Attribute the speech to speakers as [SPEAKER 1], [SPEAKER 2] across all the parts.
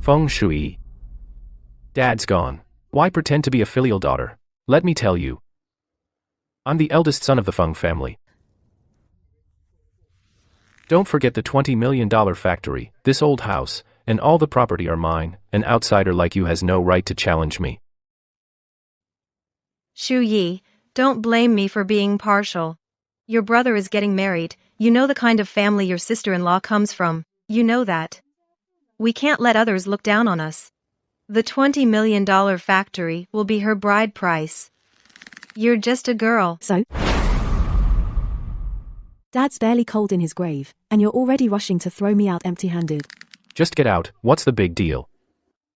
[SPEAKER 1] Feng Shuyi. Dad's gone. Why pretend to be a filial daughter? Let me tell you. I'm the eldest son of the Feng family. Don't forget the $20 million factory, this old house, and all the property are mine. An outsider like you has no right to challenge me.
[SPEAKER 2] Shuyi, don't blame me for being partial. Your brother is getting married. You know the kind of family your sister-in-law comes from. You know that. We can't let others look down on us. The $20 million factory will be her bride price. You're just a girl.
[SPEAKER 3] So? Dad's barely cold in his grave, and you're already rushing to throw me out empty-handed.
[SPEAKER 1] Just get out, what's the big deal?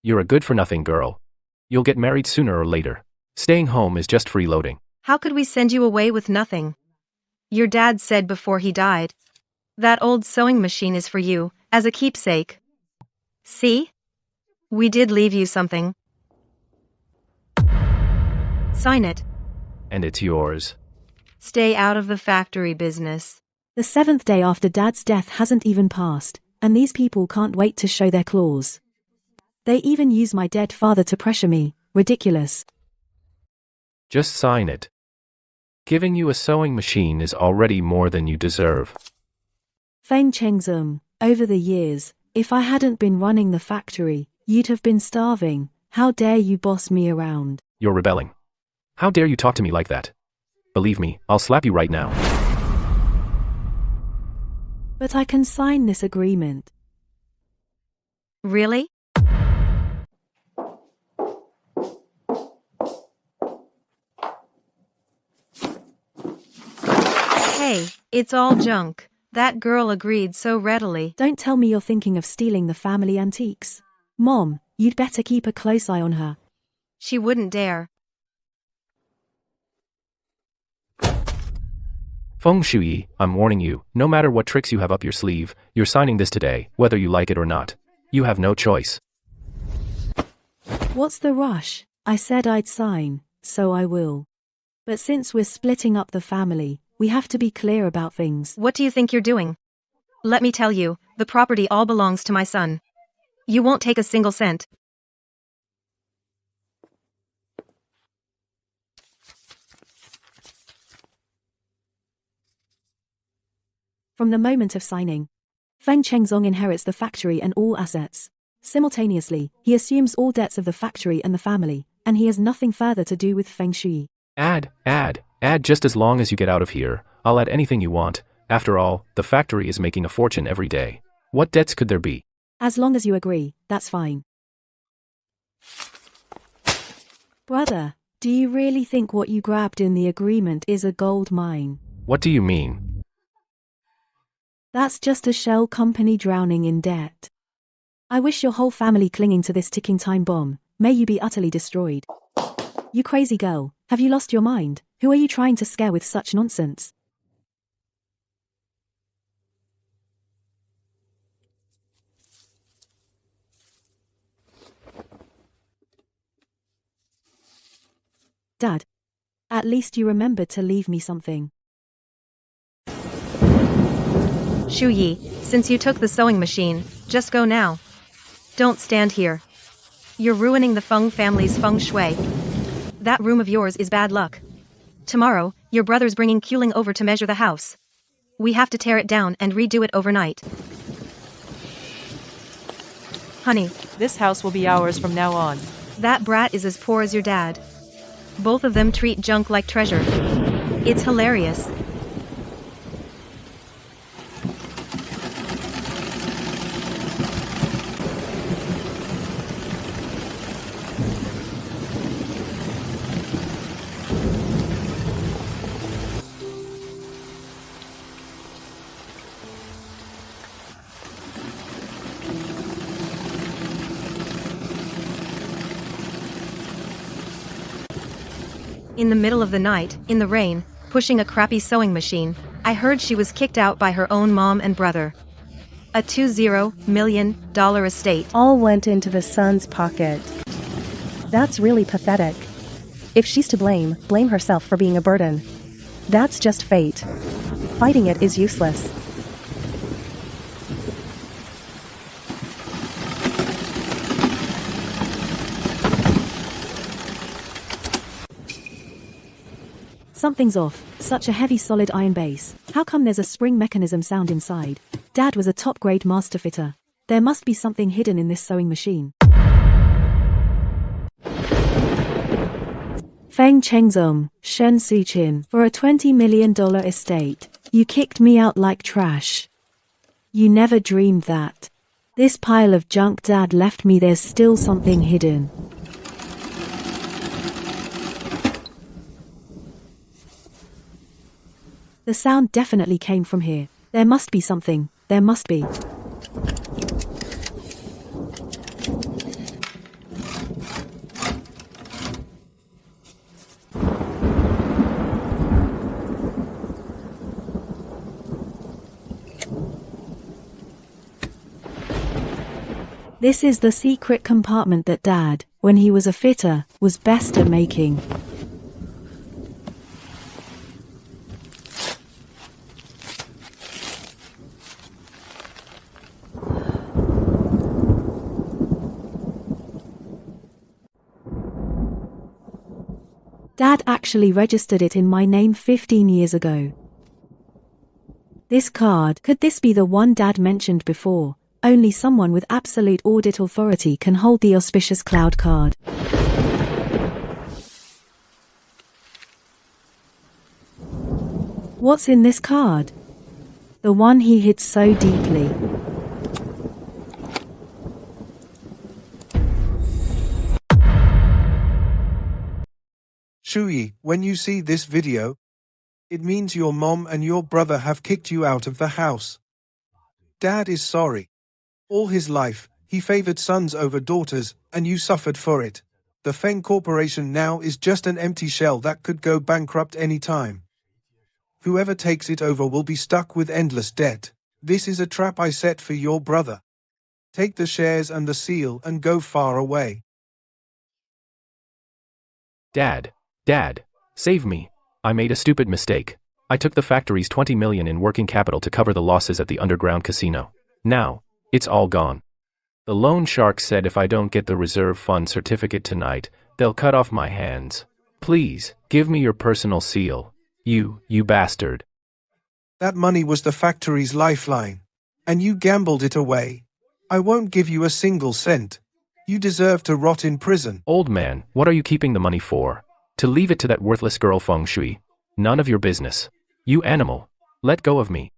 [SPEAKER 1] You're a good-for-nothing girl. You'll get married sooner or later. Staying home is just freeloading.
[SPEAKER 2] How could we send you away with nothing? Your dad said before he died. That old sewing machine is for you, as a keepsake. See? We did leave you something. Sign it.
[SPEAKER 1] And it's yours.
[SPEAKER 2] Stay out of the factory business.
[SPEAKER 3] The 7th day after Dad's death hasn't even passed, and these people can't wait to show their claws. They even use my dead father to pressure me. Ridiculous.
[SPEAKER 1] Just sign it. Giving you a sewing machine is already more than you deserve.
[SPEAKER 3] Feng Chengzong, over the years, if I hadn't been running the factory, you'd have been starving. How dare you boss me around?
[SPEAKER 1] You're rebelling. How dare you talk to me like that? Believe me, I'll slap you right now.
[SPEAKER 3] But I can sign this agreement.
[SPEAKER 2] Really? Hey, it's all junk. That girl agreed so readily.
[SPEAKER 3] Don't tell me you're thinking of stealing the family antiques. Mom, you'd better keep a close eye on her.
[SPEAKER 2] She wouldn't dare.
[SPEAKER 1] Feng Shuyi, I'm warning you, no matter what tricks you have up your sleeve, you're signing this today, whether you like it or not. You have no choice.
[SPEAKER 3] What's the rush? I said I'd sign, so I will. But since we're splitting up the family, we have to be clear about things.
[SPEAKER 2] What do you think you're doing? Let me tell you, the property all belongs to my son. You won't take a single cent.
[SPEAKER 3] From the moment of signing, Feng Chengzong inherits the factory and all assets. Simultaneously, he assumes all debts of the factory and the family, and he has nothing further to do with Feng Shuyi.
[SPEAKER 1] Add just as long as you get out of here. I'll add anything you want. After all, the factory is making a fortune every day. What debts could there be?
[SPEAKER 3] As long as you agree, that's fine. Brother, do you really think what you grabbed in the agreement is a gold mine?
[SPEAKER 1] What do you mean?
[SPEAKER 3] That's just a shell company drowning in debt. I wish your whole family clinging to this ticking time bomb. May you be utterly destroyed. You crazy girl, have you lost your mind? Who are you trying to scare with such nonsense? Dad, at least you remembered to leave me something.
[SPEAKER 2] Shuyi, since you took the sewing machine, just go now. Don't stand here. You're ruining the Feng family's feng shui. That room of yours is bad luck. Tomorrow, your brother's bringing Quling over to measure the house. We have to tear it down and redo it overnight. Honey,
[SPEAKER 4] This house will be ours from now on.
[SPEAKER 2] that brat is as poor as your dad. Both of them treat junk like treasure. It's hilarious. In the middle of the night, in the rain, pushing a crappy sewing machine, I heard she was kicked out by her own mom and brother. A $20 million estate.
[SPEAKER 5] All went into the son's pocket. That's really pathetic. If she's to blame, blame herself for being a burden. That's just fate. Fighting it is useless.
[SPEAKER 3] Something's off, such a heavy solid iron base. How come there's a spring mechanism sound inside? Dad was a top-grade master fitter. There must be something hidden in this sewing machine. Feng Chengzong, Shen Suqin, for a $20 million estate. You kicked me out like trash. You never dreamed that. This pile of junk Dad left me, there's still something hidden. The sound definitely came from here. There must be something. There must be. This is the secret compartment that Dad, when he was a fitter, was best at making. Dad actually registered it in my name 15 years ago. This card, could this be the one Dad mentioned before? Only someone with absolute audit authority can hold the auspicious cloud card. What's in this card? The one he hid so deeply.
[SPEAKER 6] Shuyi, when you see this video, it means your mom and your brother have kicked you out of the house. Dad is sorry. All his life, he favored sons over daughters, and you suffered for it. The Feng Corporation now is just an empty shell that could go bankrupt any time. Whoever takes it over will be stuck with endless debt. This is a trap I set for your brother. Take the shares and the seal and go far away.
[SPEAKER 1] Dad, save me. I made a stupid mistake. I took the factory's $20 million in working capital to cover the losses at the underground casino. Now, it's all gone. The loan shark said if I don't get the reserve fund certificate tonight, they'll cut off my hands. Please, give me your personal seal. You bastard.
[SPEAKER 6] That money was the factory's lifeline, and you gambled it away. I won't give you a single cent. You deserve to rot in prison.
[SPEAKER 1] Old man, what are you keeping the money for? To leave it to that worthless girl Feng Shuyi? None of your business. You animal. Let go of me.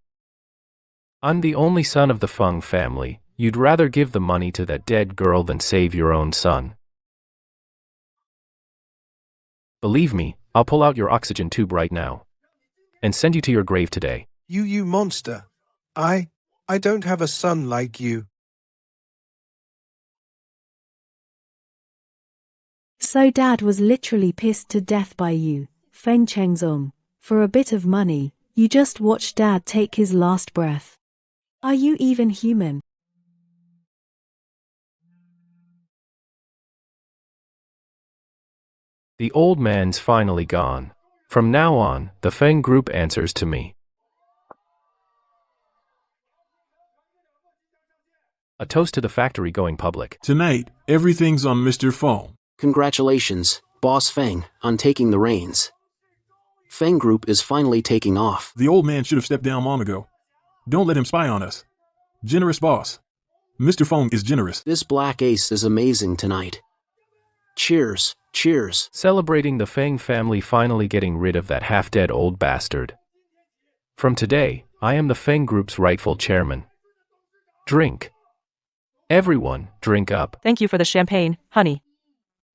[SPEAKER 1] I'm the only son of the Feng family. You'd rather give the money to that dead girl than save your own son. Believe me, I'll pull out your oxygen tube right now and send you to your grave today.
[SPEAKER 6] You monster. I don't have a son like you.
[SPEAKER 3] So Dad was literally pissed to death by you, Feng Chengzong. For a bit of money, you just watched Dad take his last breath. Are you even human?
[SPEAKER 1] The old man's finally gone. From now on, the Feng Group answers to me. A toast to the factory going public.
[SPEAKER 7] Tonight, everything's on Mr. Feng.
[SPEAKER 8] Congratulations, Boss Feng, on taking the reins. Feng Group is finally taking off.
[SPEAKER 7] The old man should have stepped down long ago. Don't let him spy on us. Generous boss. Mr. Feng is generous.
[SPEAKER 8] This black ace is amazing tonight. Cheers, cheers.
[SPEAKER 1] Celebrating the Feng family finally getting rid of that half-dead old bastard. From today, I am the Feng Group's rightful chairman. Drink. Everyone, drink up.
[SPEAKER 4] Thank you for the champagne, honey.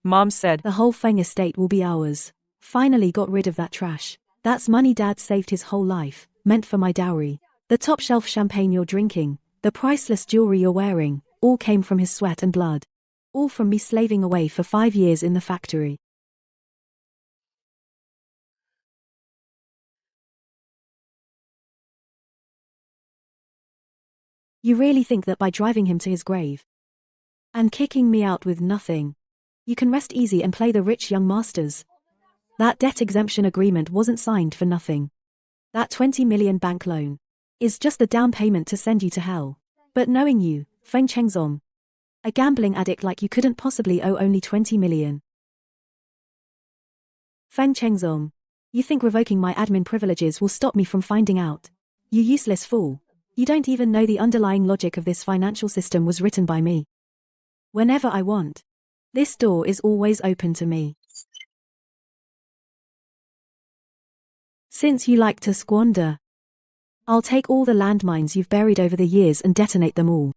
[SPEAKER 4] Mom said.
[SPEAKER 3] The whole Feng estate will be ours. Finally got rid of that trash. That's money Dad saved his whole life, meant for my dowry. The top shelf champagne you're drinking, the priceless jewelry you're wearing, all came from his sweat and blood. All from me slaving away for 5 years in the factory. You really think that by driving him to his grave and kicking me out with nothing, you can rest easy and play the rich young masters? That debt exemption agreement wasn't signed for nothing. That 20 million bank loan is just the down payment to send you to hell. But knowing you, Feng Chengzong, a gambling addict like you couldn't possibly owe only 20 million. Feng Chengzong, You think revoking my admin privileges will stop me from finding out? You useless fool. You don't even know the underlying logic of this financial system was written by me. Whenever I want. This door is always open to me. Since you like to squander, I'll take all the landmines you've buried over the years and detonate them all.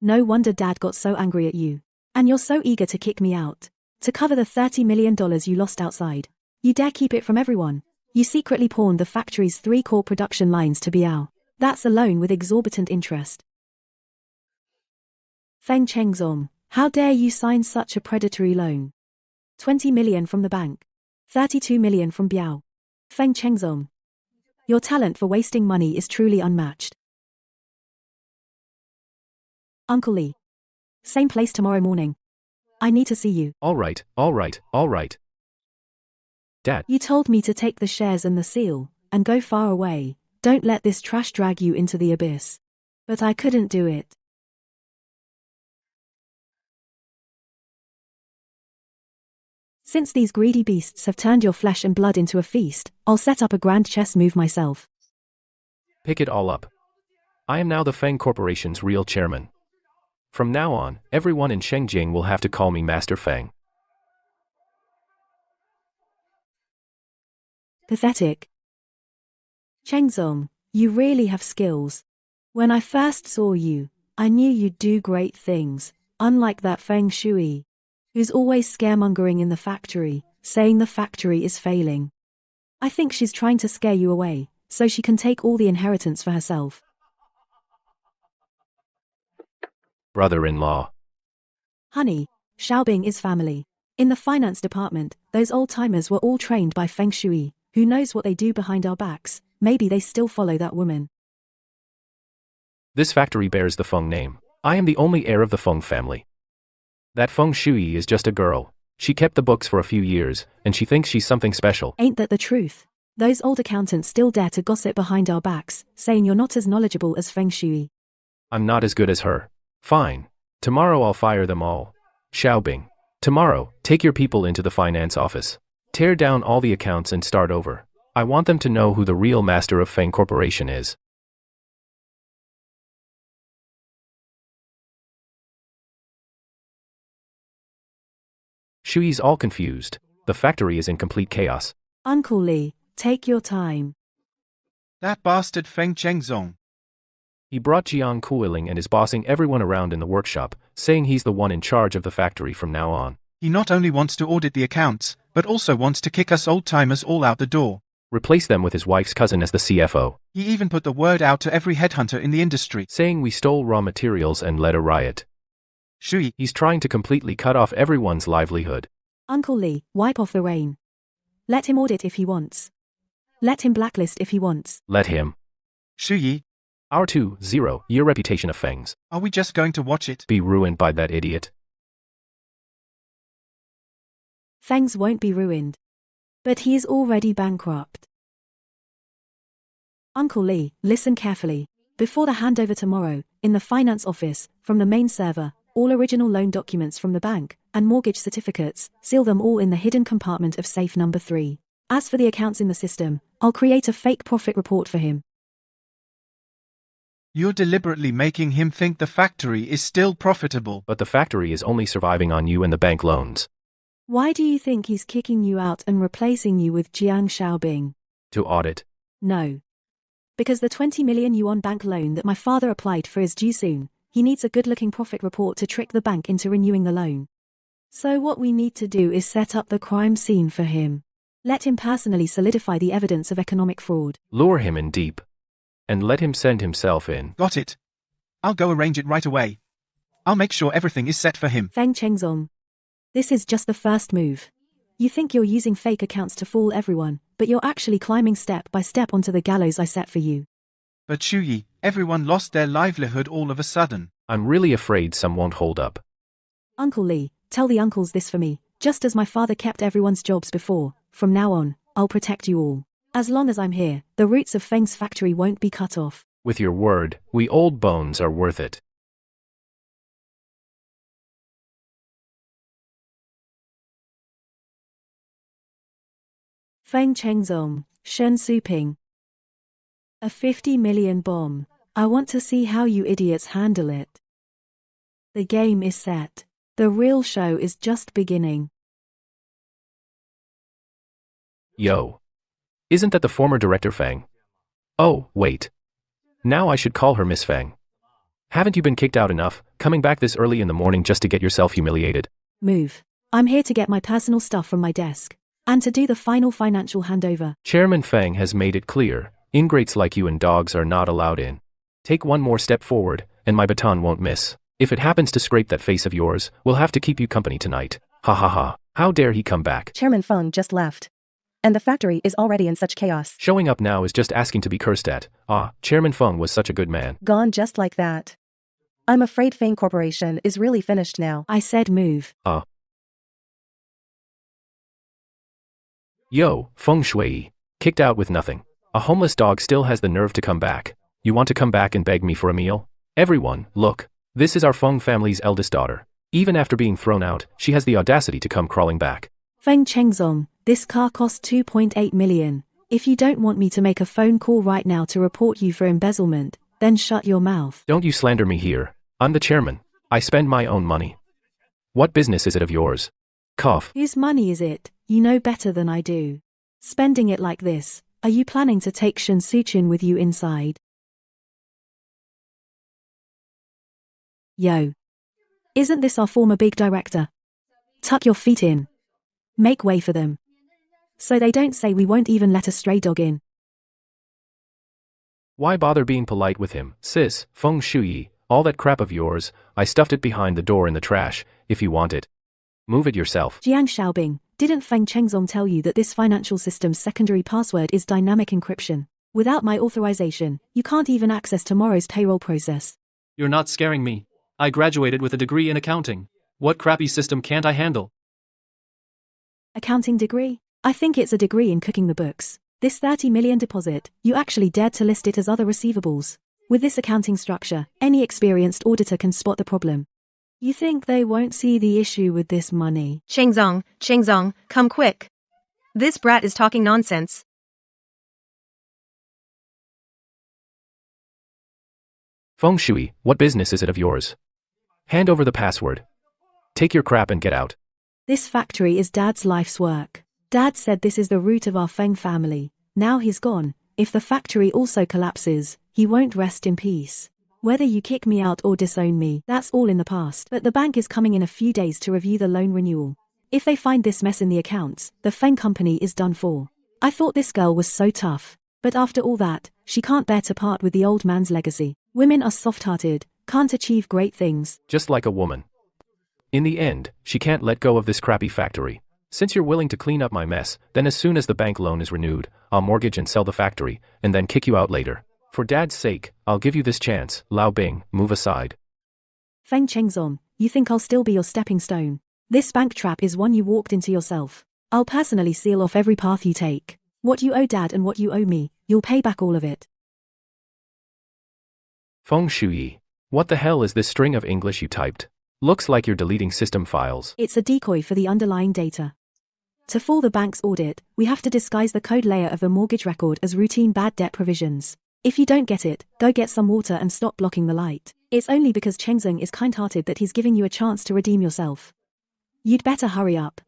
[SPEAKER 3] No wonder Dad got so angry at you. And you're so eager to kick me out. To cover the $30 million you lost outside. You dare keep it from everyone. You secretly pawned the factory's 3 core production lines to Biao. That's a loan with exorbitant interest. Feng Chengzong, how dare you sign such a predatory loan? 20 million from the bank. 32 million from Biao. Feng Chengzong. Your talent for wasting money is truly unmatched. Uncle Lee. Same place tomorrow morning. I need to see you.
[SPEAKER 1] All right, all right, all right. Dad.
[SPEAKER 3] You told me to take the shares and the seal, and go far away. Don't let this trash drag you into the abyss. But I couldn't do it. Since these greedy beasts have turned your flesh and blood into a feast, I'll set up a grand chess move myself.
[SPEAKER 1] Pick it all up. I am now the Feng Corporation's real chairman. From now on, everyone in Shengjing will have to call me Master Feng.
[SPEAKER 3] Pathetic. Chengzong, you really have skills. When I first saw you, I knew you'd do great things, unlike that Feng Shuyi, who's always scaremongering in the factory, saying the factory is failing. I think she's trying to scare you away, so she can take all the inheritance for herself.
[SPEAKER 1] Brother-in-law.
[SPEAKER 3] Honey, Xiaobing is family. In the finance department, those old-timers were all trained by Feng Shuyi. Who knows what they do behind our backs? Maybe they still follow that woman.
[SPEAKER 1] This factory bears the Feng name. I am the only heir of the Feng family. That Feng Shuyi is just a girl. She kept the books for a few years, and she thinks she's something special.
[SPEAKER 3] Ain't that the truth? Those old accountants still dare to gossip behind our backs, saying you're not as knowledgeable as Feng Shuyi.
[SPEAKER 1] I'm not as good as her. Fine. Tomorrow I'll fire them all. Xiaobing. Tomorrow, take your people into the finance office. Tear down all the accounts and start over. I want them to know who the real master of Feng Corporation is. Shuyi's all confused. The factory is in complete chaos.
[SPEAKER 3] Uncle Lee, take your time.
[SPEAKER 6] That bastard Feng Chengzong.
[SPEAKER 1] He brought Jiang Kuiling and is bossing everyone around in the workshop, saying he's the one in charge of the factory from now on.
[SPEAKER 6] He not only wants to audit the accounts, but also wants to kick us old-timers all out the door.
[SPEAKER 1] Replace them with his wife's cousin as the CFO.
[SPEAKER 6] He even put the word out to every headhunter in the industry,
[SPEAKER 1] saying we stole raw materials and led a riot.
[SPEAKER 6] Shuyi.
[SPEAKER 1] He's trying to completely cut off everyone's livelihood.
[SPEAKER 3] Uncle Lee, wipe off the rain. Let him audit if he wants. Let him blacklist if he wants.
[SPEAKER 1] Let him.
[SPEAKER 6] Shuyi.
[SPEAKER 1] Our 2-0-year reputation of Feng's.
[SPEAKER 6] Are we just going to watch it
[SPEAKER 1] be ruined by that idiot?
[SPEAKER 3] Feng's won't be ruined. But he is already bankrupt. Uncle Lee, listen carefully. Before the handover tomorrow, in the finance office, from the main server, all original loan documents from the bank, and mortgage certificates, seal them all in the hidden compartment of safe number 3. As for the accounts in the system, I'll create a fake profit report for him.
[SPEAKER 6] You're deliberately making him think the factory is still profitable.
[SPEAKER 1] But the factory is only surviving on you and the bank loans.
[SPEAKER 3] Why do you think he's kicking you out and replacing you with Jiang Xiaobing?
[SPEAKER 1] To audit?
[SPEAKER 3] No. Because the 20 million yuan bank loan that my father applied for is due soon. He needs a good-looking profit report to trick the bank into renewing the loan. So what we need to do is set up the crime scene for him. Let him personally solidify the evidence of economic fraud.
[SPEAKER 1] Lure him in deep. And let him send himself in.
[SPEAKER 6] Got it. I'll go arrange it right away. I'll make sure everything is set for him.
[SPEAKER 3] Feng Chengzong. This is just the first move. You think you're using fake accounts to fool everyone, but you're actually climbing step by step onto the gallows I set for you.
[SPEAKER 6] But Shuyi, everyone lost their livelihood all of a sudden.
[SPEAKER 1] I'm really afraid some won't hold up.
[SPEAKER 3] Uncle Lee, tell the uncles this for me. Just as my father kept everyone's jobs before, from now on, I'll protect you all. As long as I'm here, the roots of Feng's factory won't be cut off.
[SPEAKER 1] With your word, we old bones are worth it.
[SPEAKER 3] Feng Chengzong, Shen Suping. A 50 million bomb. I want to see how you idiots handle it. The game is set. The real show is just beginning.
[SPEAKER 1] Yo. Isn't that the former director Feng? Oh, wait. Now I should call her Miss Feng. Haven't you been kicked out enough, coming back this early in the morning just to get yourself humiliated?
[SPEAKER 3] Move. I'm here to get my personal stuff from my desk. And to do the final financial handover.
[SPEAKER 1] Chairman Feng has made it clear, ingrates like you and dogs are not allowed in. Take one more step forward, and my baton won't miss. If it happens to scrape that face of yours, we'll have to keep you company tonight. Ha ha ha. How dare he come back?
[SPEAKER 5] Chairman Feng just left. And the factory is already in such chaos.
[SPEAKER 1] Showing up now is just asking to be cursed at. Ah, Chairman Feng was such a good man.
[SPEAKER 5] Gone just like that. I'm afraid Feng Corporation is really finished now.
[SPEAKER 3] I said move.
[SPEAKER 1] Yo, Feng Shuyi. Kicked out with nothing. A homeless dog still has the nerve to come back. You want to come back and beg me for a meal? Everyone, look. This is our Feng family's eldest daughter. Even after being thrown out, she has the audacity to come crawling back.
[SPEAKER 3] Feng Chengzong, this car cost 2.8 million. If you don't want me to make a phone call right now to report you for embezzlement, then shut your mouth.
[SPEAKER 1] Don't you slander me here. I'm the chairman. I spend my own money. What business is it of yours? Cough.
[SPEAKER 3] Whose money is it? You know better than I do. Spending it like this, are you planning to take Shen Suchin with you inside? Yo. Isn't this our former big director? Tuck your feet in. Make way for them. So they don't say we won't even let a stray dog in.
[SPEAKER 1] Why bother being polite with him, sis? Feng Shuyi, all that crap of yours, I stuffed it behind the door in the trash, if you want it. Move it yourself.
[SPEAKER 3] Jiang Xiaobing, didn't Feng Chengzong tell you that this financial system's secondary password is dynamic encryption? Without my authorization, you can't even access tomorrow's payroll process.
[SPEAKER 9] You're not scaring me. I graduated with a degree in accounting. What crappy system can't I handle?
[SPEAKER 3] Accounting degree? I think it's a degree in cooking the books. This 30 million deposit, you actually dared to list it as other receivables. With this accounting structure, any experienced auditor can spot the problem. You think they won't see the issue with this money?
[SPEAKER 2] Chengzong, come quick. This brat is talking nonsense.
[SPEAKER 1] Feng Shuyi, what business is it of yours? Hand over the password. Take your crap and get out.
[SPEAKER 3] This factory is Dad's life's work. Dad said this is the root of our Feng family. Now he's gone. If the factory also collapses, he won't rest in peace. Whether you kick me out or disown me, that's all in the past. But the bank is coming in a few days to review the loan renewal. If they find this mess in the accounts, the Feng company is done for. I thought this girl was so tough. But after all that, she can't bear to part with the old man's legacy. Women are soft-hearted, can't achieve great things.
[SPEAKER 1] Just like a woman. In the end, she can't let go of this crappy factory. Since you're willing to clean up my mess, then as soon as the bank loan is renewed, I'll mortgage and sell the factory, and then kick you out later. For Dad's sake, I'll give you this chance. Lao Bing, move aside.
[SPEAKER 3] Feng Chengzong, you think I'll still be your stepping stone? This bank trap is one you walked into yourself. I'll personally seal off every path you take. What you owe Dad and what you owe me, you'll pay back all of it.
[SPEAKER 1] Feng Shuyi, what the hell is this string of English you typed? Looks like you're deleting system files.
[SPEAKER 3] It's a decoy for the underlying data. To fool the bank's audit, we have to disguise the code layer of the mortgage record as routine bad debt provisions. If you don't get it, go get some water and stop blocking the light. It's only because Chengzong is kind-hearted that he's giving you a chance to redeem yourself. You'd better hurry up.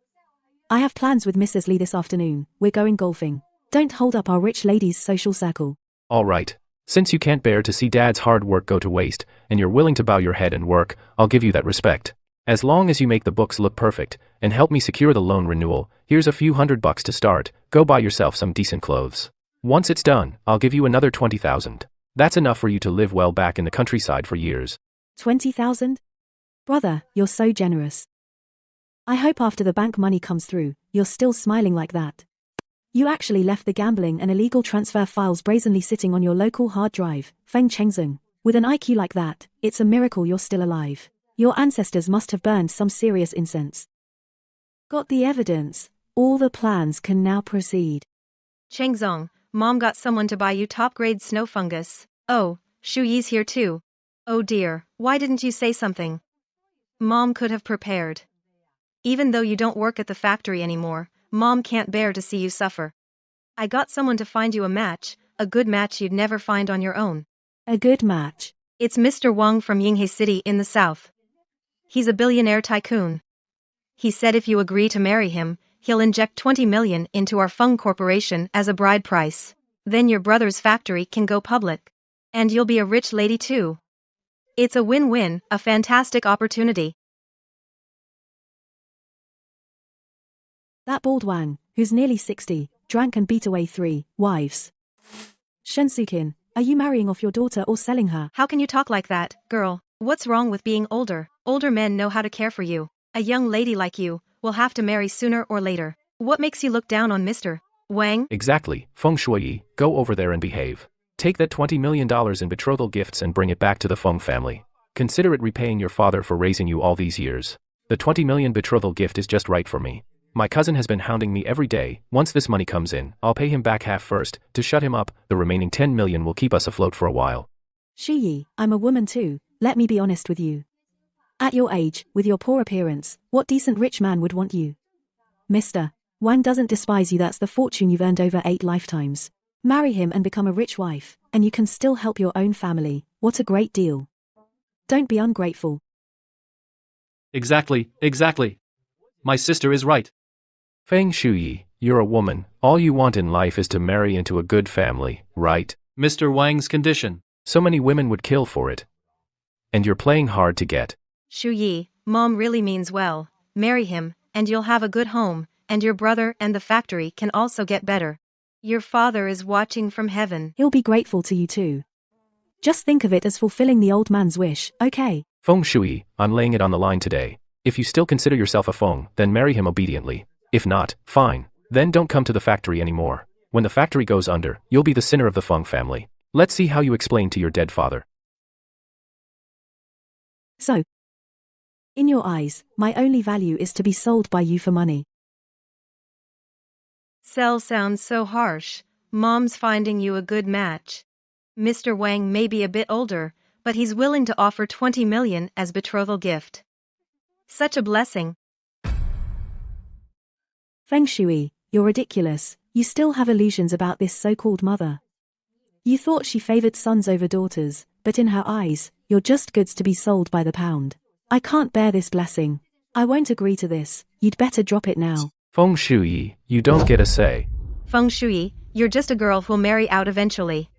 [SPEAKER 3] I have plans with Mrs. Lee this afternoon. We're going golfing. Don't hold up our rich ladies' social circle.
[SPEAKER 1] All right. Since you can't bear to see Dad's hard work go to waste, and you're willing to bow your head and work, I'll give you that respect. As long as you make the books look perfect, and help me secure the loan renewal, here's a few $100 to start. Go buy yourself some decent clothes. Once it's done, I'll give you another 20,000. That's enough for you to live well back in the countryside for years.
[SPEAKER 3] 20,000? Brother, you're so generous. I hope after the bank money comes through, you're still smiling like that. You actually left the gambling and illegal transfer files brazenly sitting on your local hard drive, Feng Chengzong. With an IQ like that, it's a miracle you're still alive. Your ancestors must have burned some serious incense. Got the evidence. All the plans can now proceed.
[SPEAKER 2] Chengzong, Mom got someone to buy you top-grade snow fungus. Oh, Shuyi's here too. Oh dear, why didn't you say something? Mom could have prepared. Even though you don't work at the factory anymore, Mom can't bear to see you suffer. I got someone to find you a match, a good match you'd never find on your own.
[SPEAKER 3] A good match.
[SPEAKER 2] It's Mr. Wang from Yinghe City in the south. He's a billionaire tycoon. He said if you agree to marry him, he'll inject 20 million into our Feng Corporation as a bride price. Then your brother's factory can go public. And you'll be a rich lady too. It's a win-win, a fantastic opportunity.
[SPEAKER 3] That bald Wang, who's nearly 60, drank and beat away 3 wives. Shensukin, are you marrying off your daughter or selling her?
[SPEAKER 2] How can you talk like that, girl? What's wrong with being older? Older men know how to care for you. A young lady like you will have to marry sooner or later. What makes you look down on Mr. Wang?
[SPEAKER 1] Exactly, Feng Shuyi, go over there and behave. Take that $20 million in betrothal gifts and bring it back to the Feng family. Consider it repaying your father for raising you all these years. The 20 million betrothal gift is just right for me. My cousin has been hounding me every day. Once this money comes in, I'll pay him back half first. To shut him up, the remaining 10 million will keep us afloat for a while.
[SPEAKER 3] Shuyi, I'm a woman too, let me be honest with you. At your age, with your poor appearance, what decent rich man would want you? Mr. Wang doesn't despise you, that's the fortune you've earned over 8 lifetimes. Marry him and become a rich wife, and you can still help your own family. What a great deal. Don't be ungrateful.
[SPEAKER 9] Exactly. My sister is right.
[SPEAKER 1] Feng Shuyi, you're a woman. All you want in life is to marry into a good family, right?
[SPEAKER 9] Mr. Wang's condition.
[SPEAKER 1] So many women would kill for it. And you're playing hard to get.
[SPEAKER 2] Shuyi, Mom really means well. Marry him, and you'll have a good home, and your brother and the factory can also get better. Your father is watching from heaven.
[SPEAKER 3] He'll be grateful to you too. Just think of it as fulfilling the old man's wish, okay?
[SPEAKER 1] Feng Shuyi, I'm laying it on the line today. If you still consider yourself a Feng, then marry him obediently. If not, fine. Then don't come to the factory anymore. When the factory goes under, you'll be the sinner of the Feng family. Let's see how you explain to your dead father.
[SPEAKER 3] So, in your eyes, my only value is to be sold by you for money.
[SPEAKER 2] Sell sounds so harsh. Mom's finding you a good match. Mr. Wang may be a bit older, but he's willing to offer 20 million as betrothal gift. Such a blessing.
[SPEAKER 3] Feng Shuyi, you're ridiculous. You still have illusions about this so-called mother. You thought she favored sons over daughters, but in her eyes, you're just goods to be sold by the pound. I can't bear this blessing. I won't agree to this. You'd better drop it now.
[SPEAKER 1] Feng Shuyi, you don't get a say.
[SPEAKER 2] Feng Shuyi, you're just a girl who'll marry out eventually.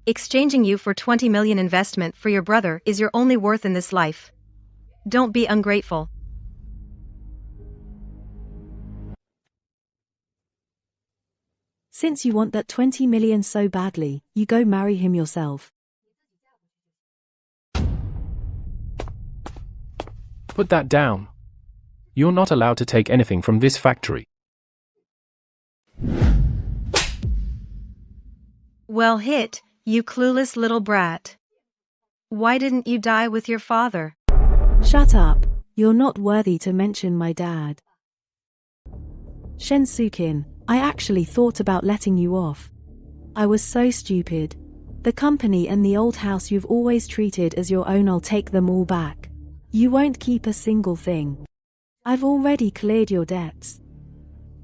[SPEAKER 2] Exchanging you for 20 million investment for your brother is your only worth in this life. Don't be ungrateful.
[SPEAKER 3] Since you want that 20 million so badly, you go marry him yourself.
[SPEAKER 1] Put that down. You're not allowed to take anything from this factory.
[SPEAKER 2] Well hit, you clueless little brat. Why didn't you die with your father?
[SPEAKER 3] Shut up. You're not worthy to mention my dad. Shensukin, I actually thought about letting you off. I was so stupid. The company and the old house you've always treated as your own, I'll take them all back. You won't keep a single thing. I've already cleared your debts.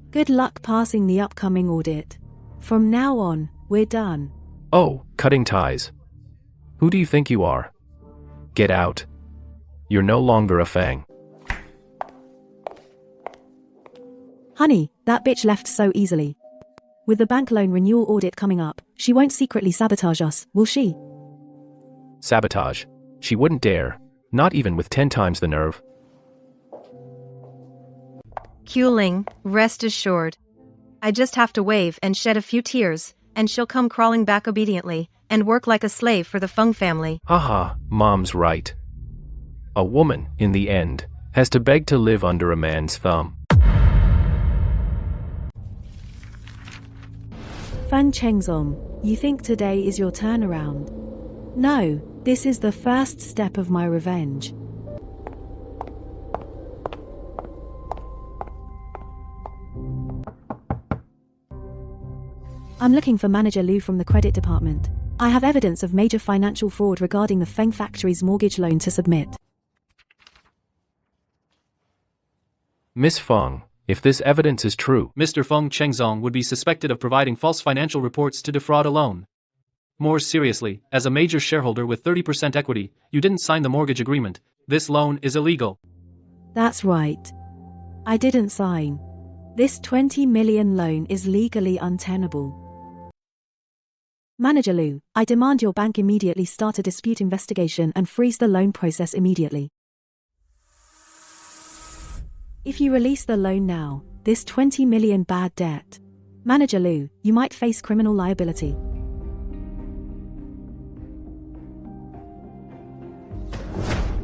[SPEAKER 3] Good luck passing the upcoming audit. From now on, we're done.
[SPEAKER 1] Oh, cutting ties. Who do you think you are? Get out. You're no longer a Feng.
[SPEAKER 3] Honey, that bitch left so easily. With the bank loan renewal audit coming up, she won't secretly sabotage us, will she?
[SPEAKER 1] Sabotage. She wouldn't dare. Not even with 10 times the nerve.
[SPEAKER 2] Ling, rest assured. I just have to wave and shed a few tears, and she'll come crawling back obediently, and work like a slave for the Feng family.
[SPEAKER 1] Haha, Mom's right. A woman, in the end, has to beg to live under a man's thumb.
[SPEAKER 3] Fan Chengzong, you think today is your turnaround? No, this is the first step of my revenge. I'm looking for Manager Liu from the credit department. I have evidence of major financial fraud regarding the Feng factory's mortgage loan to submit.
[SPEAKER 1] Miss Feng, If this evidence is true,
[SPEAKER 9] Mr. Feng Chengzong would be suspected of providing false financial reports to defraud a loan. More seriously, as a major shareholder with 30% equity, you didn't sign the mortgage agreement. This loan is illegal.
[SPEAKER 3] That's right. I didn't sign. This 20 million loan is legally untenable. Manager Liu, I demand your bank immediately start a dispute investigation and freeze the loan process immediately. If you release the loan now, this 20 million bad debt. Manager Liu, you might face criminal liability.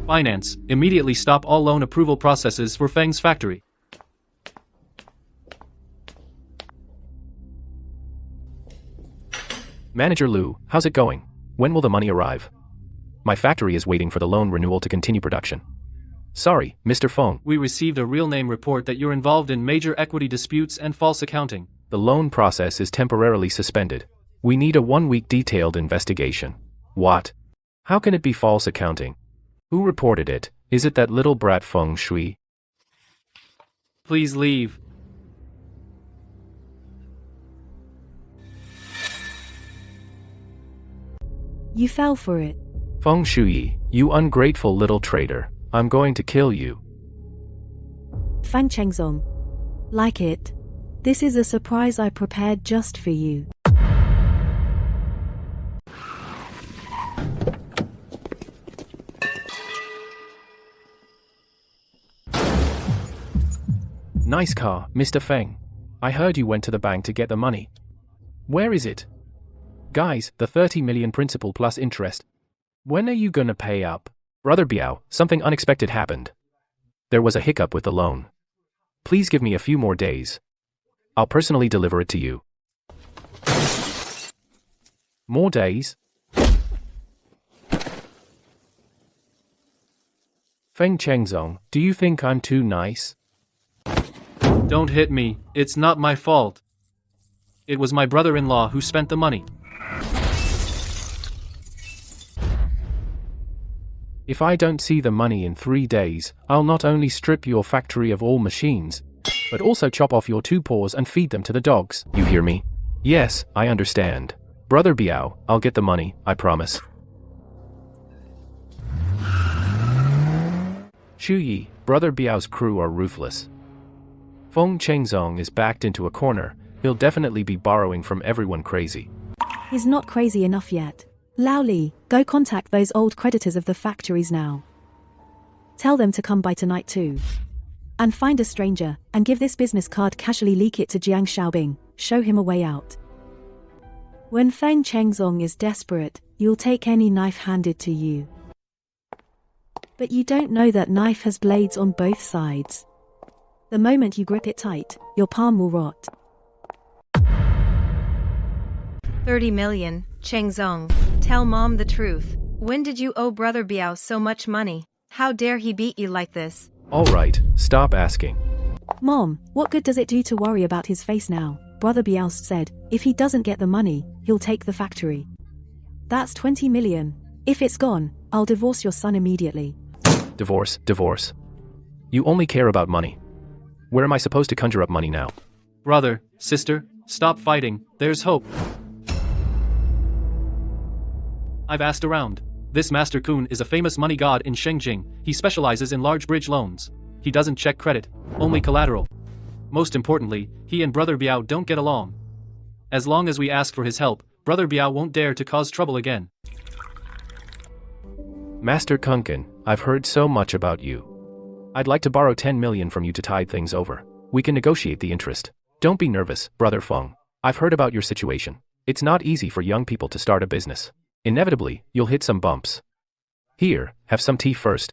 [SPEAKER 9] Finance, immediately stop all loan approval processes for Feng's factory.
[SPEAKER 1] Manager Liu, how's it going? When will the money arrive? My factory is waiting for the loan renewal to continue production. Sorry, Mr. Feng.
[SPEAKER 9] We received a real name report that you're involved in major equity disputes and false accounting.
[SPEAKER 1] The loan process is temporarily suspended. We need a 1-week detailed investigation. What? How can it be false accounting? Who reported it? Is it that little brat Feng Shuyi?
[SPEAKER 9] Please leave.
[SPEAKER 3] You fell for it.
[SPEAKER 1] Feng Shuyi, you ungrateful little traitor. I'm going to kill you.
[SPEAKER 3] Feng Chengzong. Like it. This is a surprise I prepared just for you.
[SPEAKER 1] Nice car, Mr. Feng. I heard you went to the bank to get the money. Where is it? Guys, the 30 million principal plus interest. When are you gonna pay up? Brother Biao, something unexpected happened. There was a hiccup with the loan. Please give me a few more days. I'll personally deliver it to you. More days? Feng Chengzong, do you think I'm too nice?
[SPEAKER 9] Don't hit me, it's not my fault. It was my brother-in-law who spent the money.
[SPEAKER 1] If I don't see the money in 3 days, I'll not only strip your factory of all machines, but also chop off your 2 paws and feed them to the dogs. You hear me? Yes, I understand. Brother Biao, I'll get the money, I promise. Shuyi, Brother Biao's crew are ruthless. Feng Chengzong is backed into a corner. He'll definitely be borrowing from everyone crazy.
[SPEAKER 3] He's not crazy enough yet. Lao Li, go contact those old creditors of the factories now. Tell them to come by tonight too. And find a stranger, and give this business card, casually leak it to Jiang Xiaobing, show him a way out. When Feng Chengzong is desperate, you'll take any knife handed to you. But you don't know that knife has blades on both sides. The moment you grip it tight, your palm will rot.
[SPEAKER 2] 30 million, Chengzong. Tell mom the truth. When did you owe Brother Biao so much money? How dare he beat you like this?
[SPEAKER 1] Alright, stop asking.
[SPEAKER 3] Mom, what good does it do to worry about his face now? Brother Biao said, if he doesn't get the money, he'll take the factory. That's 20 million. If it's gone, I'll divorce your son immediately.
[SPEAKER 1] Divorce, divorce. You only care about money. Where am I supposed to conjure up money now?
[SPEAKER 9] Brother, sister, stop fighting, there's hope. I've asked around. This Master Kun is a famous money god in Shengjing. He specializes in large bridge loans. He doesn't check credit, only collateral. Most importantly, he and Brother Biao don't get along. As long as we ask for his help, Brother Biao won't dare to cause trouble again.
[SPEAKER 1] Master Kunken, I've heard so much about you. I'd like to borrow 10 million from you to tide things over. We can negotiate the interest. Don't be nervous, Brother Feng. I've heard about your situation. It's not easy for young people to start a business. Inevitably, you'll hit some bumps. Here, have some tea first.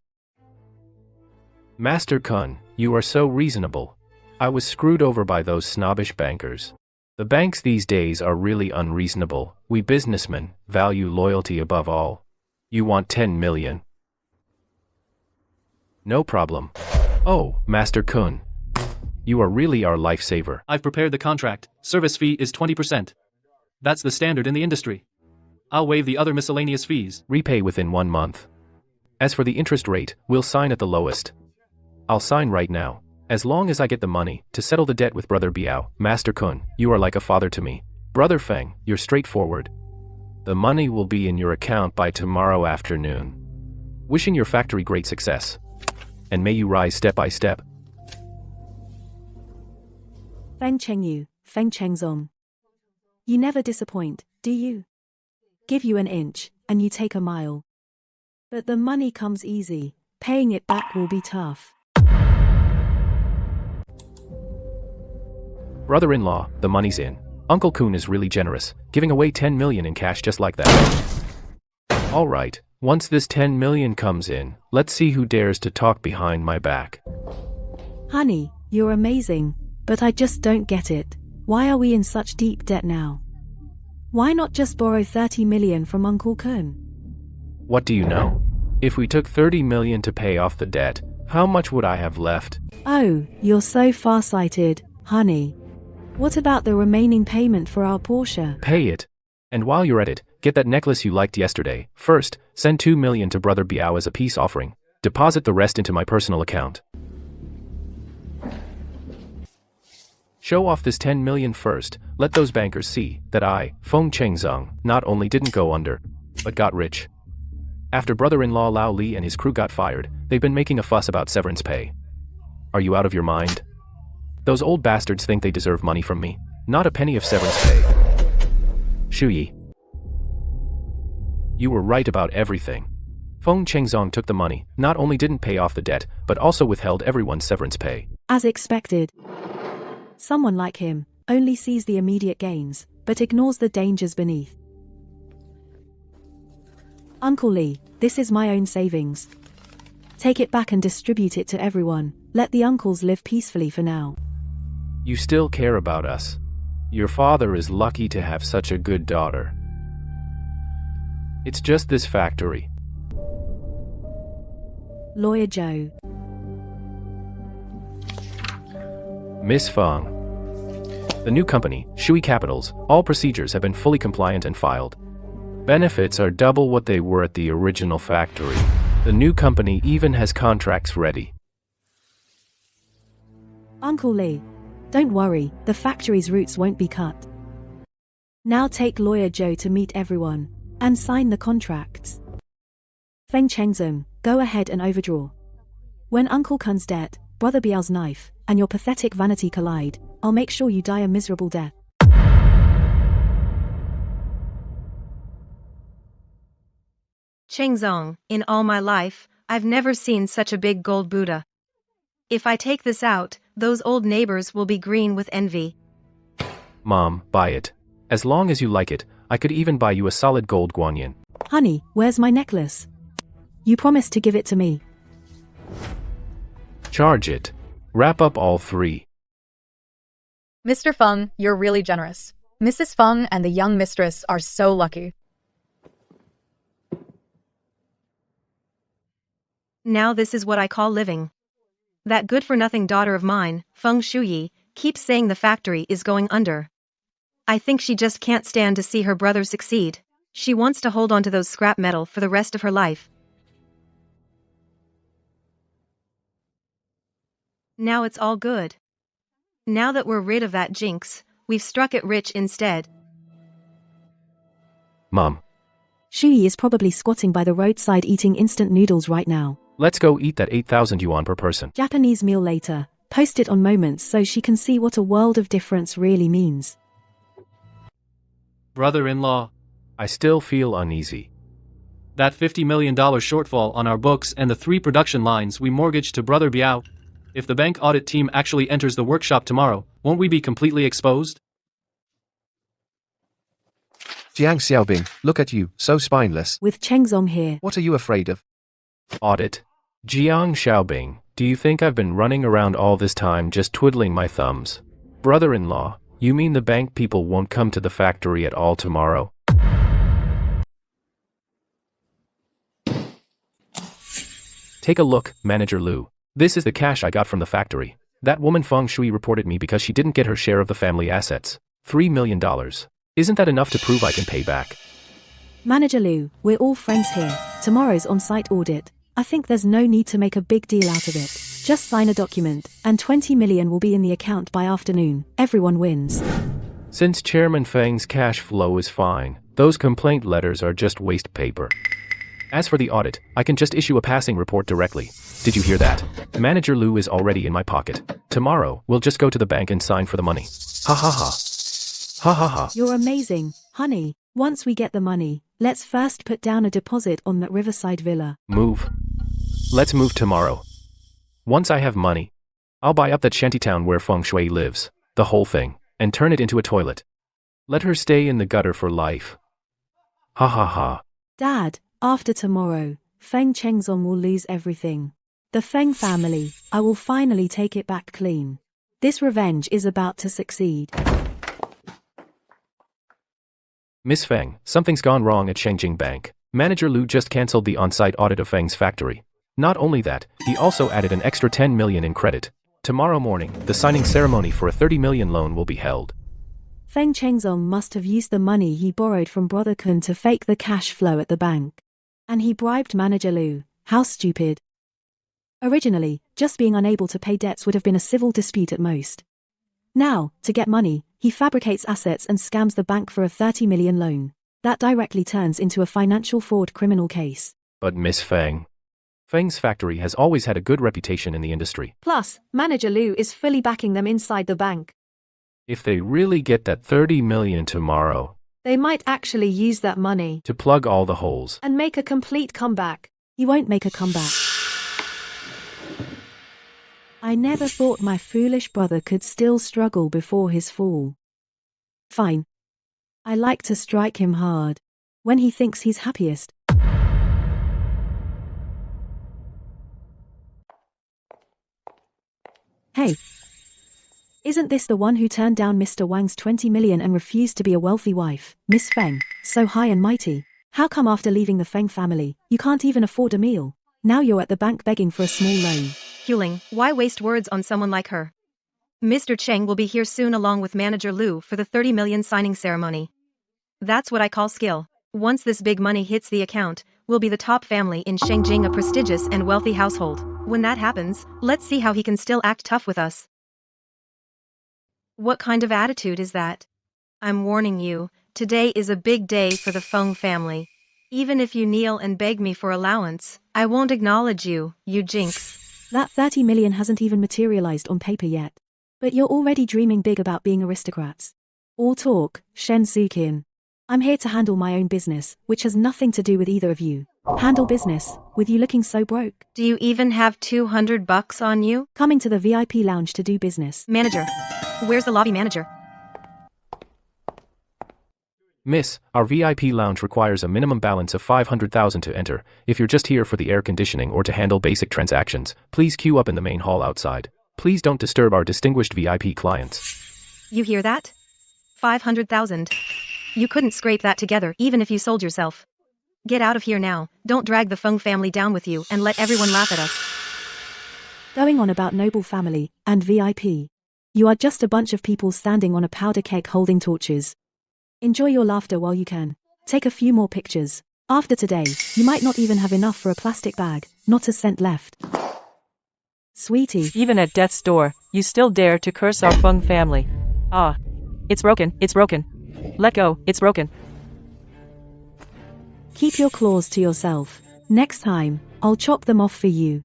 [SPEAKER 1] Master Kun, you are so reasonable. I was screwed over by those snobbish bankers. The banks these days are really unreasonable. We businessmen value loyalty above all. You want 10 million? No problem. Oh, Master Kun. You are really our lifesaver.
[SPEAKER 9] I've prepared the contract. Service fee is 20%. That's the standard in the industry. I'll waive the other miscellaneous fees.
[SPEAKER 1] Repay within 1 month. As for the interest rate, we'll sign at the lowest. I'll sign right now. As long as I get the money to settle the debt with Brother Biao, Master Kun, you are like a father to me. Brother Feng, you're straightforward. The money will be in your account by tomorrow afternoon. Wishing your factory great success. And may you rise step by step.
[SPEAKER 3] Feng Chengyu, Feng Chengzong. You never disappoint, do you? Give you an inch, and you take a mile. But the money comes easy, paying it back will be tough.
[SPEAKER 1] Brother-in-law, the money's in. Uncle Kun is really generous, giving away 10 million in cash just like that. Alright, once this 10 million comes in, let's see who dares to talk behind my back.
[SPEAKER 3] Honey, you're amazing, but I just don't get it. Why are we in such deep debt now? Why not just borrow 30 million from Uncle Kun?
[SPEAKER 1] What do you know? If we took 30 million to pay off the debt, how much would I have left?
[SPEAKER 3] Oh, you're so farsighted, honey. What about the remaining payment for our Porsche?
[SPEAKER 1] Pay it. And while you're at it, get that necklace you liked yesterday. First, send 2 million to Brother Biao as a peace offering. Deposit the rest into my personal account. Show off this 10 million first. Let those bankers see that I, Feng Chengzong, not only didn't go under, but got rich. After brother-in-law Lao Li and his crew got fired, they've been making a fuss about severance pay. Are you out of your mind? Those old bastards think they deserve money from me. Not a penny of severance pay. Shuyi. You were right about everything. Feng Chengzong took the money, not only didn't pay off the debt, but also withheld everyone's severance pay.
[SPEAKER 3] As expected. Someone like him only sees the immediate gains, but ignores the dangers beneath. Uncle Lee, this is my own savings. Take it back and distribute it to everyone. Let the uncles live peacefully for now.
[SPEAKER 1] You still care about us. Your father is lucky to have such a good daughter. It's just this factory.
[SPEAKER 3] Lawyer Joe.
[SPEAKER 1] Miss Feng. The new company, Shuyi Capitals, all procedures have been fully compliant and filed. Benefits are double what they were at the original factory. The new company even has contracts ready.
[SPEAKER 3] Uncle Lee, don't worry, the factory's roots won't be cut. Now take Lawyer Joe to meet everyone, and sign the contracts. Feng Chengzong, go ahead and overdraw. When Uncle Kun's debt, Brother Biao's knife, and your pathetic vanity collide, I'll make sure you die a miserable death.
[SPEAKER 2] Chengzong, in all my life, I've never seen such a big gold Buddha. If I take this out, those old neighbors will be green with envy.
[SPEAKER 1] Mom, buy it. As long as you like it, I could even buy you a solid gold guanyin.
[SPEAKER 3] Honey, where's my necklace? You promised to give it to me.
[SPEAKER 1] Charge it. Wrap up all three.
[SPEAKER 10] Mr. Feng, you're really generous. Mrs. Feng and the young mistress are so lucky.
[SPEAKER 2] Now this is what I call living. That good-for-nothing daughter of mine, Feng Shuyi, keeps saying the factory is going under. I think she just can't stand to see her brother succeed. She wants to hold on to those scrap metal for the rest of her life. Now it's all good. Now that we're rid of that jinx, we've struck it rich instead.
[SPEAKER 1] Mom.
[SPEAKER 3] Shuyi is probably squatting by the roadside eating instant noodles right now.
[SPEAKER 1] Let's go eat that 8,000 yuan per person.
[SPEAKER 3] Japanese meal later. Post it on Moments so she can see what a world of difference really means.
[SPEAKER 9] Brother-in-law.
[SPEAKER 1] I still feel uneasy.
[SPEAKER 9] That $50 million shortfall on our books and the 3 production lines we mortgaged to Brother Biao. If the bank audit team actually enters the workshop tomorrow, won't we be completely exposed?
[SPEAKER 11] Jiang Xiaobing, look at you, so spineless.
[SPEAKER 3] With Chengzong here.
[SPEAKER 11] What are you afraid of?
[SPEAKER 1] Audit. Jiang Xiaobing, do you think I've been running around all this time just twiddling my thumbs? Brother-in-law, you mean the bank people won't come to the factory at all tomorrow? Take a look, Manager Liu. This is the cash I got from the factory. That woman Feng Shuyi reported me because she didn't get her share of the family assets. $3 million. Isn't that enough to prove I can pay back?
[SPEAKER 3] Manager Liu, we're all friends here. Tomorrow's on-site audit. I think there's no need to make a big deal out of it. Just sign a document, and 20 million will be in the account by afternoon. Everyone wins.
[SPEAKER 1] Since Chairman Feng's cash flow is fine, those complaint letters are just waste paper. As for the audit, I can just issue a passing report directly. Did you hear that? Manager Lu is already in my pocket. Tomorrow, we'll just go to the bank and sign for the money. Ha ha ha. Ha ha ha.
[SPEAKER 3] You're amazing, honey. Once we get the money, let's first put down a deposit on that riverside villa.
[SPEAKER 1] Move. Let's move tomorrow. Once I have money, I'll buy up that shantytown where Feng Shuyi lives, the whole thing, and turn it into a toilet. Let her stay in the gutter for life. Ha ha ha.
[SPEAKER 3] Dad, after tomorrow, Feng Chengzong will lose everything. The Feng family, I will finally take it back clean. This revenge is about to succeed.
[SPEAKER 1] Miss Feng, something's gone wrong at Shengjing Bank. Manager Lu just cancelled the on-site audit of Feng's factory. Not only that, he also added an extra 10 million in credit. Tomorrow morning, the signing ceremony for a 30 million loan will be held.
[SPEAKER 3] Feng Chengzong must have used the money he borrowed from Brother Kun to fake the cash flow at the bank. And he bribed Manager Lu. How stupid. Originally, just being unable to pay debts would have been a civil dispute at most. Now, to get money, he fabricates assets and scams the bank for a 30 million loan. That directly turns into a financial fraud criminal case.
[SPEAKER 1] But Miss Feng's factory has always had a good reputation in the industry.
[SPEAKER 3] Plus, Manager Lu is fully backing them inside the bank.
[SPEAKER 1] If they really get that 30 million tomorrow,
[SPEAKER 3] they might actually use that money
[SPEAKER 1] to plug all the holes
[SPEAKER 3] and make a complete comeback. He won't make a comeback. I never thought my foolish brother could still struggle before his fall. Fine. I like to strike him hard. When he thinks he's happiest. Hey. Isn't this the one who turned down Mr. Wang's 20 million and refused to be a wealthy wife? Miss Feng, so high and mighty. How come after leaving the Feng family, you can't even afford a meal? Now you're at the bank begging for a small loan.
[SPEAKER 2] Huling, why waste words on someone like her? Mr. Cheng will be here soon along with Manager Lu for the 30 million signing ceremony. That's what I call skill. Once this big money hits the account, we'll be the top family in Shengjing, a prestigious and wealthy household. When that happens, let's see how he can still act tough with us. What kind of attitude is that? I'm warning you, today is a big day for the Feng family. Even if you kneel and beg me for allowance, I won't acknowledge you, you jinx.
[SPEAKER 3] That 30 million hasn't even materialized on paper yet. But you're already dreaming big about being aristocrats. All talk, Shen Sukin. I'm here to handle my own business, which has nothing to do with either of you. Handle business, with you looking so broke.
[SPEAKER 2] Do you even have 200 bucks on you?
[SPEAKER 3] Coming to the VIP lounge to do business.
[SPEAKER 2] Manager. Where's the lobby manager?
[SPEAKER 1] Miss, our VIP lounge requires a minimum balance of 500,000 to enter. If you're just here for the air conditioning or to handle basic transactions, please queue up in the main hall outside. Please don't disturb our distinguished VIP clients.
[SPEAKER 2] You hear that? 500,000. You couldn't scrape that together even if you sold yourself. Get out of here now, don't drag the Feng family down with you and let everyone laugh at us.
[SPEAKER 3] Going on about noble family and VIP. You are just a bunch of people standing on a powder keg holding torches. Enjoy your laughter while you can. Take a few more pictures. After today, you might not even have enough for a plastic bag, not a cent left. Sweetie.
[SPEAKER 4] Even at death's door, you still dare to curse our Feng family. Ah. It's broken, it's broken. Let go, it's broken.
[SPEAKER 3] Keep your claws to yourself. Next time, I'll chop them off for you.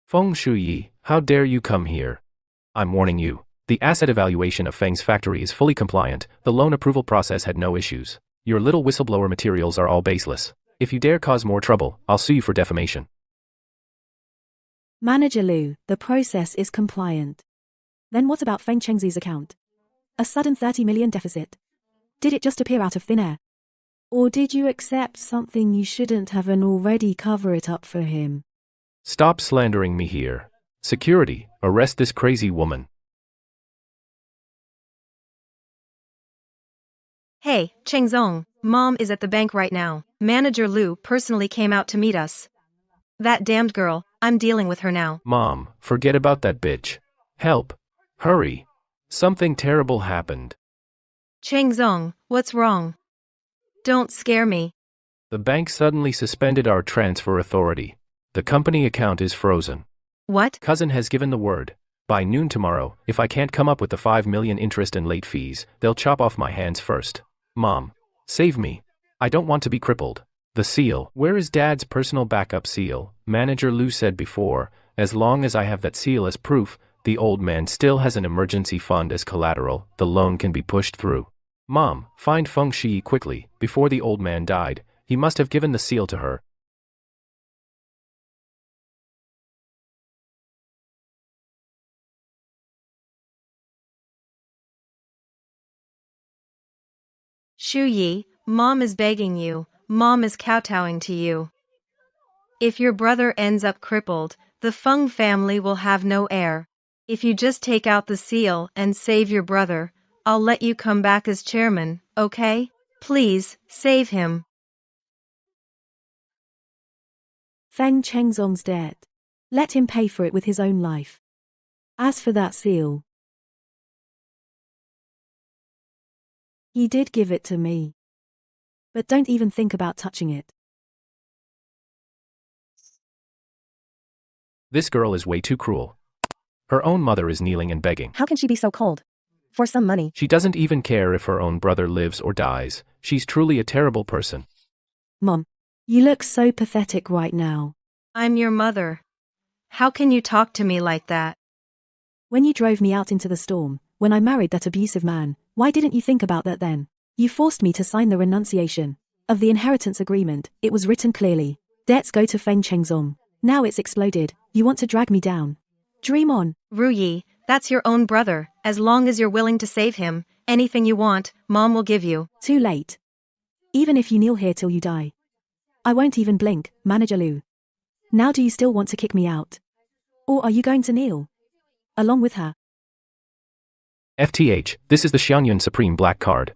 [SPEAKER 1] Feng Shuyi, how dare you come here? I'm warning you. The asset evaluation of Feng's factory is fully compliant. The loan approval process had no issues. Your little whistleblower materials are all baseless. If you dare cause more trouble, I'll sue you for defamation.
[SPEAKER 3] Manager Lu, the process is compliant. Then what about Feng Chengzi's account? A sudden 30 million deficit. Did it just appear out of thin air? Or did you accept something you shouldn't have and already cover it up for him?
[SPEAKER 1] Stop slandering me here. Security, arrest this crazy woman.
[SPEAKER 2] Hey, Chengzong, Mom is at the bank right now. Manager Lu personally came out to meet us. That damned girl, I'm dealing with her now.
[SPEAKER 1] Mom, forget about that bitch. Help. Hurry. Something terrible happened.
[SPEAKER 2] Chengzong, what's wrong? Don't scare me.
[SPEAKER 1] The bank suddenly suspended our transfer authority. The company account is frozen.
[SPEAKER 2] What?
[SPEAKER 1] Cousin has given the word. By noon tomorrow, if I can't come up with the 5 million interest and late fees, they'll chop off my hands first. Mom, save me. I don't want to be crippled. The seal. Where is Dad's personal backup seal? Manager Lou said before, as long as I have that seal as proof, the old man still has an emergency fund as collateral, the loan can be pushed through. Mom, find Feng Shuyi quickly, before the old man died, he must have given the seal to her.
[SPEAKER 2] Shuyi, Mom is begging you, Mom is kowtowing to you. If your brother ends up crippled, the Feng family will have no heir. If you just take out the seal and save your brother, I'll let you come back as chairman, okay? Please, save him.
[SPEAKER 3] Feng Chengzong's debt. Let him pay for it with his own life. As for that seal, he did give it to me. But don't even think about touching it.
[SPEAKER 1] This girl is way too cruel. Her own mother is kneeling and begging.
[SPEAKER 5] How can she be so cold? For some money.
[SPEAKER 1] She doesn't even care if her own brother lives or dies. She's truly a terrible person.
[SPEAKER 3] Mom, you look so pathetic right now.
[SPEAKER 2] I'm your mother. How can you talk to me like that?
[SPEAKER 3] When you drove me out into the storm, when I married that abusive man, why didn't you think about that then? You forced me to sign the renunciation of the inheritance agreement. It was written clearly. Debts go to Feng Chengzong. Now it's exploded. You want to drag me down. Dream on.
[SPEAKER 2] Ruyi, that's your own brother. As long as you're willing to save him, anything you want, Mom will give you.
[SPEAKER 3] Too late. Even if you kneel here till you die, I won't even blink, Manager Lou. Now do you still want to kick me out? Or are you going to kneel along with her?
[SPEAKER 1] FTH, this is the Xiangyun Supreme Black Card.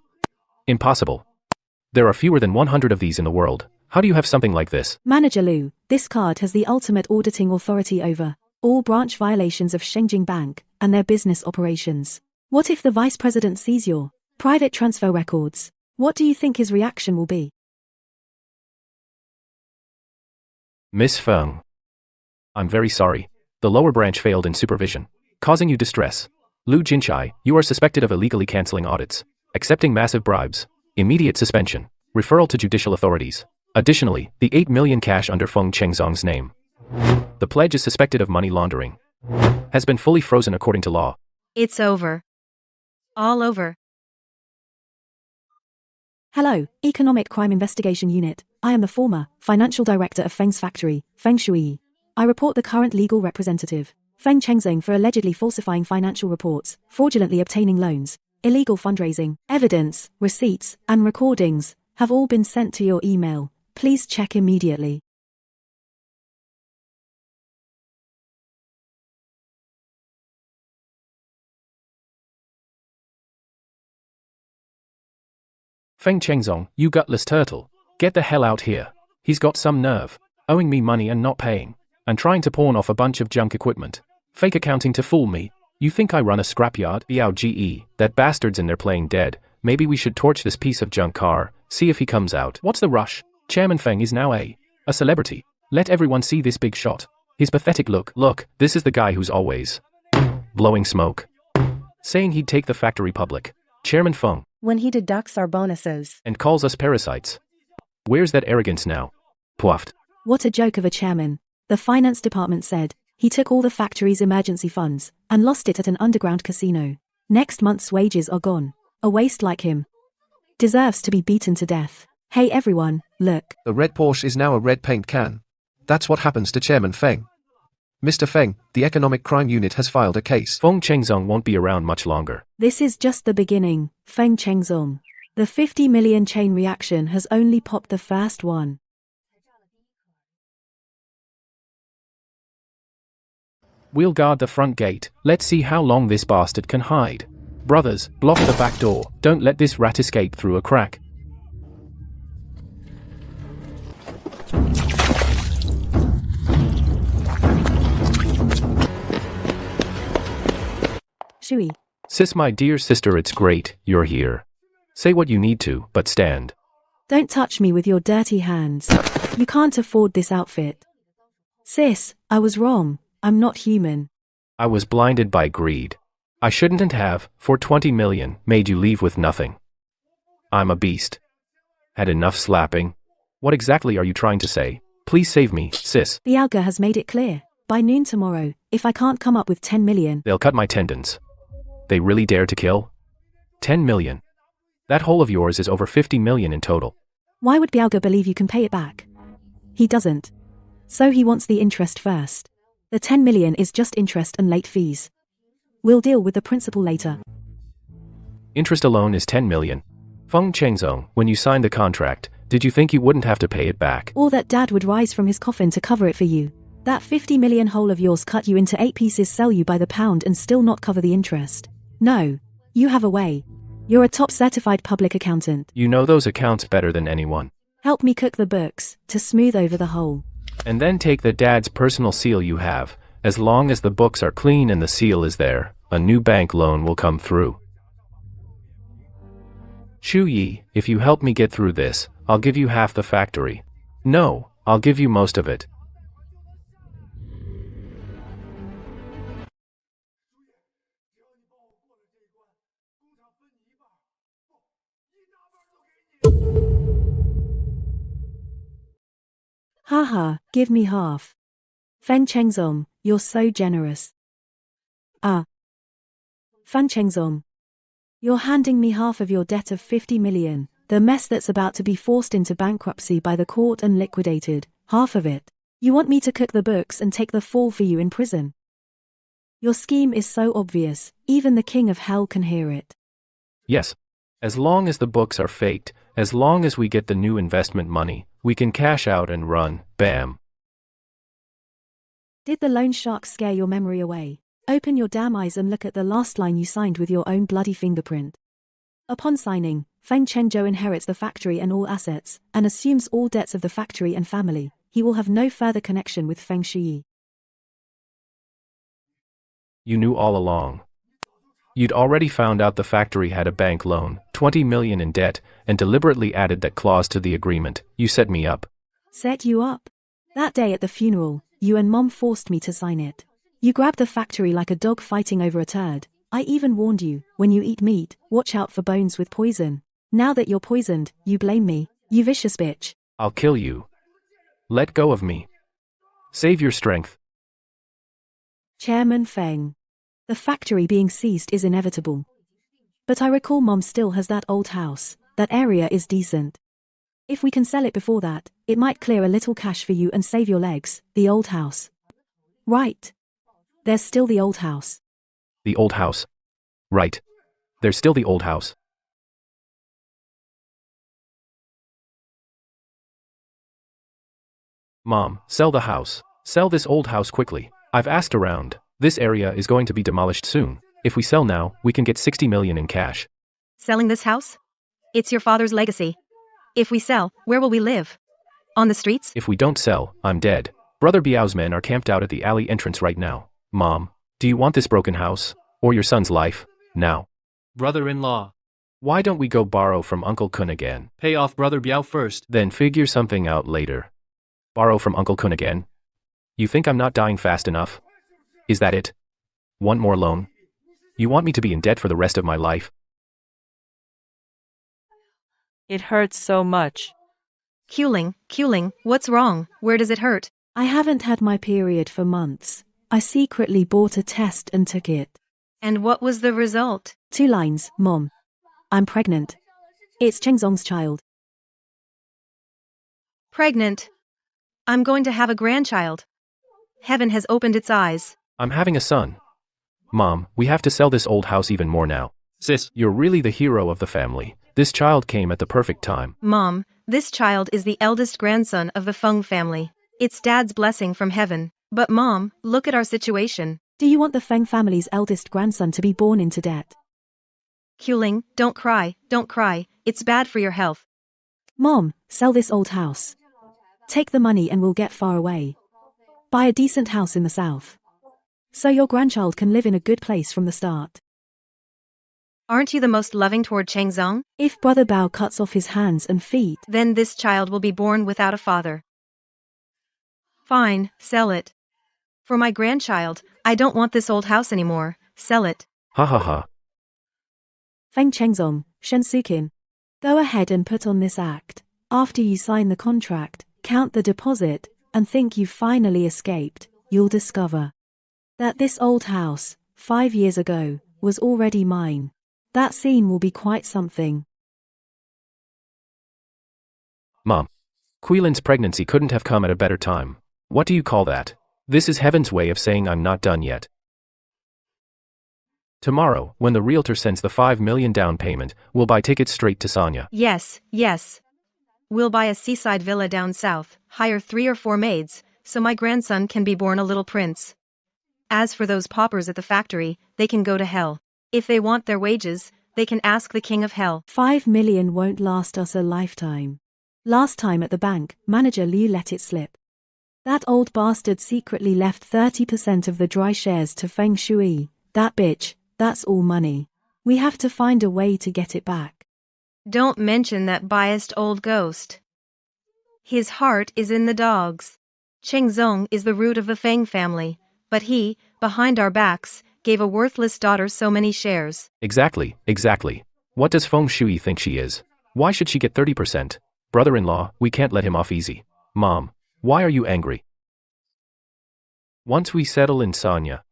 [SPEAKER 1] Impossible. There are fewer than 100 of these in the world. How do you have something like this?
[SPEAKER 3] Manager Lou, this card has the ultimate auditing authority over all branch violations of Shengjing Bank and their business operations. What if the vice president sees your private transfer records? What do you think his reaction will be?
[SPEAKER 1] Miss Feng. I'm very sorry. The lower branch failed in supervision, causing you distress. Lu Jinchai, you are suspected of illegally canceling audits, accepting massive bribes, immediate suspension, referral to judicial authorities. Additionally, the 8 million cash under Feng Chengzong's name. The pledge is suspected of money laundering. Has been fully frozen according to law.
[SPEAKER 2] It's over. All over.
[SPEAKER 3] Hello, Economic Crime Investigation Unit. I am the former financial director of Feng's factory, Feng Shuyi. I report the current legal representative, Feng Chengzong, for allegedly falsifying financial reports, fraudulently obtaining loans, illegal fundraising. Evidence, receipts, and recordings have all been sent to your email. Please check immediately.
[SPEAKER 1] Feng Chengzong, you gutless turtle. Get the hell out here. He's got some nerve. Owing me money and not paying. And trying to pawn off a bunch of junk equipment. Fake accounting to fool me. You think I run a scrapyard? BOGE, that bastard's in there playing dead. Maybe we should torch this piece of junk car, see if he comes out. What's the rush? Chairman Feng is now a celebrity. Let everyone see this big shot. His pathetic look. Look, this is the guy who's always blowing smoke. Saying he'd take the factory public. Chairman Feng.
[SPEAKER 5] When he deducts our bonuses.
[SPEAKER 1] And calls us parasites. Where's that arrogance now? Puffed.
[SPEAKER 3] What a joke of a chairman. The finance department said he took all the factory's emergency funds and lost it at an underground casino. Next month's wages are gone. A waste like him deserves to be beaten to death. Hey everyone, look.
[SPEAKER 11] The red Porsche is now a red paint can. That's what happens to Chairman Feng. Mr. Feng, the Economic Crime Unit has filed a case.
[SPEAKER 1] Feng Chengzong won't be around much longer.
[SPEAKER 3] This is just the beginning, Feng Chengzong. The 50 million chain reaction has only popped the first one.
[SPEAKER 1] We'll guard the front gate. Let's see how long this bastard can hide. Brothers, block the back door. Don't let this rat escape through a crack.
[SPEAKER 3] Shuyi.
[SPEAKER 1] Sis, my dear sister, it's great you're here. Say what you need to, but stand.
[SPEAKER 3] Don't touch me with your dirty hands. You can't afford this outfit. Sis, I was wrong. I'm not human.
[SPEAKER 1] I was blinded by greed. I shouldn't have, for 20 million, made you leave with nothing. I'm a beast. Had enough slapping? What exactly are you trying to say? Please save me, sis.
[SPEAKER 3] The Alga has made it clear. By noon tomorrow, if I can't come up with 10 million,
[SPEAKER 1] They'll cut my tendons. They really dare to kill? 10 million. That hole of yours is over 50 million in total.
[SPEAKER 3] why would Bialga believe you can pay it back? He doesn't. So he wants the interest first. The 10 million is just interest and late fees. We'll deal with the principal later.
[SPEAKER 1] Interest alone is 10 million. Feng Chengzong, when you signed the contract, did you think you wouldn't have to pay it back?
[SPEAKER 3] Or that Dad would rise from his coffin to cover it for you. That 50 million hole of yours cut you into 8 pieces, sell you by the pound and still not cover the interest. No. You have a way. You're a top certified public accountant.
[SPEAKER 1] You know those accounts better than anyone.
[SPEAKER 3] Help me cook the books, to smooth over the hole.
[SPEAKER 1] And then take the dad's personal seal you have. As long as the books are clean and the seal is there, a new bank loan will come through. Shuyi, if you help me get through this, I'll give you half the factory. No, I'll give you most of it.
[SPEAKER 3] Haha, give me half. Feng Chengzong, you're so generous. Fan Chengzong. You're handing me half of your debt of 50 million, the mess that's about to be forced into bankruptcy by the court and liquidated, half of it. You want me to cook the books and take the fall for you in prison. Your scheme is so obvious, even the king of hell can hear it.
[SPEAKER 1] Yes. As long as the books are faked, as long as we get the new investment money, we can cash out and run, bam.
[SPEAKER 3] Did the loan shark scare your memory away? Open your damn eyes and look at the last line you signed with your own bloody fingerprint. Upon signing, Feng Chengzhou inherits the factory and all assets, and assumes all debts of the factory and family. He will have no further connection with Feng Shuyi.
[SPEAKER 1] You knew all along. You'd already found out the factory had a bank loan, 20 million in debt, and deliberately added that clause to the agreement. You set me up.
[SPEAKER 3] Set you up? That day at the funeral, you and Mom forced me to sign it. You grabbed the factory like a dog fighting over a turd. I even warned you, when you eat meat, watch out for bones with poison. Now that you're poisoned, you blame me. You vicious bitch.
[SPEAKER 1] I'll kill you. Let go of me. Save your strength.
[SPEAKER 3] Chairman Feng. The factory being seized is inevitable. But I recall Mom still has that old house. That area is decent. If we can sell it before that, it might clear a little cash for you and save your legs. The old house. Right. There's still the old house.
[SPEAKER 1] The old house. Right. There's still the old house. Mom, sell the house. Sell this old house quickly. I've asked around. This area is going to be demolished soon. If we sell now, we can get 60 million in cash.
[SPEAKER 2] Selling this house? It's your father's legacy. If we sell, where will we live? On the streets?
[SPEAKER 1] If we don't sell, I'm dead. Brother Biao's men are camped out at the alley entrance right now. Mom, do you want this broken house? Or your son's life? Now.
[SPEAKER 9] Brother-in-law.
[SPEAKER 1] Why don't we go borrow from Uncle Kun again?
[SPEAKER 9] Pay off Brother Biao first.
[SPEAKER 1] Then figure something out later. Borrow from Uncle Kun again? You think I'm not dying fast enough? Is that it? One more loan? You want me to be in debt for the rest of my life?
[SPEAKER 4] It hurts so much.
[SPEAKER 2] Kuling, what's wrong? Where does it hurt?
[SPEAKER 3] I haven't had my period for months. I secretly bought a test and took it.
[SPEAKER 2] And what was the result?
[SPEAKER 3] 2 lines, Mom. I'm pregnant. It's Chengzong's child.
[SPEAKER 2] Pregnant. I'm going to have a grandchild. Heaven has opened its eyes.
[SPEAKER 1] I'm having a son. Mom, we have to sell this old house even more now.
[SPEAKER 9] Sis,
[SPEAKER 1] You're really the hero of the family. This child came at the perfect time.
[SPEAKER 2] Mom, this child is the eldest grandson of the Feng family. It's Dad's blessing from heaven. But Mom, look at our situation.
[SPEAKER 3] Do you want the Feng family's eldest grandson to be born into debt?
[SPEAKER 2] Kuling, don't cry. It's bad for your health.
[SPEAKER 3] Mom, sell this old house. Take the money and we'll get far away. Buy a decent house in the south. So your grandchild can live in a good place from the start.
[SPEAKER 2] Aren't you the most loving toward Changzong?
[SPEAKER 3] If Brother Bao cuts off his hands and feet,
[SPEAKER 2] Then this child will be born without a father. Fine, sell it. For my grandchild, I don't want this old house anymore, sell it.
[SPEAKER 1] Ha ha ha.
[SPEAKER 3] Feng Chengzong, Shen Sukin. Go ahead and put on this act. After you sign the contract, count the deposit, and think you've finally escaped, you'll discover that this old house, 5 years ago, was already mine. That scene will be quite something.
[SPEAKER 1] Mom. Queelin's pregnancy couldn't have come at a better time. What do you call that? This is heaven's way of saying I'm not done yet. Tomorrow, when the realtor sends the 5 million down payment, we'll buy tickets straight to Sanya.
[SPEAKER 2] Yes, yes. We'll buy a seaside villa down south, hire 3 or 4 maids, so my grandson can be born a little prince. As for those paupers at the factory, they can go to hell. If they want their wages, they can ask the king of hell.
[SPEAKER 3] 5 million won't last us a lifetime. Last time at the bank, manager Liu let it slip. That old bastard secretly left 30% of the dry shares to Feng Shuyi. That bitch, that's all money. We have to find a way to get it back.
[SPEAKER 2] Don't mention that biased old ghost. His heart is in the dogs. Chengzong is the root of the Feng family, but he, behind our backs, gave a worthless daughter so many shares.
[SPEAKER 1] Exactly, exactly. What does Feng Shuyi think she is? Why should she get 30%? Brother-in-law, we can't let him off easy. Mom, why are you angry? Once we settle in Sanya,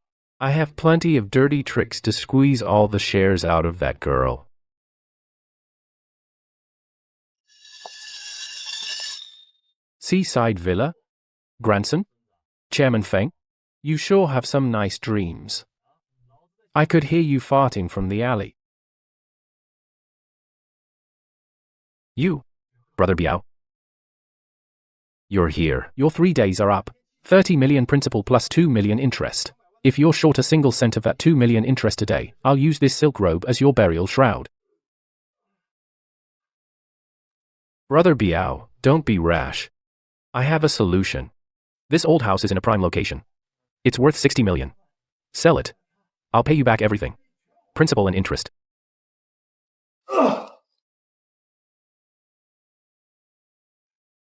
[SPEAKER 1] I have plenty of dirty tricks to squeeze all the shares out of that girl. Seaside villa? Grandson? Chairman Feng? You sure have some nice dreams. I could hear you farting from the alley. You, Brother Biao. You're here. Your 3 days are up. 30 million principal plus 2 million interest. If you're short a single cent of that 2 million interest today, I'll use this silk robe as your burial shroud. Brother Biao, don't be rash. I have a solution. This old house is in a prime location. It's worth 60 million. Sell it. I'll pay you back everything. Principal and interest.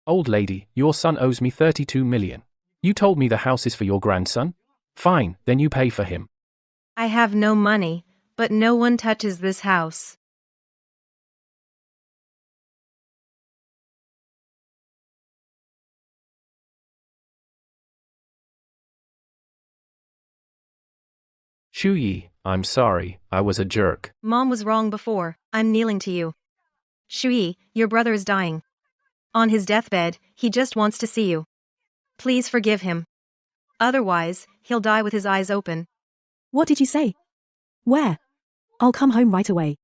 [SPEAKER 1] Old lady, your son owes me 32 million. You told me the house is for your grandson? Fine, then you pay for him.
[SPEAKER 2] I have no money, but no one touches this house.
[SPEAKER 1] Shuyi, I'm sorry, I was a jerk.
[SPEAKER 2] Mom was wrong before, I'm kneeling to you. Shuyi, your brother is dying. On his deathbed, he just wants to see you. Please forgive him. Otherwise, he'll die with his eyes open.
[SPEAKER 3] What did you say? Where? I'll come home right away.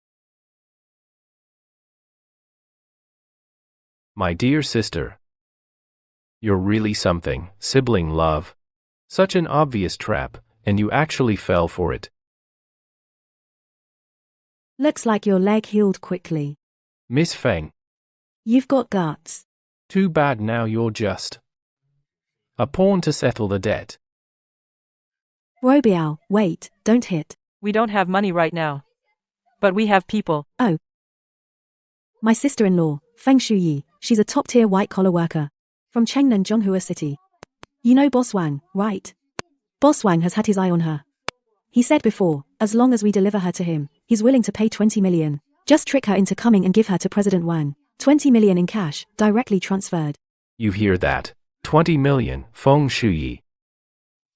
[SPEAKER 1] My dear sister. You're really something, sibling love. Such an obvious trap, and you actually fell for it.
[SPEAKER 3] Looks like your leg healed quickly.
[SPEAKER 1] Miss Feng.
[SPEAKER 3] You've got guts.
[SPEAKER 1] Too bad now you're just a pawn to settle the debt.
[SPEAKER 3] Robiao, wait, don't hit.
[SPEAKER 4] We don't have money right now. But we have people.
[SPEAKER 3] Oh. My sister-in-law, Feng Shuyi, she's a top-tier white-collar worker. From Chengnan Zhonghua City. You know Boss Wang, right? Boss Wang has had his eye on her. He said before, as long as we deliver her to him, he's willing to pay 20 million. Just trick her into coming and give her to President Wang. 20 million in cash, directly transferred.
[SPEAKER 1] You hear that? 20 million, Feng Shuyi.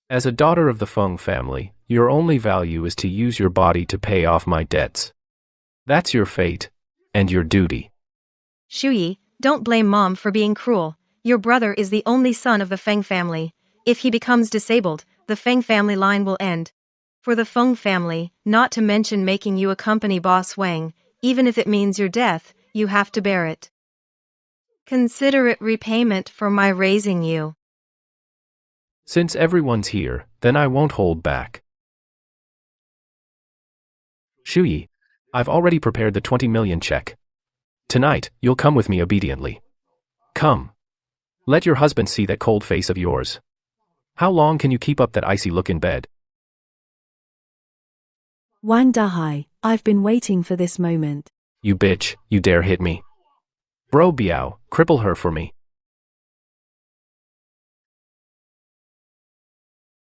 [SPEAKER 1] As a daughter of the Feng family, your only value is to use your body to pay off my debts. That's your fate, and your duty.
[SPEAKER 2] Shuyi, don't blame Mom for being cruel. Your brother is the only son of the Feng family. If he becomes disabled, the Feng family line will end. For the Feng family, not to mention making you accompany Boss Wang, even if it means your death, you have to bear it. Consider it repayment for my raising you.
[SPEAKER 1] Since everyone's here, then I won't hold back. Shuyi, I've already prepared the 20 million check. Tonight, you'll come with me obediently. Come. Let your husband see that cold face of yours. How long can you keep up that icy look in bed?
[SPEAKER 3] Wang Dahai, I've been waiting for this moment.
[SPEAKER 1] You bitch, you dare hit me. Bro Biao, cripple her for me.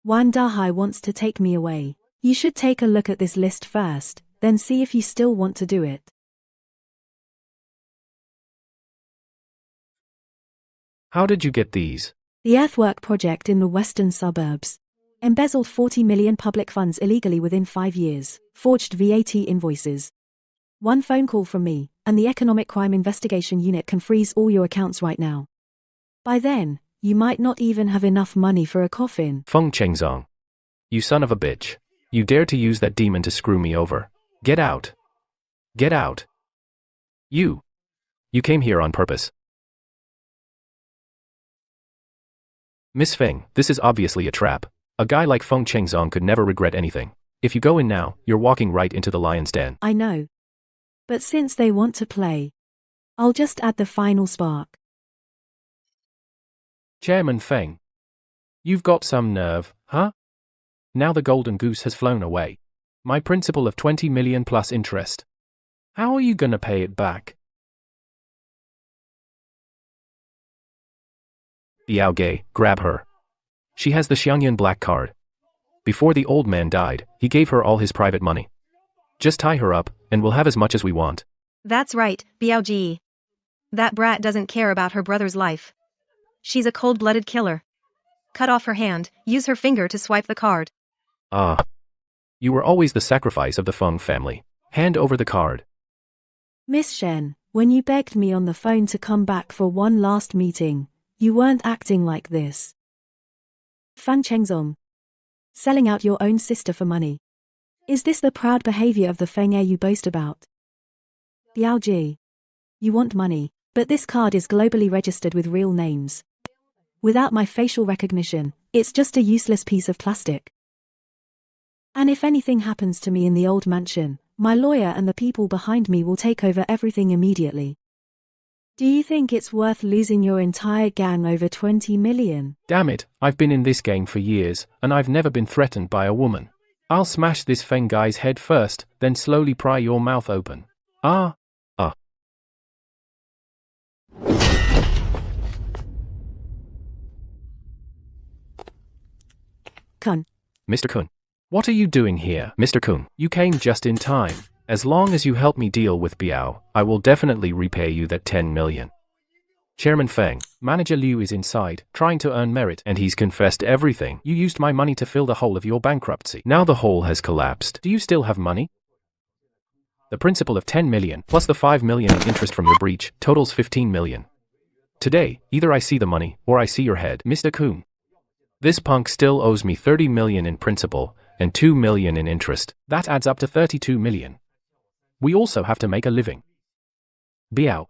[SPEAKER 3] Wang Dahai wants to take me away. You should take a look at this list first, then see if you still want to do it.
[SPEAKER 1] How did you get these?
[SPEAKER 3] The earthwork project in the western suburbs. Embezzled 40 million public funds illegally within 5 years, forged VAT invoices. One phone call from me, and the Economic Crime Investigation Unit can freeze all your accounts right now. By then, you might not even have enough money for a coffin.
[SPEAKER 1] Feng Chengzong. You son of a bitch. You dare to use that demon to screw me over. Get out. Get out. You came here on purpose. Miss Feng, this is obviously a trap. A guy like Feng Chengzong could never regret anything. If you go in now, you're walking right into the lion's den.
[SPEAKER 3] I know. But since they want to play, I'll just add the final spark.
[SPEAKER 1] Chairman Feng. You've got some nerve, huh? Now the golden goose has flown away. My principal of 20 million plus interest. How are you gonna pay it back? Biao Gay, grab her. She has the Xiangyan black card. Before the old man died, he gave her all his private money. Just tie her up, and we'll have as much as we want.
[SPEAKER 2] That's right, Biao Ji. That brat doesn't care about her brother's life. She's a cold-blooded killer. Cut off her hand, use her finger to swipe the card.
[SPEAKER 1] Ah. You were always the sacrifice of the Feng family. Hand over the card.
[SPEAKER 3] Miss Shen, when you begged me on the phone to come back for one last meeting, you weren't acting like this. Fan Chengzong. Selling out your own sister for money. Is this the proud behavior of the Feng heir you boast about? Biao Ji. You want money, but this card is globally registered with real names. Without my facial recognition, it's just a useless piece of plastic. And if anything happens to me in the old mansion, my lawyer and the people behind me will take over everything immediately. Do you think it's worth losing your entire gang over 20 million?
[SPEAKER 1] Damn it, I've been in this game for years, and I've never been threatened by a woman. I'll smash this Feng guy's head first, then slowly pry your mouth open. Ah.
[SPEAKER 3] Kun.
[SPEAKER 1] Mr. Kun. What are you doing here? Mr. Kun, you came just in time. As long as you help me deal with Biao, I will definitely repay you that 10 million. Chairman Feng, Manager Liu is inside, trying to earn merit, and he's confessed everything. You used my money to fill the hole of your bankruptcy. Now the hole has collapsed. Do you still have money? The principal of 10 million, plus the 5 million in interest from your breach, totals 15 million. Today, either I see the money, or I see your head. Mr. Kun. This punk still owes me 30 million in principal, and 2 million in interest. That adds up to 32 million. We also have to make a living. Biao.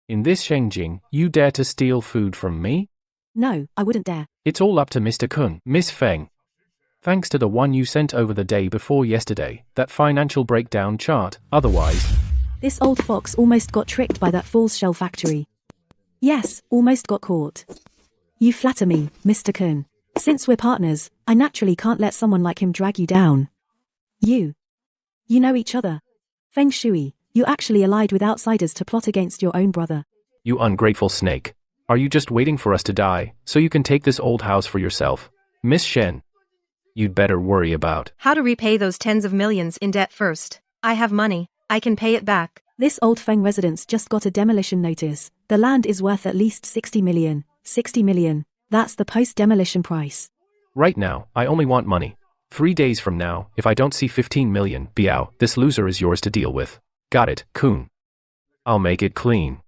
[SPEAKER 1] In this Shengjing, you dare to steal food from me?
[SPEAKER 3] No, I wouldn't dare.
[SPEAKER 1] It's all up to Mr. Kun. Miss Feng. Thanks to the one you sent over the day before yesterday, that financial breakdown chart, otherwise...
[SPEAKER 3] This old fox almost got tricked by that fool's shell factory. Yes, almost got caught. You flatter me, Mr. Kun. Since we're partners, I naturally can't let someone like him drag you down. You know each other. Feng Shuyi, you actually allied with outsiders to plot against your own brother.
[SPEAKER 1] You ungrateful snake. Are you just waiting for us to die, so you can take this old house for yourself? Miss Shen. You'd better worry about
[SPEAKER 2] how to repay those tens of millions in debt first. I have money, I can pay it back.
[SPEAKER 3] This old Feng residence just got a demolition notice. The land is worth at least 60 million. 60 million. That's the post-demolition price.
[SPEAKER 1] Right now, I only want money. 3 days from now, if I don't see 15 million, Biao, this loser is yours to deal with. Got it, Kun. I'll make it clean.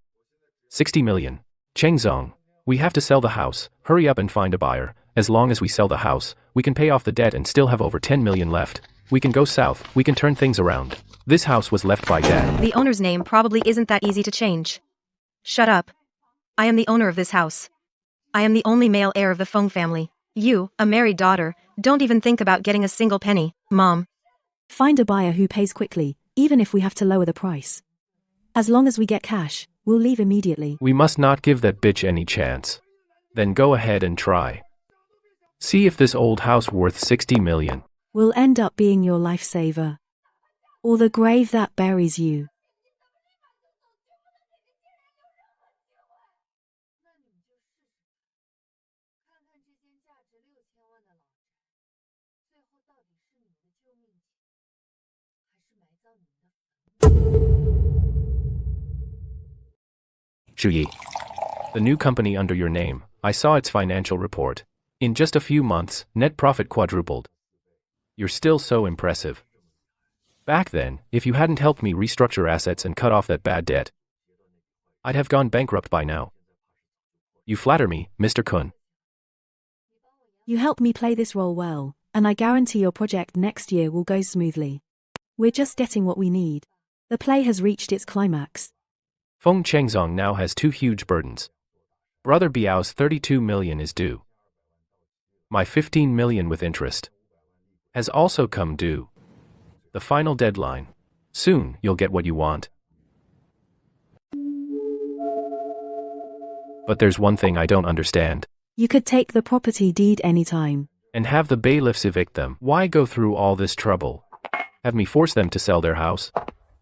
[SPEAKER 1] 60 million. Chengzong, we have to sell the house. Hurry up and find a buyer. As long as we sell the house, we can pay off the debt and still have over 10 million left. We can go south, we can turn things around. This house was left by Dad.
[SPEAKER 2] The owner's name probably isn't that easy to change. Shut up. I am the owner of this house. I am the only male heir of the Feng family. You, a married daughter, don't even think about getting a single penny, Mom.
[SPEAKER 3] Find a buyer who pays quickly, even if we have to lower the price. As long as we get cash, we'll leave immediately.
[SPEAKER 1] We must not give that bitch any chance. Then go ahead and try. See if this old house worth 60 million.
[SPEAKER 3] We'll end up being your lifesaver. or the grave that buries you.
[SPEAKER 1] Shuyi. The new company under your name, I saw its financial report. In just a few months, net profit quadrupled. You're still so impressive. Back then, if you hadn't helped me restructure assets and cut off that bad debt, I'd have gone bankrupt by now. You flatter me, Mr. Kun.
[SPEAKER 3] You helped me play this role well, and I guarantee your project next year will go smoothly. We're just getting what we need. The play has reached its climax.
[SPEAKER 1] Feng Chengzong now has two huge burdens. Brother Biao's 32 million is due. My 15 million with interest has also come due. The final deadline. Soon, you'll get what you want. But there's one thing I don't understand.
[SPEAKER 3] You could take the property deed anytime.
[SPEAKER 1] And have the bailiffs evict them. Why go through all this trouble? Have me force them to sell their house?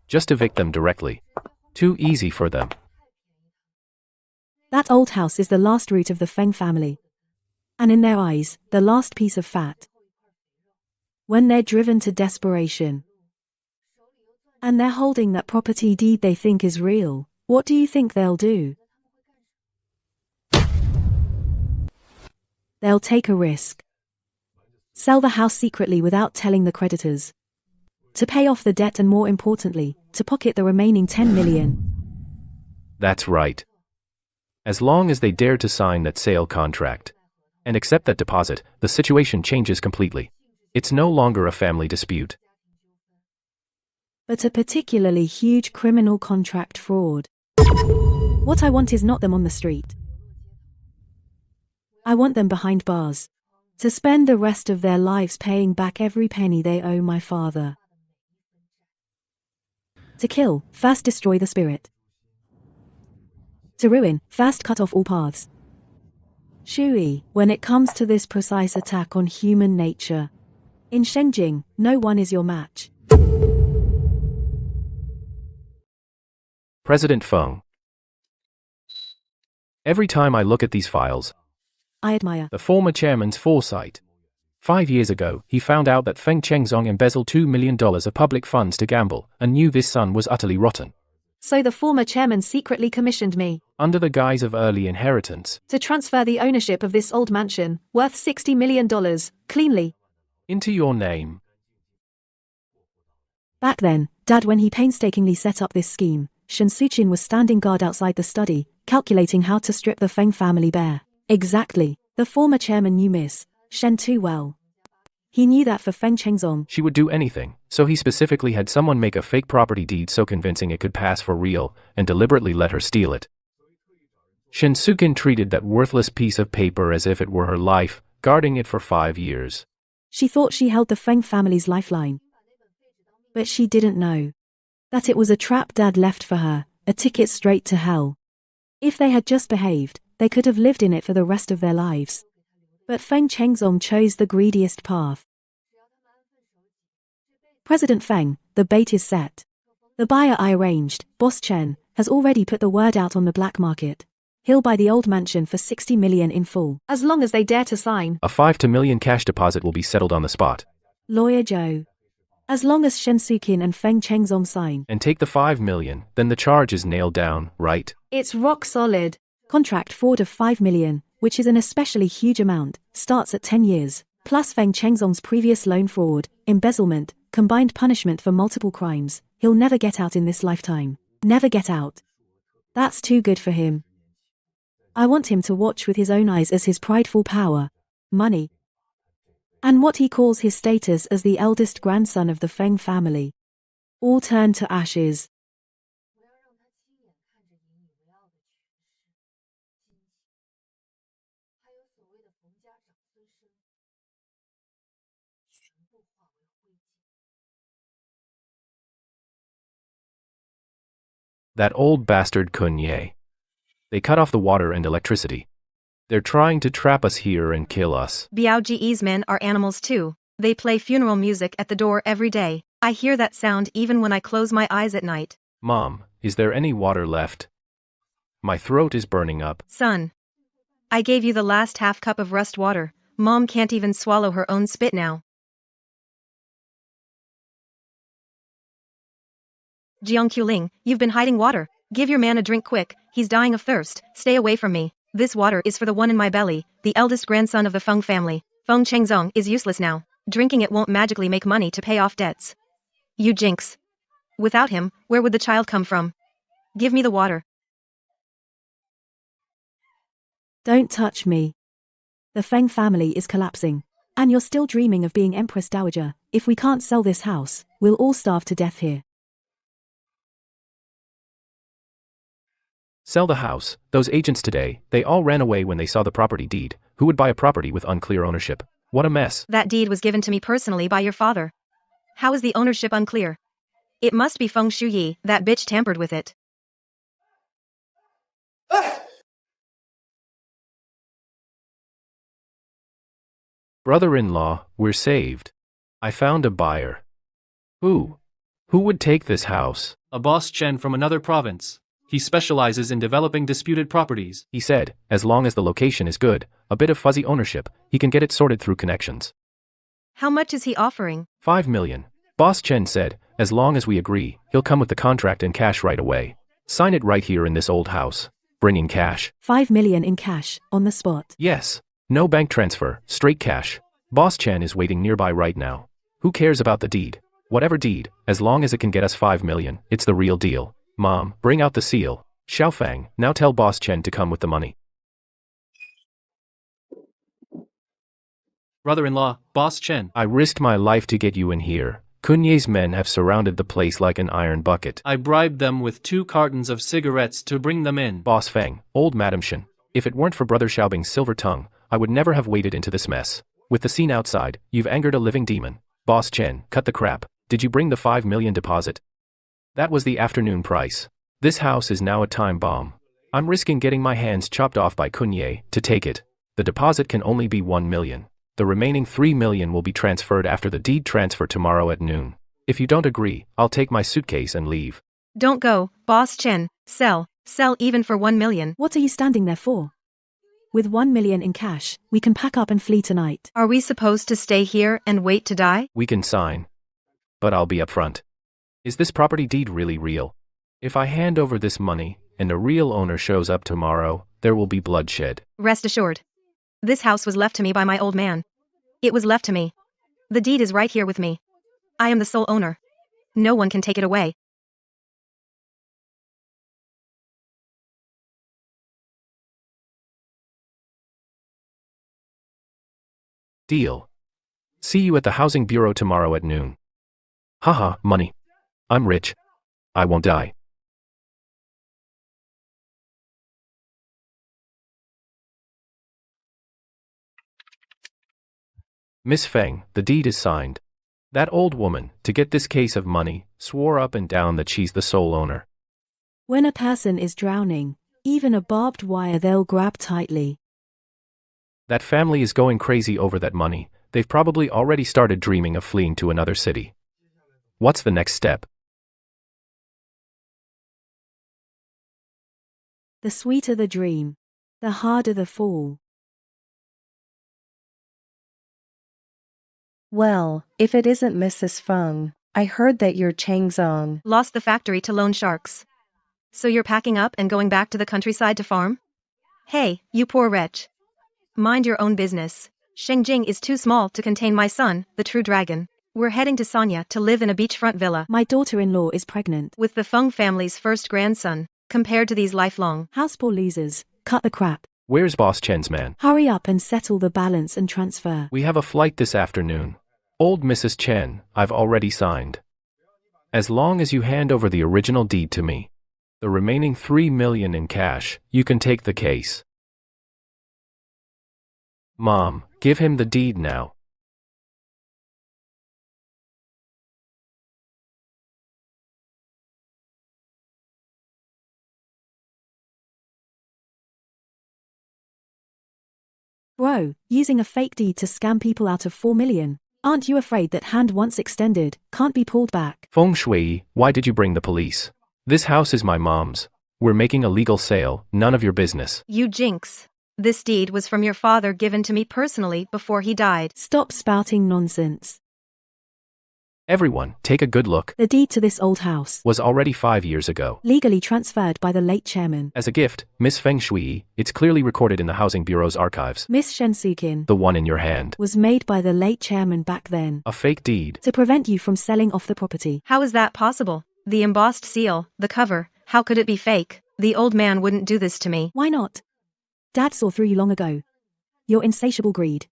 [SPEAKER 1] Just evict them directly. Too easy for them.
[SPEAKER 3] That old house is the last root of the Feng family. And in their eyes, the last piece of fat. When they're driven to desperation, and they're holding that property deed they think is real, what do you think they'll do? They'll take a risk. Sell the house secretly without telling the creditors. To pay off the debt and, more importantly, to pocket the remaining 10 million.
[SPEAKER 1] That's right. As long as they dare to sign that sale contract and accept that deposit, the situation changes completely. It's no longer a family dispute,
[SPEAKER 3] but a particularly huge criminal contract fraud. What I want is not them on the street. I want them behind bars, to spend the rest of their lives paying back every penny they owe my father. To kill, first destroy the spirit. To ruin, first cut off all paths. Shuyi, when it comes to this precise attack on human nature, in Shengjing, no one is your match.
[SPEAKER 1] President Feng. Every time I look at these files,
[SPEAKER 3] I admire
[SPEAKER 1] the former chairman's foresight. 5 years ago, he found out that Feng Chengzong embezzled $2 million of public funds to gamble, and knew this son was utterly rotten.
[SPEAKER 2] So the former chairman secretly commissioned me,
[SPEAKER 1] under the guise of early inheritance,
[SPEAKER 2] to transfer the ownership of this old mansion, worth $60 million, cleanly,
[SPEAKER 1] into your name.
[SPEAKER 3] Back then, Dad, when he painstakingly set up this scheme, Shen Suqin was standing guard outside the study, calculating how to strip the Feng family bare. Exactly. The former chairman knew Miss Shen too well. He knew that for Feng Chengzong,
[SPEAKER 1] she would do anything, so he specifically had someone make a fake property deed so convincing it could pass for real, and deliberately let her steal it. Shen Suqin treated that worthless piece of paper as if it were her life, guarding it for 5 years.
[SPEAKER 3] She thought she held the Feng family's lifeline. But she didn't know that it was a trap Dad left for her, a ticket straight to hell. If they had just behaved, they could have lived in it for the rest of their lives. But Feng Chengzong chose the greediest path. President Feng, the bait is set. The buyer I arranged, Boss Chen, has already put the word out on the black market. He'll buy the old mansion for 60 million in full.
[SPEAKER 2] as long as they dare to sign.
[SPEAKER 1] A 5 million cash deposit will be settled on the spot.
[SPEAKER 3] Lawyer Joe. As long as Shen Suqin and Feng Chengzong sign.
[SPEAKER 1] And take the 5 million, then the charge is nailed down, right?
[SPEAKER 2] It's rock solid.
[SPEAKER 3] Contract fraud of 5 million, which is an especially huge amount, starts at 10 years, plus Feng Chengzong's previous loan fraud, embezzlement, combined punishment for multiple crimes. He'll never get out in this lifetime. Never get out. That's too good for him. I want him to watch with his own eyes as his prideful power, money, and what he calls his status as the eldest grandson of the Feng family, all turn to ashes.
[SPEAKER 1] That old bastard Kun Ye. They cut off the water and electricity. They're trying to trap us here and kill us.
[SPEAKER 2] Biao Ji's men are animals too. They play funeral music at the door every day. I hear that sound even when I close my eyes at night.
[SPEAKER 1] Mom, is there any water left? My throat is burning up.
[SPEAKER 2] Son. I gave you the last half cup of rust water. Mom can't even swallow her own spit now. Jiang Qiling, you've been hiding water. Give your man a drink quick, he's dying of thirst. Stay away from me. This water is for the one in my belly, the eldest grandson of the Feng family. Feng Chengzong is useless now. Drinking it won't magically make money to pay off debts. You jinx. Without him, where would the child come from? Give me the water.
[SPEAKER 3] Don't touch me. The Feng family is collapsing. And you're still dreaming of being Empress Dowager. If we can't sell this house, we'll all starve to death here.
[SPEAKER 1] Sell the house. Those agents today, they all ran away when they saw the property deed. Who would buy a property with unclear ownership? What a mess.
[SPEAKER 2] That deed was given to me personally by your father. How is the ownership unclear? It must be Feng Shuyi, that bitch tampered with it.
[SPEAKER 1] Brother-in-law, we're saved. I found a buyer. Who? Who would take this house?
[SPEAKER 9] A boss Chen from another province. He specializes in developing disputed properties.
[SPEAKER 1] He said, as long as the location is good, a bit of fuzzy ownership, he can get it sorted through connections.
[SPEAKER 2] How much is he offering?
[SPEAKER 1] 5 million. Boss Chen said, as long as we agree, he'll come with the contract and cash right away. Sign it right here in this old house. Bringing cash.
[SPEAKER 3] 5 million in cash, on the spot.
[SPEAKER 1] Yes. No bank transfer, straight cash. Boss Chen is waiting nearby right now. Who cares about the deed? Whatever deed, as long as it can get us 5 million, it's the real deal. Mom, bring out the seal. Xiaofang, now tell Boss Chen to come with the money.
[SPEAKER 9] Brother-in-law, Boss Chen.
[SPEAKER 1] I risked my life to get you in here. Kunye's men have surrounded the place like an iron bucket.
[SPEAKER 9] I bribed them with 2 cartons of cigarettes to bring them in.
[SPEAKER 1] Boss Feng, old Madam Shen. If it weren't for Brother Xiaobing's silver tongue, I would never have waded into this mess. With the scene outside, you've angered a living demon. Boss Chen, cut the crap. Did you bring the 5 million deposit? That was the afternoon price. This house is now a time bomb. I'm risking getting my hands chopped off by Kunye to take it. The deposit can only be 1 million. The remaining 3 million will be transferred after the deed transfer tomorrow at noon. If you don't agree, I'll take my suitcase and leave.
[SPEAKER 2] Don't go, Boss Chen. Sell. Sell even for 1 million.
[SPEAKER 3] What are you standing there for? With 1 million in cash, we can pack up and flee tonight.
[SPEAKER 2] Are we supposed to stay here and wait to die?
[SPEAKER 1] We can sign. But I'll be upfront. Is this property deed really real? If I hand over this money, and a real owner shows up tomorrow, there will be bloodshed.
[SPEAKER 2] Rest assured. This house was left to me by my old man. It was left to me. The deed is right here with me. I am the sole owner. No one can take it away.
[SPEAKER 1] Deal. See you at the housing bureau tomorrow at noon. Haha, money. I'm rich. I won't die. Miss Feng, the deed is signed. That old woman, to get this case of money, swore up and down that she's the sole owner.
[SPEAKER 3] When a person is drowning, even a barbed wire they'll grab tightly.
[SPEAKER 1] That family is going crazy over that money. They've probably already started dreaming of fleeing to another city. What's the next step?
[SPEAKER 3] The sweeter the dream, the harder the fall.
[SPEAKER 5] Well, if it isn't Mrs. Feng, I heard that you're Changzong.
[SPEAKER 2] Lost the factory to loan sharks. So you're packing up and going back to the countryside to farm? Hey, you poor wretch. Mind your own business. Shengjing is too small to contain my son, the true dragon. We're heading to Sanya to live in a beachfront villa.
[SPEAKER 3] My daughter-in-law is pregnant.
[SPEAKER 2] With the Feng family's first grandson. Compared to these lifelong
[SPEAKER 3] house poor losers, cut the crap.
[SPEAKER 1] Where's Boss Chen's man?
[SPEAKER 3] Hurry up and settle the balance and transfer.
[SPEAKER 1] We have a flight this afternoon. Old Mrs. Chen, I've already signed. As long as you hand over the original deed to me, the remaining 3 million in cash, you can take the case. Mom, give him the deed now.
[SPEAKER 3] Bro, using a fake deed to scam people out of 4 million. Aren't you afraid that hand once extended can't be pulled back?
[SPEAKER 1] Feng Shuyi, why did you bring the police? This house is my mom's. We're making a legal sale, none of your business.
[SPEAKER 2] You jinx. This deed was from your father given to me personally before he died.
[SPEAKER 3] Stop spouting nonsense.
[SPEAKER 1] Everyone, take a good look.
[SPEAKER 3] The deed to this old house
[SPEAKER 1] Was already 5 years ago.
[SPEAKER 3] legally transferred by the late chairman.
[SPEAKER 1] As a gift, Miss Feng Shuyi, it's clearly recorded in the Housing Bureau's archives.
[SPEAKER 3] Miss Shensukin
[SPEAKER 1] The one in your hand.
[SPEAKER 3] was made by the late chairman back then
[SPEAKER 1] A fake deed.
[SPEAKER 3] to prevent you from selling off the property.
[SPEAKER 2] How is that possible? The embossed seal, the cover, how could it be fake? The old man wouldn't do this to me.
[SPEAKER 3] Why not? Dad saw through you long ago. Your insatiable greed.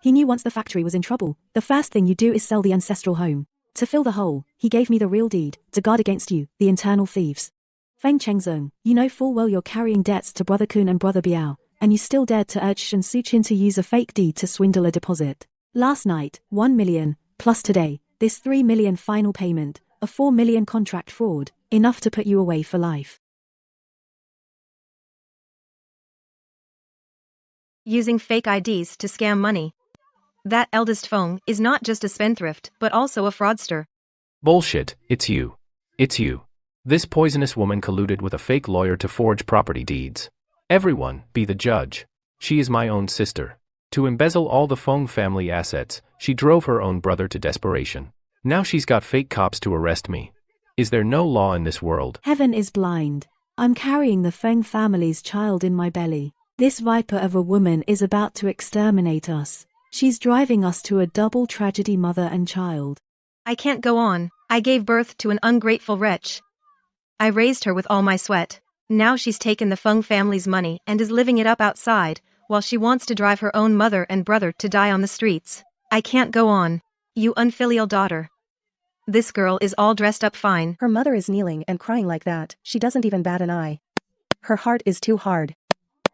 [SPEAKER 3] He knew once the factory was in trouble, the first thing you do is sell the ancestral home. To fill the hole, he gave me the real deed, to guard against you, the internal thieves. Feng Chengzong, you know full well you're carrying debts to Brother Kun and Brother Biao, and you still dared to urge Shen Suqin to use a fake deed to swindle a deposit. Last night, 1 million, plus today, this 3 million final payment, a 4 million contract fraud, enough to put you away for life.
[SPEAKER 2] Using fake IDs to scam money. That eldest Feng is not just a spendthrift, but also a fraudster.
[SPEAKER 1] Bullshit, it's you. It's you. This poisonous woman colluded with a fake lawyer to forge property deeds. Everyone, be the judge. She is my own sister. To embezzle all the Feng family assets, she drove her own brother to desperation. Now she's got fake cops to arrest me. Is there no law in this world?
[SPEAKER 3] Heaven is blind. I'm carrying the Feng family's child in my belly. This viper of a woman is about to exterminate us. She's driving us to a double tragedy, mother and child.
[SPEAKER 2] I can't go on. I gave birth to an ungrateful wretch. I raised her with all my sweat. Now she's taken the Feng family's money and is living it up outside, while she wants to drive her own mother and brother to die on the streets. I can't go on. You unfilial daughter. This girl is all dressed up fine.
[SPEAKER 5] Her mother is kneeling and crying like that, she doesn't even bat an eye. Her heart is too hard.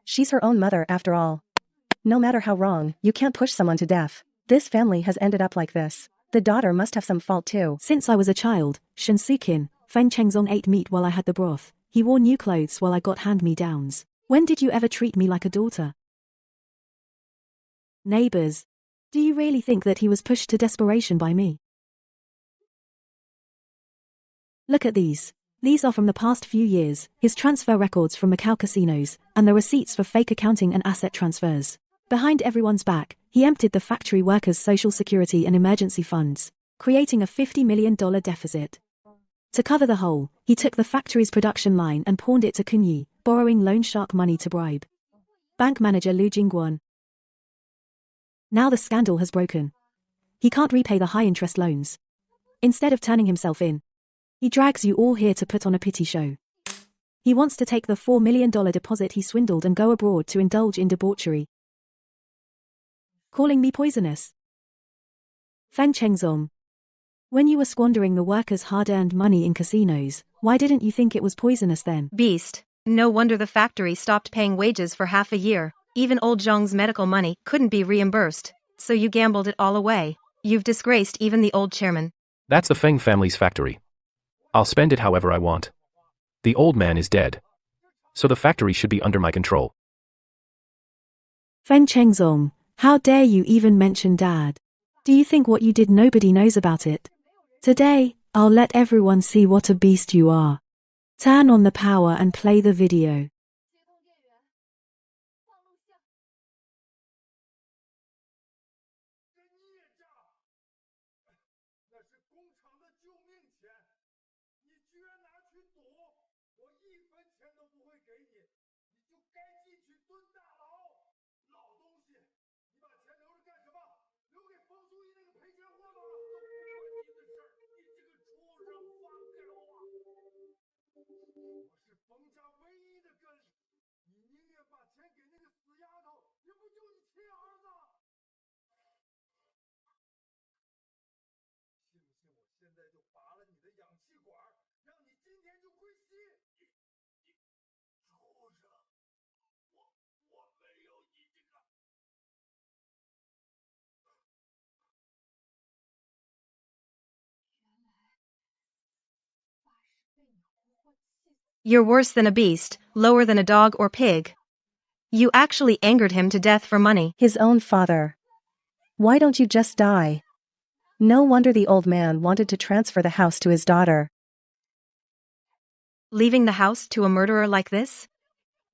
[SPEAKER 5] She's her own mother after all. No matter how wrong, you can't push someone to death. This family has ended up like this. The daughter must have some fault too.
[SPEAKER 3] Since I was a child, Shen Sukin, Feng Chengzong ate meat while I had the broth. He wore new clothes while I got hand-me-downs. When did you ever treat me like a daughter? Neighbors, do you really think that he was pushed to desperation by me? Look at these. These are from the past few years, his transfer records from Macau casinos, and the receipts for fake accounting and asset transfers. Behind everyone's back, he emptied the factory workers' social security and emergency funds, creating a $50 million deficit. To cover the hole, he took the factory's production line and pawned it to Kunyi, borrowing loan shark money to bribe bank manager Lu Jingguan. Now the scandal has broken. He can't repay the high-interest loans. Instead of turning himself in, he drags you all here to put on a pity show. He wants to take the $4 million deposit he swindled and go abroad to indulge in debauchery. Calling me poisonous? Feng Chengzong, when you were squandering the workers' hard-earned money in casinos, why didn't you think it was poisonous then?
[SPEAKER 2] Beast. No wonder the factory stopped paying wages for half a year. Even old Zhang's medical money couldn't be reimbursed, so you gambled it all away. You've disgraced even the old chairman.
[SPEAKER 1] That's the Feng family's factory. I'll spend it however I want. The old man is dead. So the factory should be under my control.
[SPEAKER 3] Feng Chengzong, how dare you even mention Dad? Do you think what you did nobody knows about it? Today, I'll let everyone see what a beast you are. Turn on the power and play the video.
[SPEAKER 2] You're worse than a beast, lower than a dog or pig. You actually angered him to death for money.
[SPEAKER 5] His own father. Why don't you just die? No wonder the old man wanted to transfer the house to his daughter.
[SPEAKER 2] Leaving the house to a murderer like this?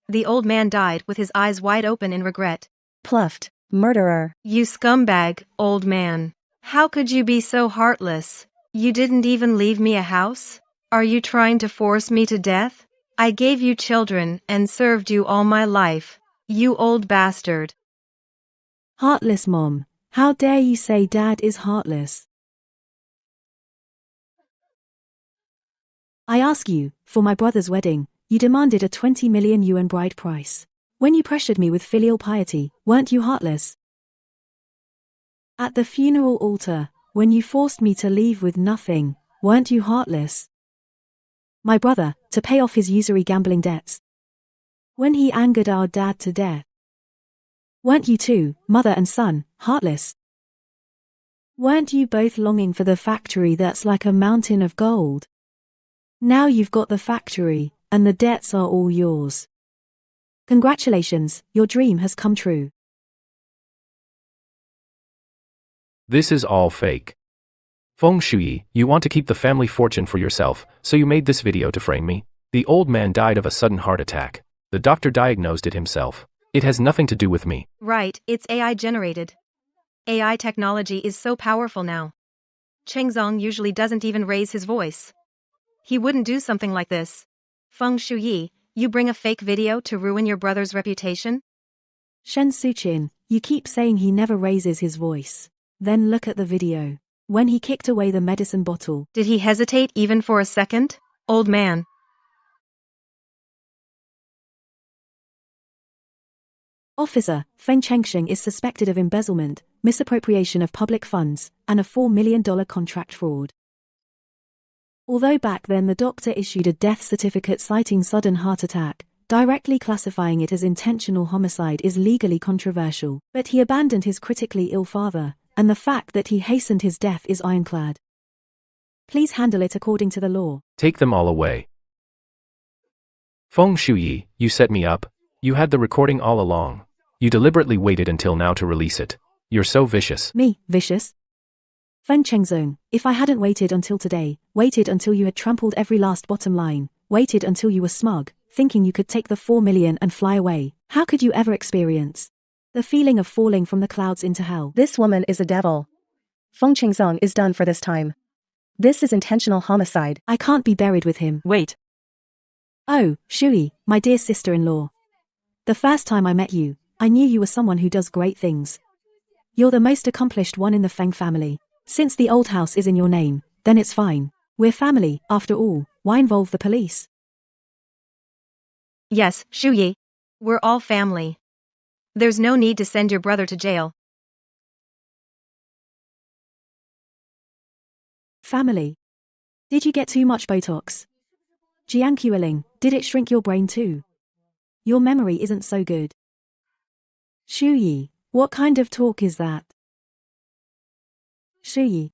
[SPEAKER 2] The old man died with his eyes wide open in regret.
[SPEAKER 5] Pluffed. Murderer.
[SPEAKER 2] You scumbag, old man. How could you be so heartless? You didn't even leave me a house? Are you trying to force me to death? I gave you children and served you all my life. You old bastard.
[SPEAKER 3] Heartless Mom. How dare you say Dad is heartless? I ask you, for my brother's wedding, you demanded a 20 million yuan bride price. When you pressured me with filial piety, weren't you heartless? At the funeral altar, when you forced me to leave with nothing, weren't you heartless? My brother, to pay off his usury gambling debts. When he angered our dad to death. Weren't you two, mother and son, heartless? Weren't you both longing for the factory that's like a mountain of gold? Now you've got the factory, and the debts are all yours. Congratulations, your dream has come true.
[SPEAKER 1] This is all fake. Feng Shuyi, you want to keep the family fortune for yourself, so you made this video to frame me? The old man died of a sudden heart attack. The doctor diagnosed it himself. It has nothing to do with me.
[SPEAKER 2] Right, it's AI generated. AI technology is so powerful now. Chengzong usually doesn't even raise his voice. He wouldn't do something like this. Feng Shuyi, you bring a fake video to ruin your brother's reputation?
[SPEAKER 3] Shen Suqin, you keep saying he never raises his voice. Then look at the video. When he kicked away the medicine bottle.
[SPEAKER 2] Did he hesitate even for a second? Old man.
[SPEAKER 3] Officer, Feng Chengsheng is suspected of embezzlement, misappropriation of public funds, and a $4 million contract fraud. Although back then the doctor issued a death certificate citing sudden heart attack, directly classifying it as intentional homicide is legally controversial, but he abandoned his critically ill father, and the fact that he hastened his death is ironclad. Please handle it according to the law.
[SPEAKER 1] Take them all away. Feng Shuyi, you set me up. You had the recording all along. You deliberately waited until now to release it. You're so vicious.
[SPEAKER 3] Me, vicious? Feng Chengzong, if I hadn't waited until today, waited until you had trampled every last bottom line, waited until you were smug, thinking you could take the 4 million and fly away, how could you ever experience the feeling of falling from the clouds into hell?
[SPEAKER 5] This woman is a devil. Feng Chengzong is done for this time. This is intentional homicide.
[SPEAKER 3] I can't be buried with him.
[SPEAKER 4] Wait.
[SPEAKER 3] Oh, Shuyi, my dear sister-in-law. The first time I met you, I knew you were someone who does great things. You're the most accomplished one in the Feng family. Since the old house is in your name, then it's fine. We're family, after all. Why involve the police?
[SPEAKER 2] Yes, Shuyi. We're all family. There's no need to send your brother to jail.
[SPEAKER 3] Family. Did you get too much Botox? Jiang Qiuling, did it shrink your brain too? Your memory isn't so good. Shuyi, what kind of talk is that? Shuyi.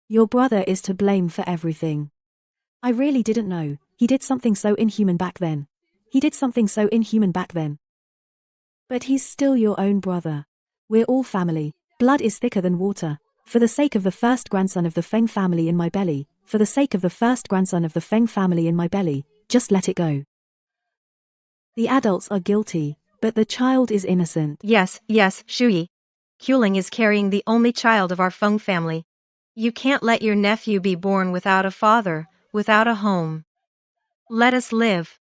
[SPEAKER 3] Your brother is to blame for everything. I really didn't know. He did something so inhuman back then. But he's still your own brother. We're all family. Blood is thicker than water. For the sake of the first grandson of the Feng family in my belly, just let it go. The adults are guilty, but the child is innocent.
[SPEAKER 2] Yes, Shuyi. Qiuling is carrying the only child of our Feng family. You can't let your nephew be born without a father, without a home. Let us live.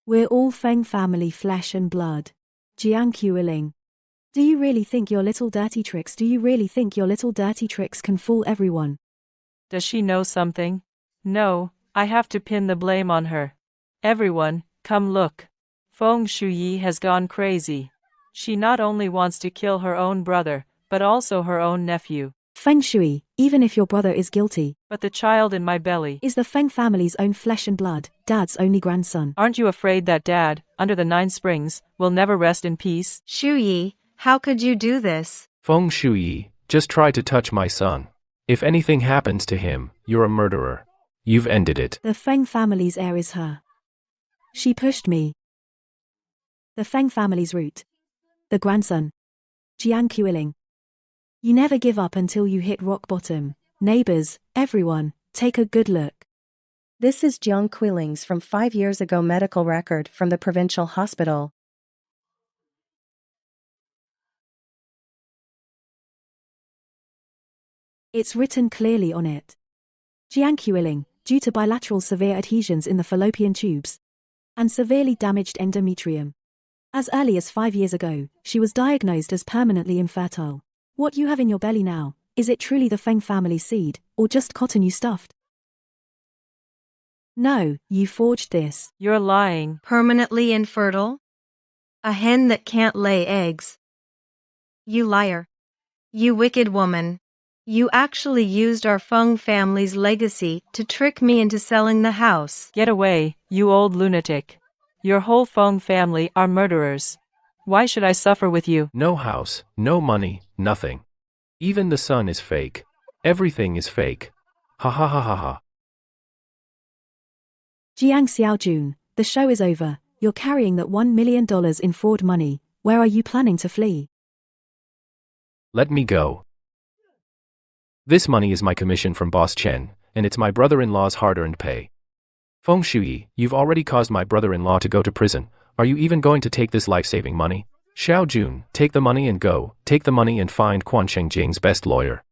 [SPEAKER 3] We're all Feng family, flesh and blood. Jiang Qiuling. Do you really think your little dirty tricks can fool everyone?
[SPEAKER 4] Does she know something? No, I have to pin the blame on her. Everyone, come look. Feng Shuyi has gone crazy. She not only wants to kill her own brother, but also her own nephew.
[SPEAKER 3] Feng Shuyi, even if your brother is guilty,
[SPEAKER 4] But the child in my belly
[SPEAKER 3] is the Feng family's own flesh and blood, Dad's only grandson.
[SPEAKER 4] Aren't you afraid that Dad, under the 9 springs, will never rest in peace?
[SPEAKER 2] Shuyi, how could you do this?
[SPEAKER 1] Feng Shuyi, just try to touch my son. If anything happens to him, you're a murderer. You've ended it.
[SPEAKER 3] The Feng family's heir is her. She pushed me. The Feng family's root. The grandson. Jiang Qiuling. You never give up until you hit rock bottom. Neighbors, everyone, take a good look.
[SPEAKER 5] This is Jiang Quiling's from 5 years ago medical record from the provincial hospital.
[SPEAKER 3] It's written clearly on it. Jiang Quiling, due to bilateral severe adhesions in the fallopian tubes and severely damaged endometrium. As early as 5 years ago, she was diagnosed as permanently infertile. What you have in your belly now, is it truly the Feng family seed, or just cotton you stuffed? No, you forged this.
[SPEAKER 4] You're lying.
[SPEAKER 2] Permanently infertile? A hen that can't lay eggs. You liar. You wicked woman. You actually used our Feng family's legacy to trick me into selling the house.
[SPEAKER 4] Get away, you old lunatic. Your whole Feng family are murderers. Why should I suffer with you?
[SPEAKER 1] No house, no money, nothing. Even the sun is fake. Everything is fake. Ha ha ha ha ha.
[SPEAKER 3] Jiang Xiaojun, the show is over. You're carrying that $1 million in fraud money. Where are you planning to flee?
[SPEAKER 1] Let me go. This money is my commission from Boss Chen, and it's my brother-in-law's hard-earned pay. Feng Shuyi, you've already caused my brother-in-law to go to prison. Are you even going to take this life-saving money? Xiao Jun, take the money and go. Take the money and find Quan Chengjing's best lawyer.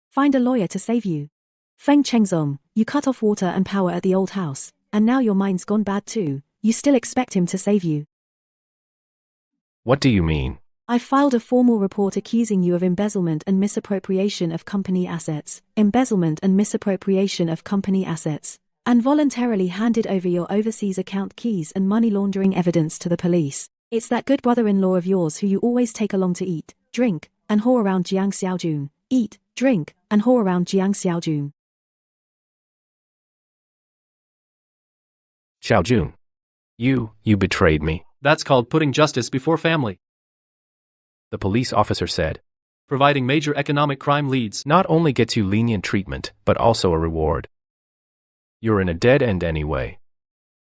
[SPEAKER 3] Find a lawyer to save you. Feng Chengzong, you cut off water and power at the old house, and now your mind's gone bad too. You still expect him to save you.
[SPEAKER 1] What do you mean?
[SPEAKER 3] I filed a formal report accusing you of embezzlement and misappropriation of company assets, and voluntarily handed over your overseas account keys and money laundering evidence to the police. It's that good brother-in-law of yours who you always take along to eat, drink, and whore around Jiang Xiaojun. Eat, drink, and whore around Jiang Xiaojun.
[SPEAKER 1] Xiao Jun. You betrayed me.
[SPEAKER 9] That's called putting justice before family.
[SPEAKER 1] The police officer said.
[SPEAKER 9] Providing major economic crime leads
[SPEAKER 1] not only gets you lenient treatment, but also a reward. You're in a dead end anyway.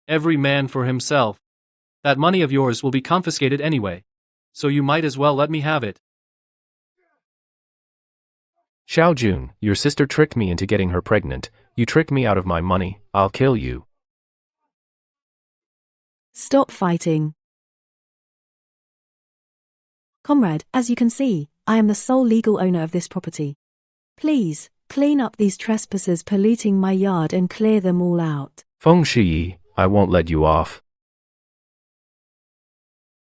[SPEAKER 9] Every man for himself. That money of yours will be confiscated anyway. So you might as well let me have it.
[SPEAKER 1] Xiao Jun, your sister tricked me into getting her pregnant. You tricked me out of my money. I'll kill you.
[SPEAKER 3] Stop fighting. Comrade, as you can see, I am the sole legal owner of this property. Please, clean up these trespassers polluting my yard and clear them all out.
[SPEAKER 1] Feng Shuyi, I won't let you off.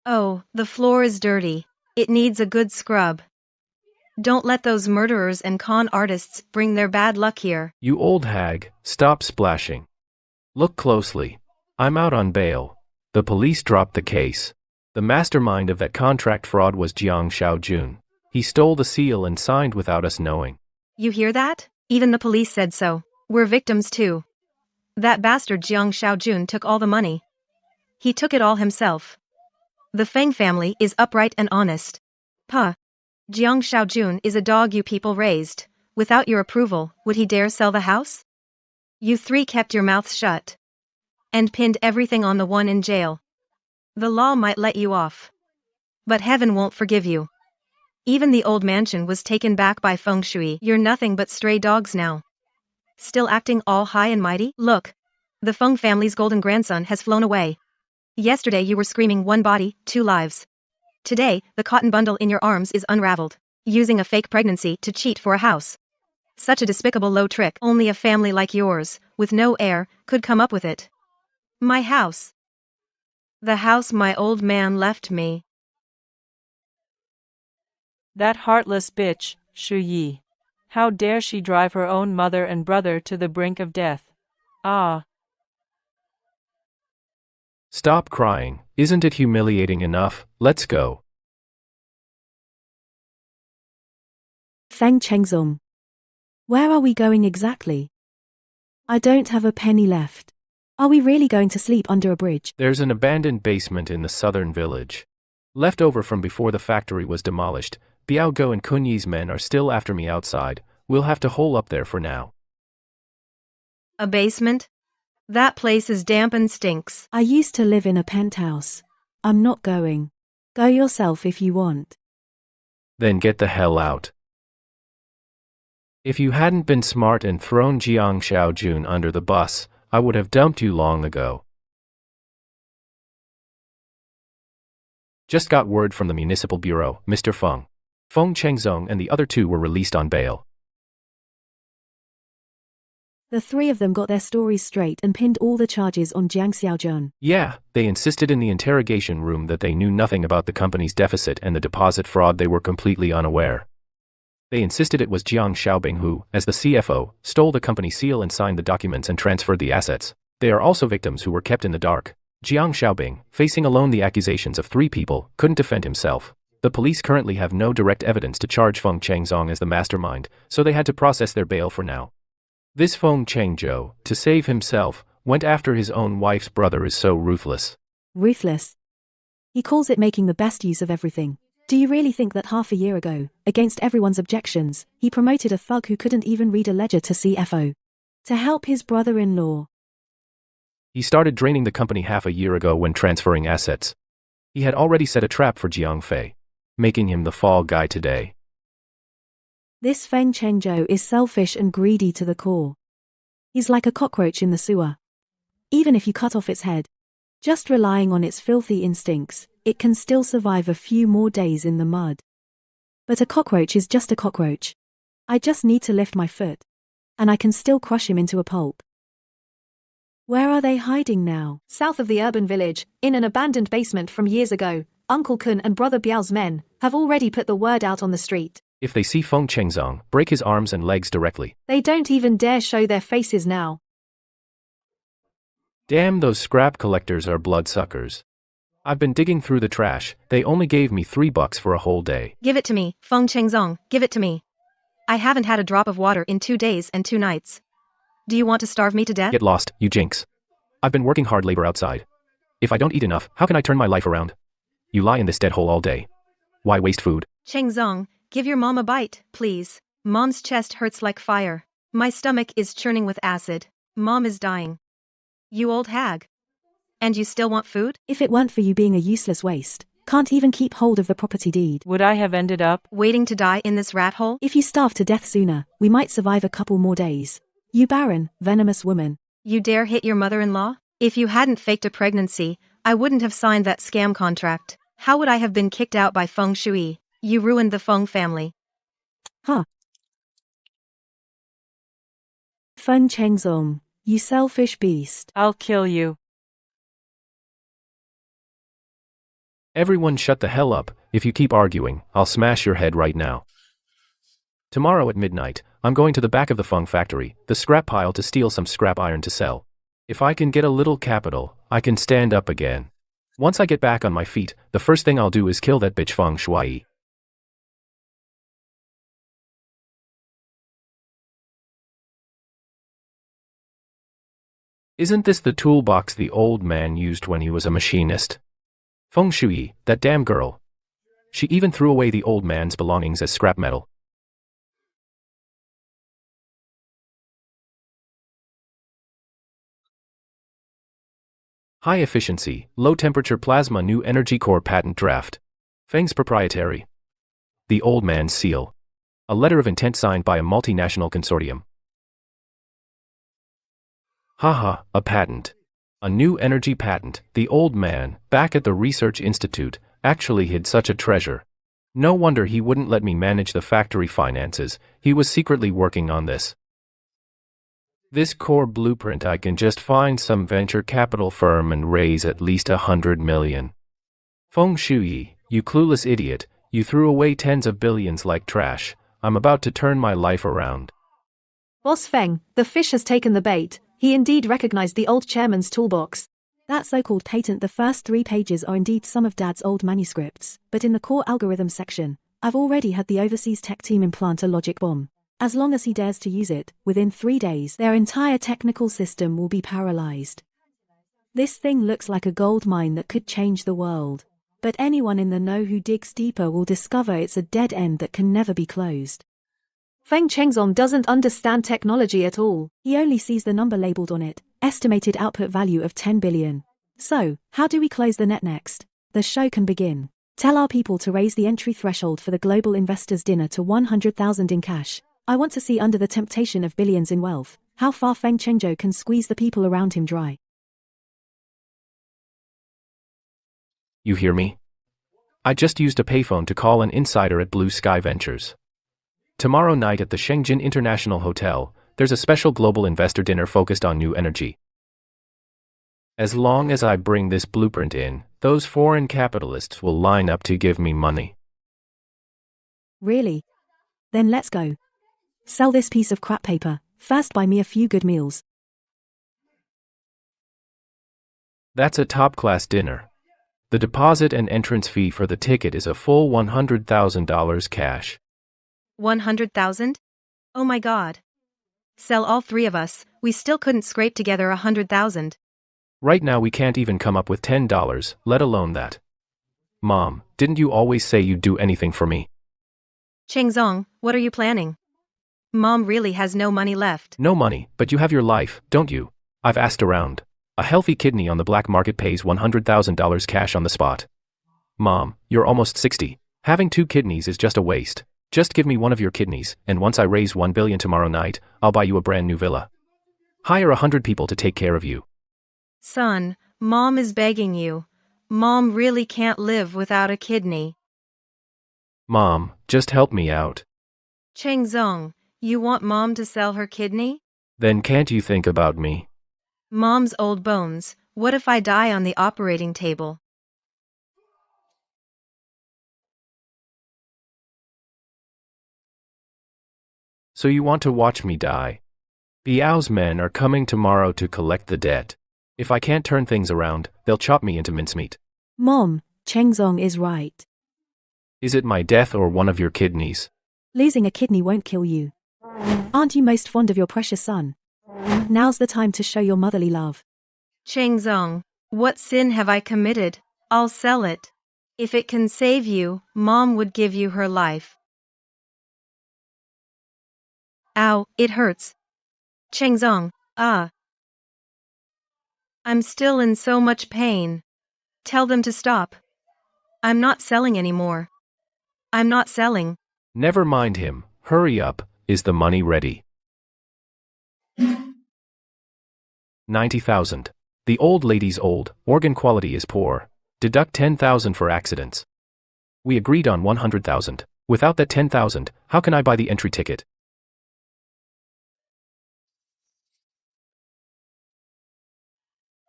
[SPEAKER 2] Oh, the floor is dirty. It needs a good scrub. Don't let those murderers and con artists bring their bad luck here.
[SPEAKER 1] You old hag, stop splashing. Look closely. I'm out on bail. The police dropped the case. The mastermind of that contract fraud was Jiang Xiaojun. He stole the seal and signed without us knowing.
[SPEAKER 2] You hear that? Even the police said so. We're victims too. That bastard Jiang Xiaojun took all the money. He took it all himself. The Feng family is upright and honest. Puh. Jiang Xiaojun is a dog you people raised. Without your approval, would he dare sell the house? You three kept your mouths shut. And pinned everything on the one in jail. The law might let you off. But heaven won't forgive you. Even the old mansion was taken back by Feng Shuyi. You're nothing but stray dogs now. Still acting all high and mighty? Look. The Feng family's golden grandson has flown away. Yesterday you were screaming 1 body, 2 lives. Today, the cotton bundle in your arms is unraveled. Using a fake pregnancy to cheat for a house. Such a despicable low trick. Only a family like yours, with no heir, could come up with it. My house. The house my old man left me.
[SPEAKER 4] That heartless bitch, Shuyi. How dare she drive her own mother and brother to the brink of death? Ah.
[SPEAKER 1] Stop crying. Isn't it humiliating enough? Let's go.
[SPEAKER 3] Feng Chengzong. Where are we going exactly? I don't have a penny left. Are we really going to sleep under a bridge?
[SPEAKER 1] There's an abandoned basement in the southern village. Left over from before the factory was demolished. Biao Go and Kunyi's men are still after me outside. We'll have to hole up there for now.
[SPEAKER 2] A basement? That place is damp and stinks.
[SPEAKER 3] I used to live in a penthouse. I'm not going. Go yourself if you want.
[SPEAKER 1] Then get the hell out. If you hadn't been smart and thrown Jiang Xiaojun under the bus, I would have dumped you long ago. Just got word from the municipal bureau, Mr. Feng. Feng Chengzong and the other two were released on bail.
[SPEAKER 3] The three of them got their stories straight and pinned all the charges on Jiang Xiaojun.
[SPEAKER 1] Yeah, they insisted in the interrogation room that they knew nothing about the company's deficit and the deposit fraud. They were completely unaware. They insisted it was Jiang Xiaobing who, as the CFO, stole the company seal and signed the documents and transferred the assets. They are also victims who were kept in the dark. Jiang Xiaobing, facing alone the accusations of 3 people, couldn't defend himself. The police currently have no direct evidence to charge Feng Chengzong as the mastermind, so they had to process their bail for now. This Feng Chengzhou, to save himself, went after his own wife's brother is so ruthless.
[SPEAKER 3] Ruthless. He calls it making the best use of everything. Do you really think that half a year ago, against everyone's objections, he promoted a thug who couldn't even read a ledger to CFO? To help his brother-in-law.
[SPEAKER 1] He started draining the company half a year ago when transferring assets. He had already set a trap for Jiang Fei, making him the fall guy today.
[SPEAKER 3] This Feng Chengzhou is selfish and greedy to the core. He's like a cockroach in the sewer. Even if you cut off its head, just relying on its filthy instincts, it can still survive a few more days in the mud. But a cockroach is just a cockroach. I just need to lift my foot, and I can still crush him into a pulp. Where are they hiding now?
[SPEAKER 2] South of the urban village, in an abandoned basement from years ago, Uncle Kun and Brother Biao's men have already put the word out on the street.
[SPEAKER 1] If they see Feng Chengzong, break his arms and legs directly.
[SPEAKER 2] They don't even dare show their faces now.
[SPEAKER 1] Damn, those scrap collectors are bloodsuckers. I've been digging through the trash. They only gave me $3 for a whole day.
[SPEAKER 2] Give it to me, Feng Chengzong, give it to me. I haven't had a drop of water in 2 days and 2 nights. Do you want to starve me to death?
[SPEAKER 1] Get lost, you jinx. I've been working hard labor outside. If I don't eat enough, how can I turn my life around? You lie in this dead hole all day. Why waste food?
[SPEAKER 2] Chengzong, give your mom a bite, please. Mom's chest hurts like fire. My stomach is churning with acid. Mom is dying. You old hag. And you still want food?
[SPEAKER 3] If it weren't for you being a useless waste, can't even keep hold of the property deed.
[SPEAKER 4] Would I have ended up
[SPEAKER 2] waiting to die in this rat hole?
[SPEAKER 3] If you starve to death sooner, we might survive a couple more days. You barren, venomous woman.
[SPEAKER 2] You dare hit your mother-in-law? If you hadn't faked a pregnancy, I wouldn't have signed that scam contract. How would I have been kicked out by Feng Shuyi? You ruined the Feng family.
[SPEAKER 3] Huh. Feng Chengzong, you selfish beast.
[SPEAKER 4] I'll kill you.
[SPEAKER 1] Everyone shut the hell up. If you keep arguing, I'll smash your head right now. Tomorrow at midnight, I'm going to the back of the Feng factory, the scrap pile, to steal some scrap iron to sell. If I can get a little capital, I can stand up again. Once I get back on my feet, the first thing I'll do is kill that bitch Feng Shuyi. Isn't this the toolbox the old man used when he was a machinist? Feng Shuyi, that damn girl. She even threw away the old man's belongings as scrap metal. High efficiency, low temperature plasma new energy core patent draft. Feng's proprietary. The old man's seal. A letter of intent signed by a multinational consortium. Haha, a patent. A new energy patent. The old man, back at the research institute, actually hid such a treasure. No wonder he wouldn't let me manage the factory finances. He was secretly working on this. This core blueprint, I can just find some venture capital firm and raise at least 100 million. Feng Shuyi, you clueless idiot, you threw away tens of billions like trash. I'm about to turn my life around.
[SPEAKER 2] Boss Feng, the fish has taken the bait. He indeed recognized the old chairman's toolbox.
[SPEAKER 3] That so-called patent, the first 3 pages are indeed some of Dad's old manuscripts, but in the core algorithm section, I've already had the overseas tech team implant a logic bomb. As long as he dares to use it, within 3 days, their entire technical system will be paralyzed. This thing looks like a gold mine that could change the world. But anyone in the know who digs deeper will discover it's a dead end that can never be closed.
[SPEAKER 2] Feng Chengzong doesn't understand technology at all.
[SPEAKER 3] He only sees the number labeled on it, estimated output value of 10 billion. So, how do we close the net next? The show can begin. Tell our people to raise the entry threshold for the global investors dinner to 100,000 in cash. I want to see under the temptation of billions in wealth, how far Feng Chengzhou can squeeze the people around him dry.
[SPEAKER 1] You hear me? I just used a payphone to call an insider at Blue Sky Ventures. Tomorrow night at the Shenzhen International Hotel, there's a special global investor dinner focused on new energy. As long as I bring this blueprint in, those foreign capitalists will line up to give me money.
[SPEAKER 3] Really? Then let's go. Sell this piece of crap paper, first buy me a few good meals.
[SPEAKER 1] That's a top-class dinner. The deposit and entrance fee for the ticket is a full $100,000 cash.
[SPEAKER 2] 100,000? Oh my god. Sell all three of us, we still couldn't scrape together 100,000.
[SPEAKER 1] Right now we can't even come up with $10, let alone that. Mom, didn't you always say you'd do anything for me?
[SPEAKER 2] Chengzong, what are you planning? Mom really has no money left.
[SPEAKER 1] No money, but you have your life, don't you? I've asked around. A healthy kidney on the black market pays $100,000 cash on the spot. Mom, you're almost 60. Having 2 kidneys is just a waste. Just give me one of your kidneys, and once I raise 1 billion tomorrow night, I'll buy you a brand new villa. Hire 100 people to take care of you.
[SPEAKER 2] Son, Mom is begging you. Mom really can't live without a kidney.
[SPEAKER 1] Mom, just help me out.
[SPEAKER 2] Chengzong, you want Mom to sell her kidney?
[SPEAKER 1] Then can't you think about me?
[SPEAKER 2] Mom's old bones, what if I die on the operating table?
[SPEAKER 1] So you want to watch me die? Biao's men are coming tomorrow to collect the debt. If I can't turn things around, they'll chop me into mincemeat.
[SPEAKER 3] Mom, Chengzong is right.
[SPEAKER 1] Is it my death or one of your kidneys?
[SPEAKER 3] Losing a kidney won't kill you. Aren't you most fond of your precious son? Now's the time to show your motherly love.
[SPEAKER 2] Chengzong, what sin have I committed? I'll sell it. If it can save you, Mom would give you her life. Ow, it hurts. Chengzong, ah. I'm still in so much pain. Tell them to stop. I'm not selling anymore. I'm not selling.
[SPEAKER 1] Never mind him. Hurry up. Is the money ready? 90,000. The old lady's old, organ quality is poor. Deduct 10,000 for accidents. We agreed on 100,000. Without that 10,000, how can I buy the entry ticket?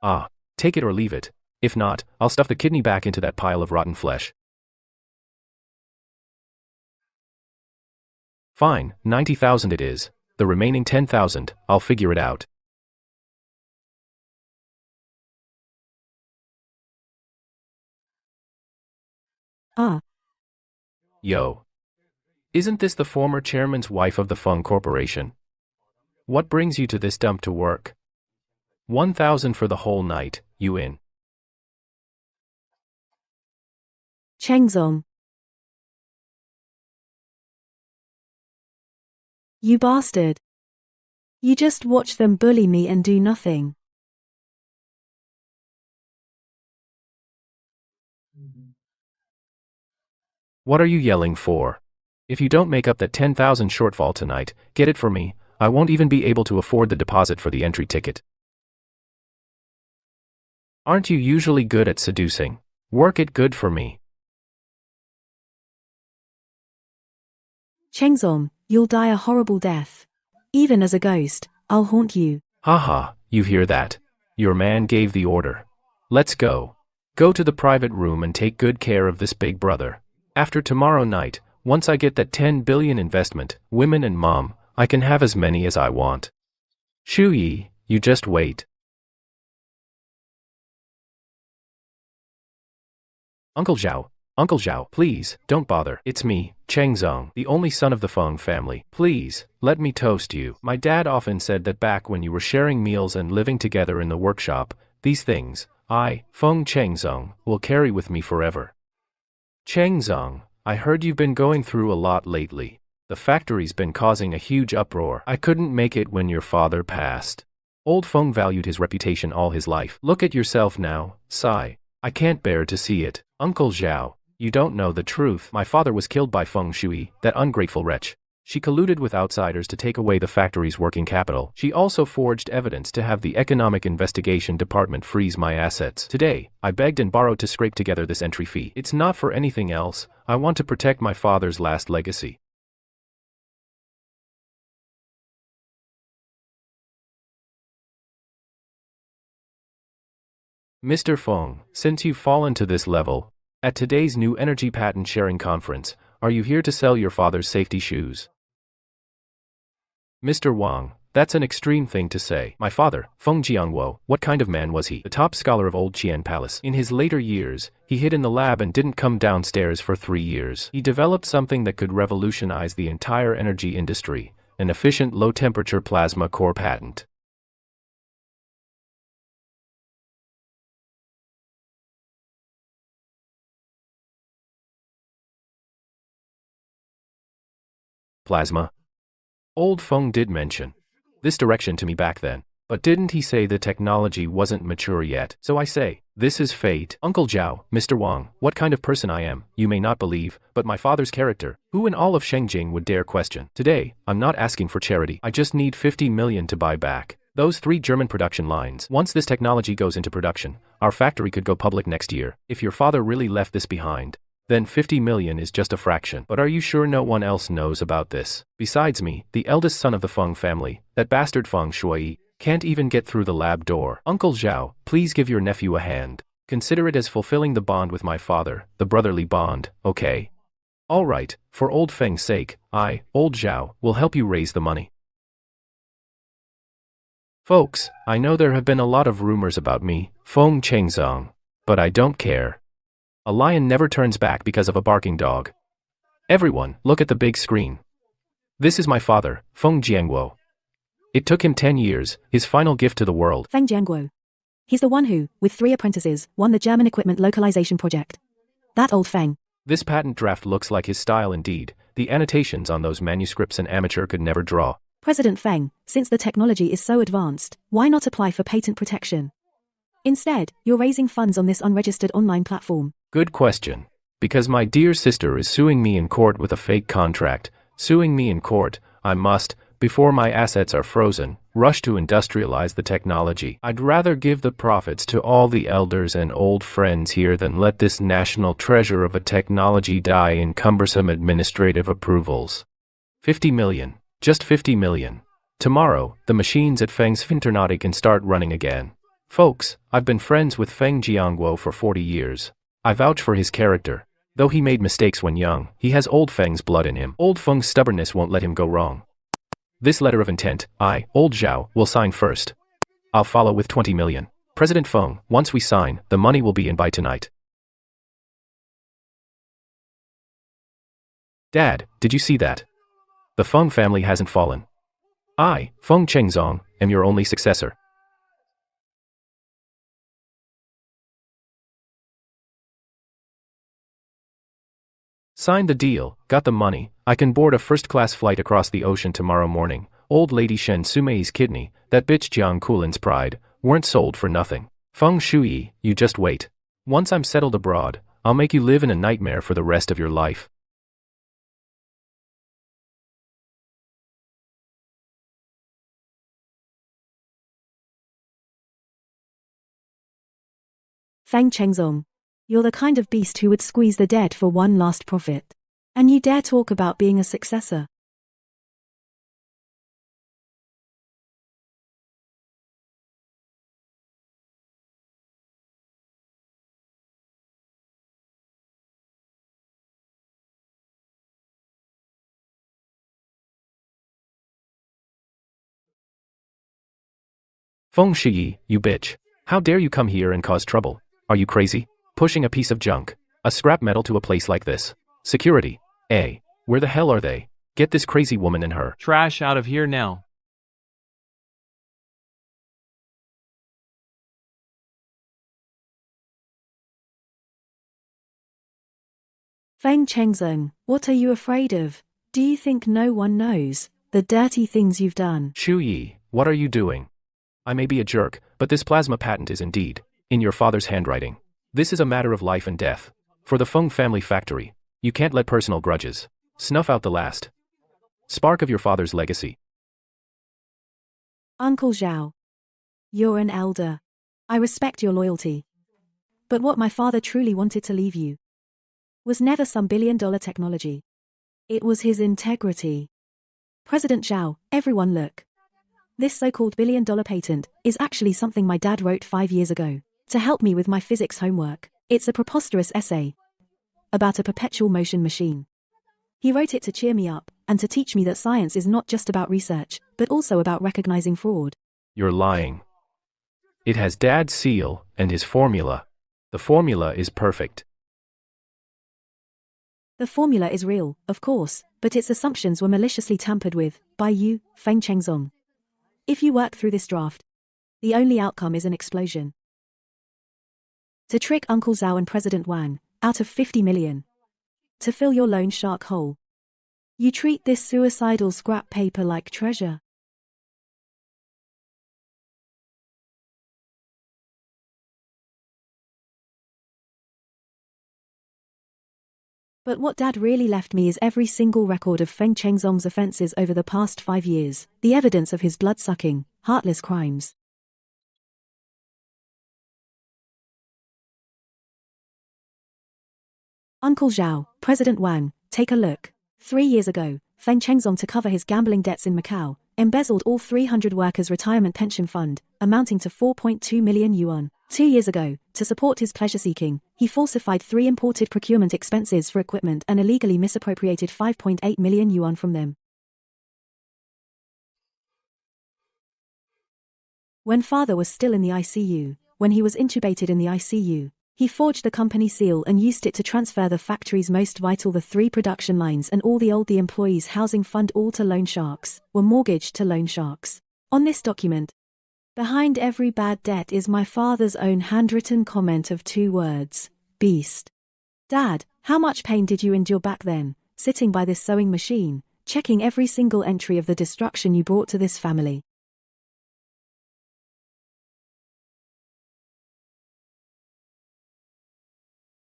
[SPEAKER 1] Ah, take it or leave it. If not, I'll stuff the kidney back into that pile of rotten flesh. Fine, 90,000 it is. The remaining 10,000, I'll figure it out.
[SPEAKER 3] Ah.
[SPEAKER 1] Yo. Isn't this the former chairman's wife of the Feng Corporation? What brings you to this dump to work? 1,000 for the whole night, you in?
[SPEAKER 3] Chengzong. You bastard. You just watch them bully me and do nothing.
[SPEAKER 1] What are you yelling for? If you don't make up that 10,000 shortfall tonight, get it for me. I won't even be able to afford the deposit for the entry ticket. Aren't you usually good at seducing? Work it good for me.
[SPEAKER 3] Chengzong, you'll die a horrible death. Even as a ghost, I'll haunt you.
[SPEAKER 1] Haha, you hear that? Your man gave the order. Let's go. Go to the private room and take good care of this big brother. After tomorrow night, once I get that 10 billion investment, women and mom, I can have as many as I want. Shuyi, you just wait. Uncle Zhao, please, don't bother. It's me, Chengzong, the only son of the Feng family. Please, let me toast you. My dad often said that back when you were sharing meals and living together in the workshop, these things, I, Feng Chengzong, will carry with me forever. Chengzong, I heard you've been going through a lot lately. The factory's been causing a huge uproar. I couldn't make it when your father passed. Old Feng valued his reputation all his life. Look at yourself now, sigh. I can't bear to see it. Uncle Zhao, You don't know the truth. My father was killed by Feng Shuyi, that ungrateful wretch. She colluded with outsiders to take away the factory's working capital. She also forged evidence to have the Economic Investigation Department freeze my assets. Today, I begged and borrowed to scrape together this entry fee. It's not for anything else. I want to protect my father's last legacy. Mr. Feng, since you've fallen to this level, at today's new energy patent sharing conference, are you here to sell your father's safety shoes? Mr. Wang, that's an extreme thing to say. My father, Feng Jiangwo, what kind of man was he? The top scholar of Old Qian Palace. In his later years, he hid in the lab and didn't come downstairs for 3 years. He developed something that could revolutionize the entire energy industry, an efficient low-temperature plasma core patent. Plasma? Old Feng did mention this direction to me back then, but didn't he say the technology wasn't mature yet? So I say, this is fate. Uncle Zhao, Mr. Wang, what kind of person I am, you may not believe, but my father's character, who in all of Shengjing would dare question? Today, I'm not asking for charity. I just need 50 million to buy back those 3 German production lines. Once this technology goes into production, our factory could go public next year. If your father really left this behind, then 50 million is just a fraction. But are you sure no one else knows about this? Besides me, the eldest son of the Feng family, that bastard Feng Shuyi, can't even get through the lab door. Uncle Zhao, please give your nephew a hand. Consider it as fulfilling the bond with my father, the brotherly bond, okay? Alright, for old Feng's sake, old Zhao, will help you raise the money. Folks, I know there have been a lot of rumors about me, Feng Chengzong, but I don't care. A lion never turns back because of a barking dog. Everyone, look at the big screen. This is my father, Feng Jiangwo. It took him 10 years, his final gift to the world.
[SPEAKER 3] Feng Jiangguo. He's the one who, with 3 apprentices, won the German equipment localization project. That old Feng.
[SPEAKER 1] This patent draft looks like his style indeed. The annotations on those manuscripts an amateur could never draw.
[SPEAKER 3] President Feng, since the technology is so advanced, why not apply for patent protection? Instead, you're raising funds on this unregistered online platform.
[SPEAKER 1] Good question. Because my dear sister is suing me in court with a fake contract. Suing me in court, I must, before my assets are frozen, rush to industrialize the technology. I'd rather give the profits to all the elders and old friends here than let this national treasure of a technology die in cumbersome administrative approvals. 50 million. Just 50 million. Tomorrow, the machines at Feng's Internautic can start running again. Folks, I've been friends with Feng Jiangguo for 40 years. I vouch for his character. Though he made mistakes when young, he has old Feng's blood in him. Old Feng's stubbornness won't let him go wrong. This letter of intent, old Zhao, will sign first. I'll follow with 20 million. President Feng, once we sign, the money will be in by tonight. Dad, did you see that? The Feng family hasn't fallen. I, Feng Chengzong, am your only successor. Signed the deal, got the money, I can board a first-class flight across the ocean tomorrow morning. Old lady Shen Sumei's kidney, that bitch Jiang Kulin's pride, weren't sold for nothing. Feng Shuyi, you just wait. Once I'm settled abroad, I'll make you live in a nightmare for the rest of your life.
[SPEAKER 3] Feng Chengzong. You're the kind of beast who would squeeze the dead for one last profit. And you dare talk about being a successor.
[SPEAKER 1] Feng Shuyi, you bitch. How dare you come here and cause trouble? Are you crazy? Pushing a piece of junk, a scrap metal to a place like this. Security. Where the hell are they? Get this crazy woman and her
[SPEAKER 9] trash out of here now.
[SPEAKER 3] Feng Chengzong, what are you afraid of? Do you think no one knows the dirty things you've done?
[SPEAKER 1] Shuyi, what are you doing? I may be a jerk, but this plasma patent is indeed in your father's handwriting. This is a matter of life and death. For the Feng family factory, you can't let personal grudges snuff out the last spark of your father's legacy.
[SPEAKER 3] Uncle Zhao. You're an elder. I respect your loyalty. But what my father truly wanted to leave you was never some billion-dollar technology. It was his integrity. President Zhao, everyone look. This so-called billion-dollar patent is actually something my dad wrote 5 years ago to help me with my physics homework. It's a preposterous essay about a perpetual motion machine. He wrote it to cheer me up and to teach me that science is not just about research, but also about recognizing fraud.
[SPEAKER 1] You're lying. It has Dad's seal and his formula. The formula is perfect.
[SPEAKER 3] The formula is real, of course, but its assumptions were maliciously tampered with by you, Feng Chengzong. If you work through this draft, the only outcome is an explosion. To trick Uncle Zhao and President Wang out of 50 million. To fill your loan shark hole. You treat this suicidal scrap paper like treasure. But what Dad really left me is every single record of Feng Chengzong's offenses over the past 5 years, the evidence of his blood-sucking, heartless crimes. Uncle Zhao, President Wang, take a look. 3 years ago, Feng Chengzong, to cover his gambling debts in Macau, embezzled all 300 workers' retirement pension fund, amounting to 4.2 million yuan. 2 years ago, to support his pleasure-seeking, he falsified 3 imported procurement expenses for equipment and illegally misappropriated 5.8 million yuan from them. When father was still in the ICU, when he was intubated in the ICU, he forged the company seal and used it to transfer the factory's most vital, the 3 production lines and all the employees' housing fund, all to loan sharks, were mortgaged to loan sharks. On this document, behind every bad debt is my father's own handwritten comment of 2 words, beast. Dad, how much pain did you endure back then, sitting by this sewing machine, checking every single entry of the destruction you brought to this family?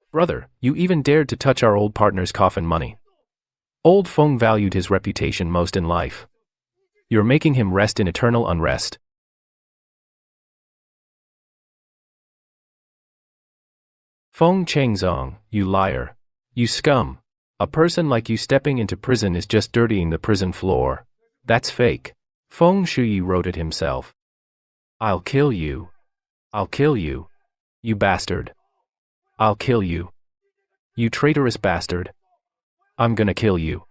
[SPEAKER 1] Brother, you even dared to touch our old partner's coffin money. Old Feng valued his reputation most in life. You're making him rest in eternal unrest. Feng Chengzong, you liar. You scum. A person like you stepping into prison is just dirtying the prison floor. That's fake. Feng Shuyi wrote it himself. I'll kill you. I'll kill you. You bastard. I'll kill you. You traitorous bastard. I'm gonna kill you.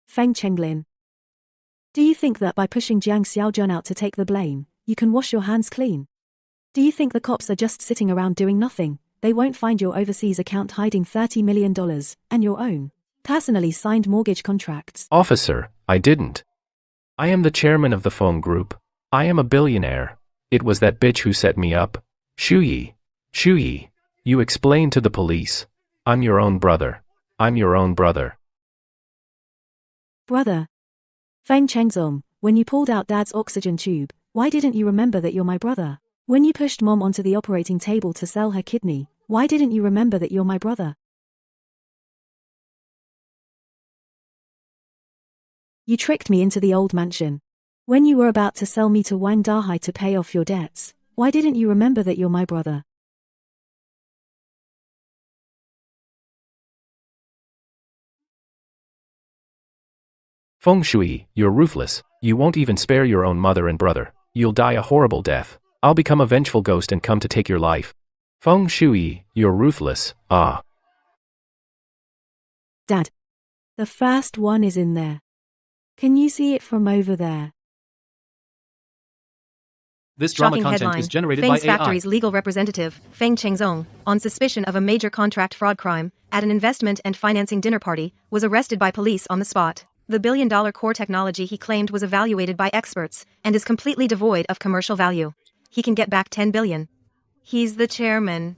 [SPEAKER 3] Feng Chenglin. Do you think that by pushing Jiang Xiaojun out to take the blame, you can wash your hands clean? Do you think the cops are just sitting around doing nothing? They won't find your overseas account hiding $30 million, and your own personally signed mortgage contracts.
[SPEAKER 1] Officer, I didn't. I am the chairman of the Feng Group. I am a billionaire. It was that bitch who set me up. Shuyi. Shuyi. You explain to the police. I'm your own brother. I'm your own brother.
[SPEAKER 3] Brother. Feng Chengzong, when you pulled out Dad's oxygen tube, why didn't you remember that you're my brother? When you pushed Mom onto the operating table to sell her kidney, why didn't you remember that you're my brother? You tricked me into the old mansion. When you were about to sell me to Wang Dahai to pay off your debts, why didn't you remember that you're my brother?
[SPEAKER 1] Feng Shui, you're ruthless. You won't even spare your own mother and brother. You'll die a horrible death. I'll become a vengeful ghost and come to take your life. Feng Shui, you're ruthless. Ah.
[SPEAKER 3] Dad. The first one is in there. Can you see it from over there?
[SPEAKER 9] This drama
[SPEAKER 2] Shocking
[SPEAKER 9] content
[SPEAKER 2] headline.
[SPEAKER 9] is generated
[SPEAKER 2] Feng's
[SPEAKER 9] by AI.
[SPEAKER 2] Factory's legal representative, Feng Chengzong, on suspicion of a major contract fraud crime, at an investment and financing dinner party, was arrested by police on the spot. The billion-dollar core technology he claimed was evaluated by experts and is completely devoid of commercial value. He can get back 10 billion. He's the chairman.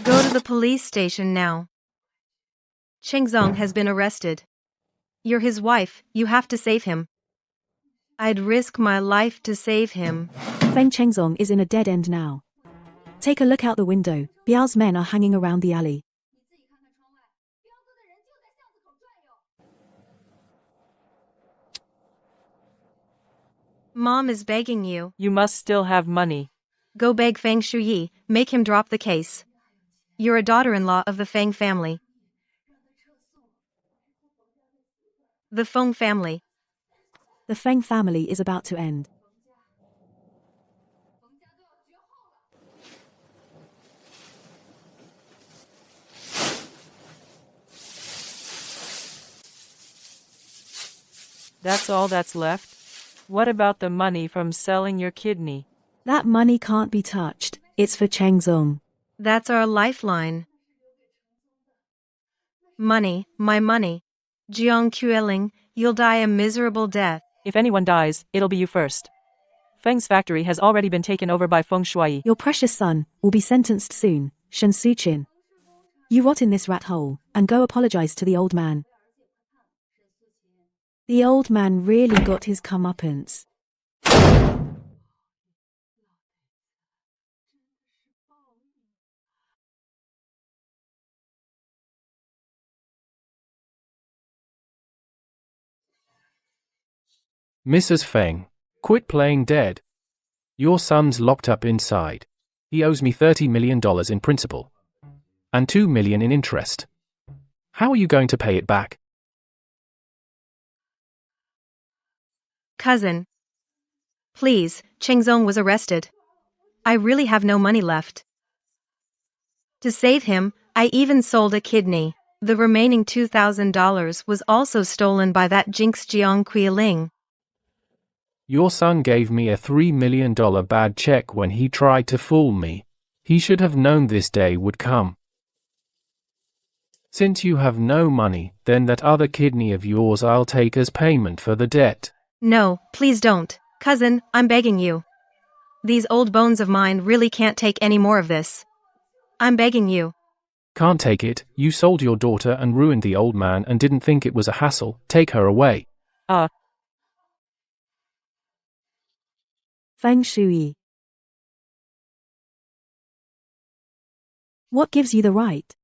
[SPEAKER 2] Go to the police station now. Cheng Zong has been arrested. You're his wife, you have to save him. I'd risk my life to save him.
[SPEAKER 3] Feng Chengzong is in a dead end now. Take a look out the window, Biao's men are hanging around the alley.
[SPEAKER 2] Mom is begging you.
[SPEAKER 4] You must still have money.
[SPEAKER 2] Go beg Feng Shuyi, make him drop the case. You're a daughter-in-law of the Feng family. The Feng family.
[SPEAKER 3] The Feng family is about to end.
[SPEAKER 4] That's all that's left? What about the money from selling your kidney?
[SPEAKER 3] That money can't be touched, it's for Chengzong.
[SPEAKER 2] That's our lifeline. Money, my money. Jiang Queling, you'll die a miserable death.
[SPEAKER 4] If anyone dies, it'll be you first. Feng's factory has already been taken over by Feng Shuyi.
[SPEAKER 3] Your precious son will be sentenced soon, Shen Suqin. You rot in this rat hole, and go apologize to the old man. The old man really got his comeuppance.
[SPEAKER 1] Mrs. Feng, quit playing dead. Your son's locked up inside. He owes me $30 million in principal. And $2 million in interest. How are you going to pay it back?
[SPEAKER 2] Cousin. Please, Cheng Zong was arrested. I really have no money left. To save him, I even sold a kidney. The remaining $2,000 was also stolen by that jinx Jiang Queling.
[SPEAKER 1] Your son gave me a $3 million bad check when he tried to fool me. He should have known this day would come. Since you have no money, then that other kidney of yours I'll take as payment for the debt.
[SPEAKER 2] No, please don't. Cousin, I'm begging you. These old bones of mine really can't take any more of this. I'm begging you.
[SPEAKER 1] Can't take it. You sold your daughter and ruined the old man and didn't think it was a hassle. Take her away.
[SPEAKER 3] Feng Shuyi. What gives you the right?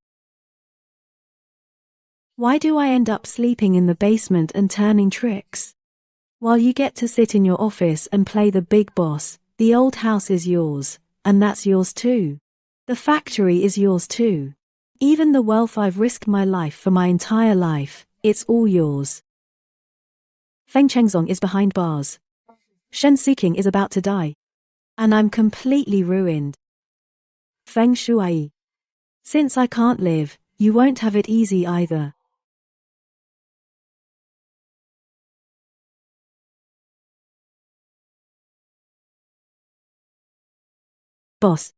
[SPEAKER 3] Why do I end up sleeping in the basement and turning tricks? While you get to sit in your office and play the big boss, the old house is yours, and that's yours too. The factory is yours too. Even the wealth I've risked my life for my entire life, it's all yours. Feng Chengzong is behind bars. Shen Suqing is about to die. And I'm completely ruined. Feng Shuyi. Since I can't live, you won't have it easy either. Boss.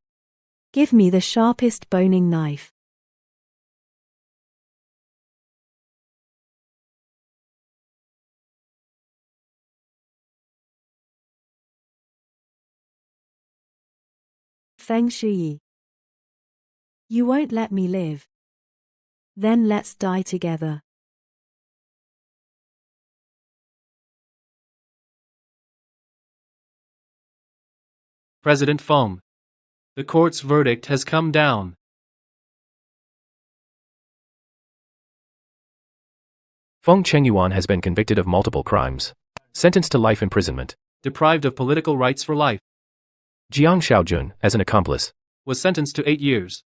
[SPEAKER 3] Give me the sharpest boning knife. Feng Shuyi. You won't let me live. Then let's die together.
[SPEAKER 9] President Feng. The court's verdict has come down.
[SPEAKER 1] Feng Chengyuan has been convicted of multiple crimes. Sentenced to life imprisonment.
[SPEAKER 9] Deprived of political rights for life.
[SPEAKER 1] Jiang Xiaojun, as an accomplice,
[SPEAKER 9] Was sentenced to 8 years.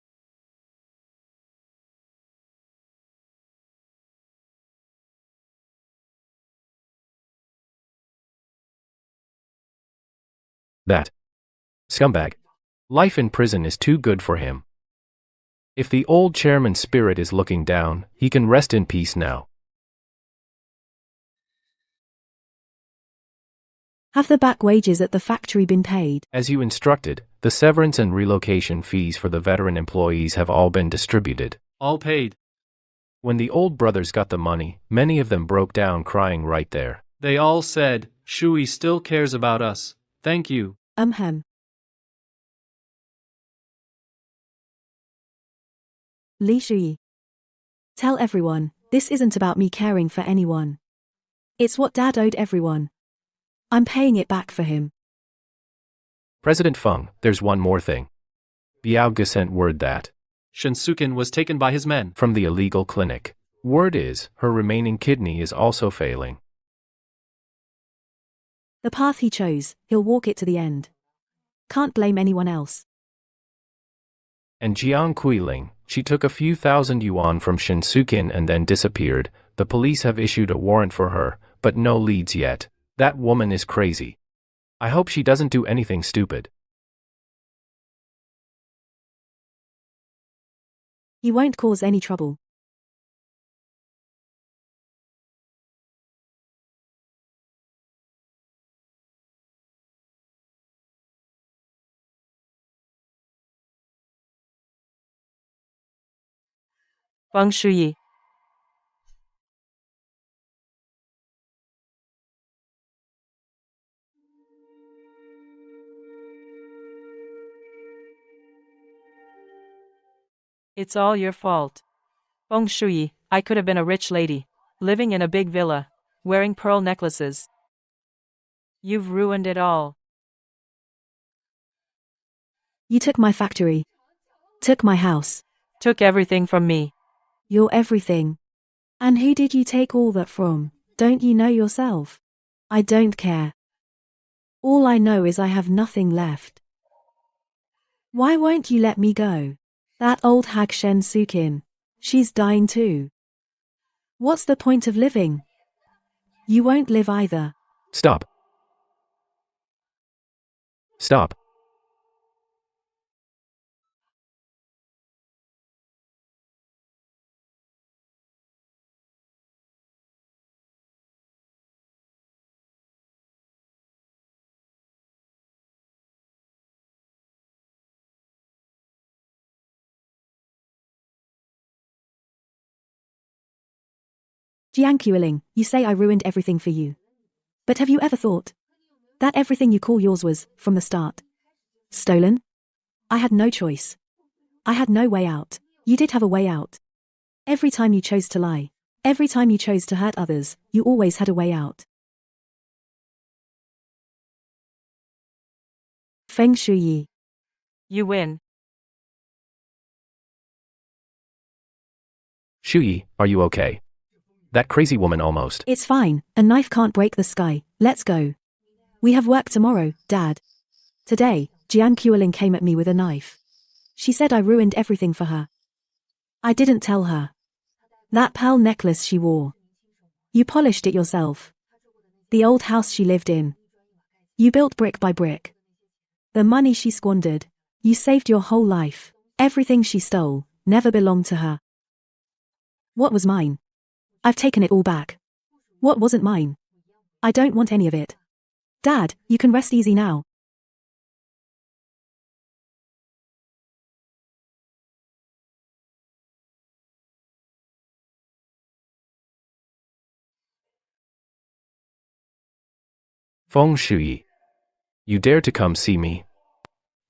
[SPEAKER 1] That scumbag. Life in prison is too good for him. If the old chairman's spirit is looking down, he can rest in peace now.
[SPEAKER 3] Have the back wages at the factory been paid?
[SPEAKER 1] As you instructed, the severance and relocation fees for the veteran employees have all been distributed.
[SPEAKER 9] All paid.
[SPEAKER 1] When the old brothers got the money, many of them broke down crying right there.
[SPEAKER 9] They all said, Shuyi still cares about us. Thank you.
[SPEAKER 3] Li Shuyi. Tell everyone, this isn't about me caring for anyone. It's what Dad owed everyone. I'm paying it back for him.
[SPEAKER 1] President Feng, there's one more thing. Biao sent word that
[SPEAKER 9] Shinsuken was taken by his men
[SPEAKER 1] from the illegal clinic. Word is, her remaining kidney is also failing.
[SPEAKER 3] The path he chose, he'll walk it to the end. Can't blame anyone else.
[SPEAKER 1] And Jiang Kuiling, she took a few thousand yuan from Shinsuken and then disappeared. The police have issued a warrant for her, but no leads yet. That woman is crazy. I hope she doesn't do anything stupid.
[SPEAKER 3] He won't cause any trouble.
[SPEAKER 4] Feng Shuyi. It's all your fault. Feng Shuyi, I could have been a rich lady, living in a big villa, wearing pearl necklaces. You've ruined it all.
[SPEAKER 3] You took my factory. Took my house.
[SPEAKER 4] Took everything from me.
[SPEAKER 3] You're everything. And who did you take all that from? Don't you know yourself? I don't care. All I know is I have nothing left. Why won't you let me go? That old hag Shinsuken. She's dying too. What's the point of living? You won't live either.
[SPEAKER 1] Stop. Stop.
[SPEAKER 3] Jiang Qiuling, you say I ruined everything for you. But have you ever thought that everything you call yours was, from the start, stolen? I had no choice. I had no way out. You did have a way out. Every time you chose to lie, every time you chose to hurt others, you always had a way out. Feng Shuyi.
[SPEAKER 4] You win.
[SPEAKER 1] Shuyi, are you okay? That crazy woman almost.
[SPEAKER 3] It's fine, a knife can't break the sky, let's go. We have work tomorrow, Dad. Today, Jiang Qiuling came at me with a knife. She said I ruined everything for her. I didn't tell her. That pearl necklace she wore. You polished it yourself. The old house she lived in. You built brick by brick. The money she squandered. You saved your whole life. Everything she stole, never belonged to her. What was mine? I've taken it all back. What wasn't mine? I don't want any of it. Dad, you can rest easy now.
[SPEAKER 1] Feng Shuyi. You dare to come see me?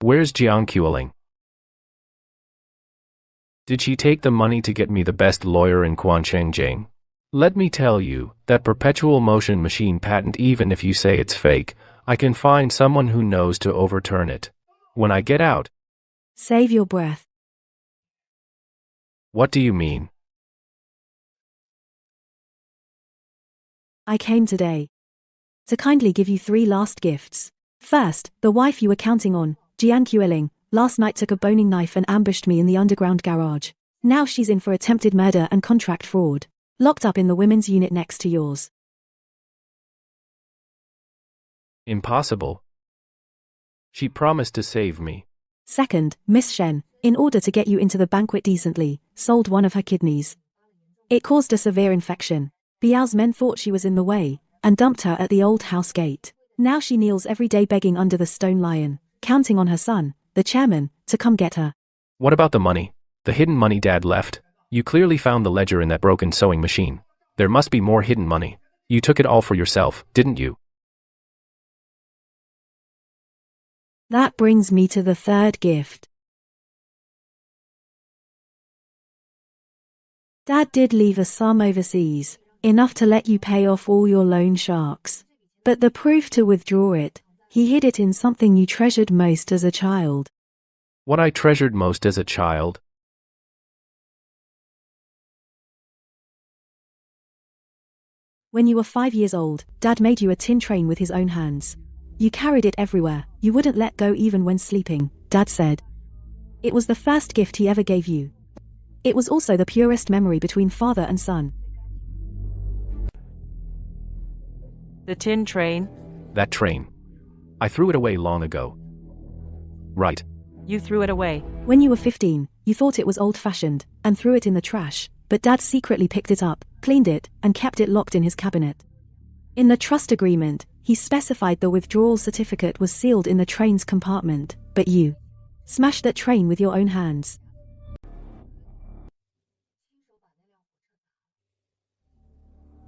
[SPEAKER 1] Where's Jiang Qiuling? Did she take the money to get me the best lawyer in Quanshengjiang? Let me tell you, that perpetual motion machine patent, even if you say it's fake, I can find someone who knows to overturn it. When I get out.
[SPEAKER 3] Save your breath.
[SPEAKER 1] What do you mean?
[SPEAKER 3] I came today to kindly give you 3 last gifts. First, the wife you were counting on, Jiang Qiuling, last night took a boning knife and ambushed me in the underground garage. Now she's in for attempted murder and contract fraud. Locked up in the women's unit next to yours.
[SPEAKER 1] Impossible. She promised to save me.
[SPEAKER 3] Second, Miss Shen, in order to get you into the banquet decently, sold one of her kidneys. It caused a severe infection. Biao's men thought she was in the way, and dumped her at the old house gate. Now she kneels every day begging under the stone lion, counting on her son, the chairman, to come get her.
[SPEAKER 1] What about the money? The hidden money Dad left? You clearly found the ledger in that broken sewing machine. There must be more hidden money. You took it all for yourself, didn't you?
[SPEAKER 3] That brings me to the third gift. Dad did leave a sum overseas, enough to let you pay off all your loan sharks. But the proof to withdraw it, he hid it in something you treasured most as a child.
[SPEAKER 1] What I treasured most as a child?
[SPEAKER 3] When you were 5 years old, Dad made you a tin train with his own hands. You carried it everywhere, you wouldn't let go even when sleeping, Dad said. It was the first gift he ever gave you. It was also the purest memory between father and son.
[SPEAKER 4] The tin train?
[SPEAKER 1] That train. I threw it away long ago. Right.
[SPEAKER 4] You threw it away.
[SPEAKER 3] When you were 15, you thought it was old-fashioned, and threw it in the trash, but Dad secretly picked it up, cleaned it, and kept it locked in his cabinet. In the trust agreement, he specified the withdrawal certificate was sealed in the train's compartment, but you smashed that train with your own hands.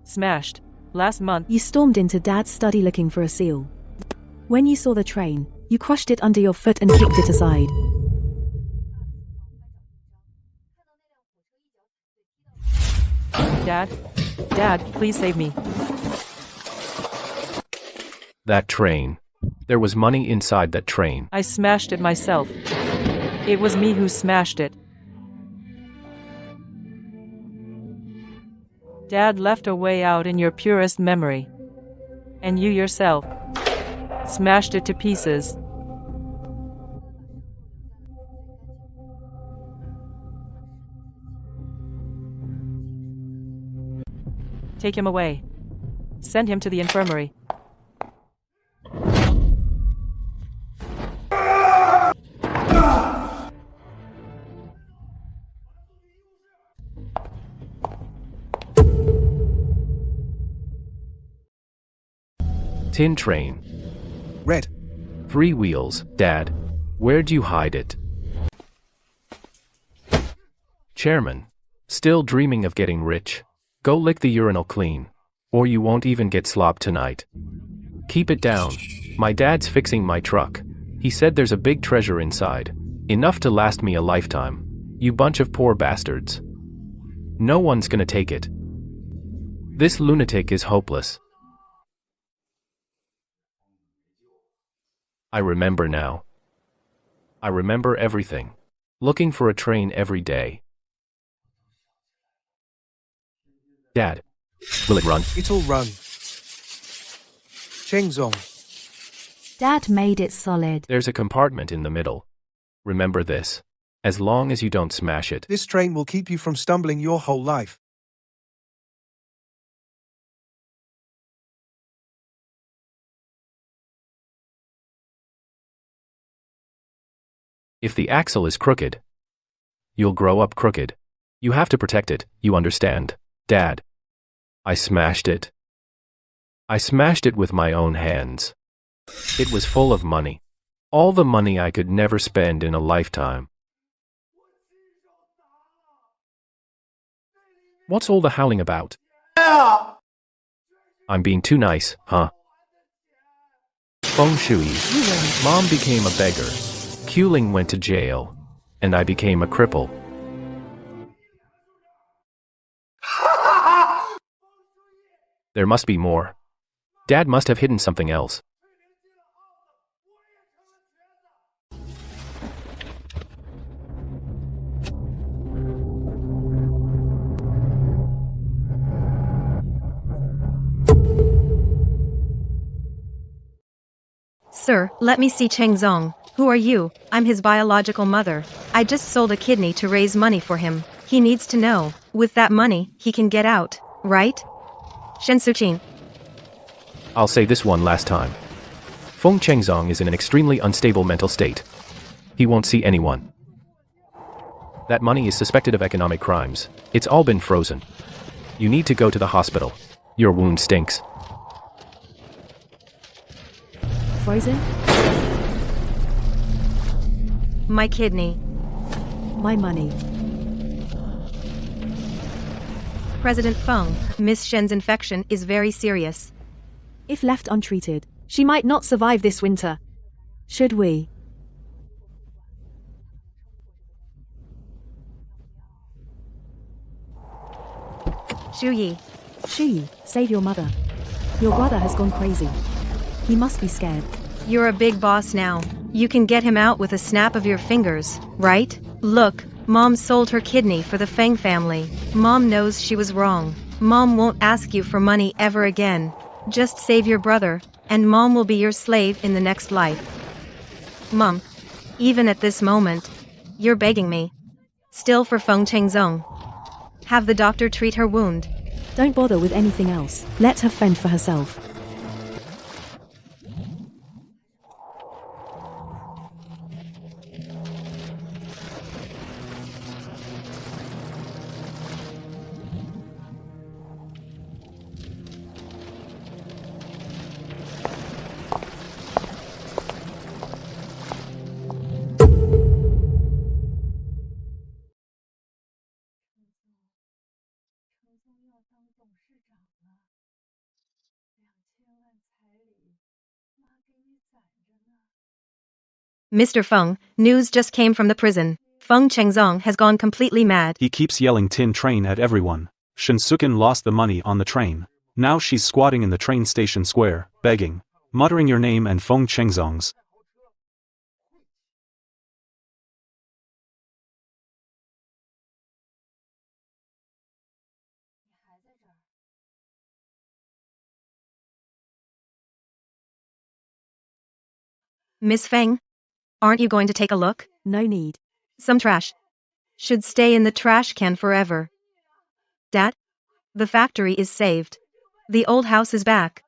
[SPEAKER 4] Smashed. Last month.
[SPEAKER 3] You stormed into Dad's study looking for a seal. When you saw the train, you crushed it under your foot and kicked it aside.
[SPEAKER 4] Dad, please save me.
[SPEAKER 1] That train. There was money inside that train.
[SPEAKER 4] I smashed it myself. It was me who smashed it. Dad left a way out in your purest memory. And you yourself smashed it to pieces. Take him away. Send him to the infirmary.
[SPEAKER 1] Tin train.
[SPEAKER 6] Red.
[SPEAKER 1] 3 wheels, Dad. Where'd you hide it? Chairman. Still dreaming of getting rich? Go lick the urinal clean. Or you won't even get slop tonight. Keep it down. My dad's fixing my truck. He said there's a big treasure inside. Enough to last me a lifetime. You bunch of poor bastards. No one's gonna take it. This lunatic is hopeless. I remember now. I remember everything. Looking for a train every day. Dad, will it run?
[SPEAKER 6] It'll run. Chengzong.
[SPEAKER 3] Dad made it solid.
[SPEAKER 1] There's a compartment in the middle. Remember this. As long as you don't smash it.
[SPEAKER 6] This train will keep you from stumbling your whole life.
[SPEAKER 1] If the axle is crooked, you'll grow up crooked. You have to protect it, you understand, Dad. I smashed it. I smashed it with my own hands. It was full of money. All the money I could never spend in a lifetime. What's all the howling about? I'm being too nice, huh? Feng Shuyi. Mom became a beggar. Q-Ling went to jail. And I became a cripple. There must be more. Dad must have hidden something else.
[SPEAKER 2] Sir, let me see Chengzong. Who are you? I'm his biological mother. I just sold a kidney to raise money for him. He needs to know. With that money, he can get out, right? Shen Suqing.
[SPEAKER 1] I'll say this one last time. Feng Chengzong is in an extremely unstable mental state. He won't see anyone. That money is suspected of economic crimes. It's all been frozen. You need to go to the hospital. Your wound stinks.
[SPEAKER 3] frozen?
[SPEAKER 2] My kidney.
[SPEAKER 3] My money.
[SPEAKER 2] President Feng, Miss Shen's infection is very serious.
[SPEAKER 3] If left untreated, she might not survive this winter. Should we?
[SPEAKER 2] Shuyi,
[SPEAKER 3] Shuyi, save your mother. Your brother has gone crazy. He must be scared.
[SPEAKER 2] you're a big boss now. You can get him out with a snap of your fingers, right? Look, Mom sold her kidney for the Feng family. Mom knows she was wrong. Mom won't ask you for money ever again. Just save your brother, and Mom will be your slave in the next life. Mom, even at this moment, you're begging me. Still for Feng Chengzong. Have the doctor treat her wound.
[SPEAKER 3] Don't bother with anything else. Let her fend for herself.
[SPEAKER 2] Mr. Feng, news just came from the prison. Feng Chengzong has gone completely mad.
[SPEAKER 12] He keeps yelling tin train at everyone. Shinsuken lost the money on the train. Now she's squatting in the train station square, begging, muttering your name and Feng Chengzong's.
[SPEAKER 2] Miss Feng, aren't you going to take a look?
[SPEAKER 3] No need.
[SPEAKER 2] Some trash should stay in the trash can forever. Dad, the factory is saved. The old house is back.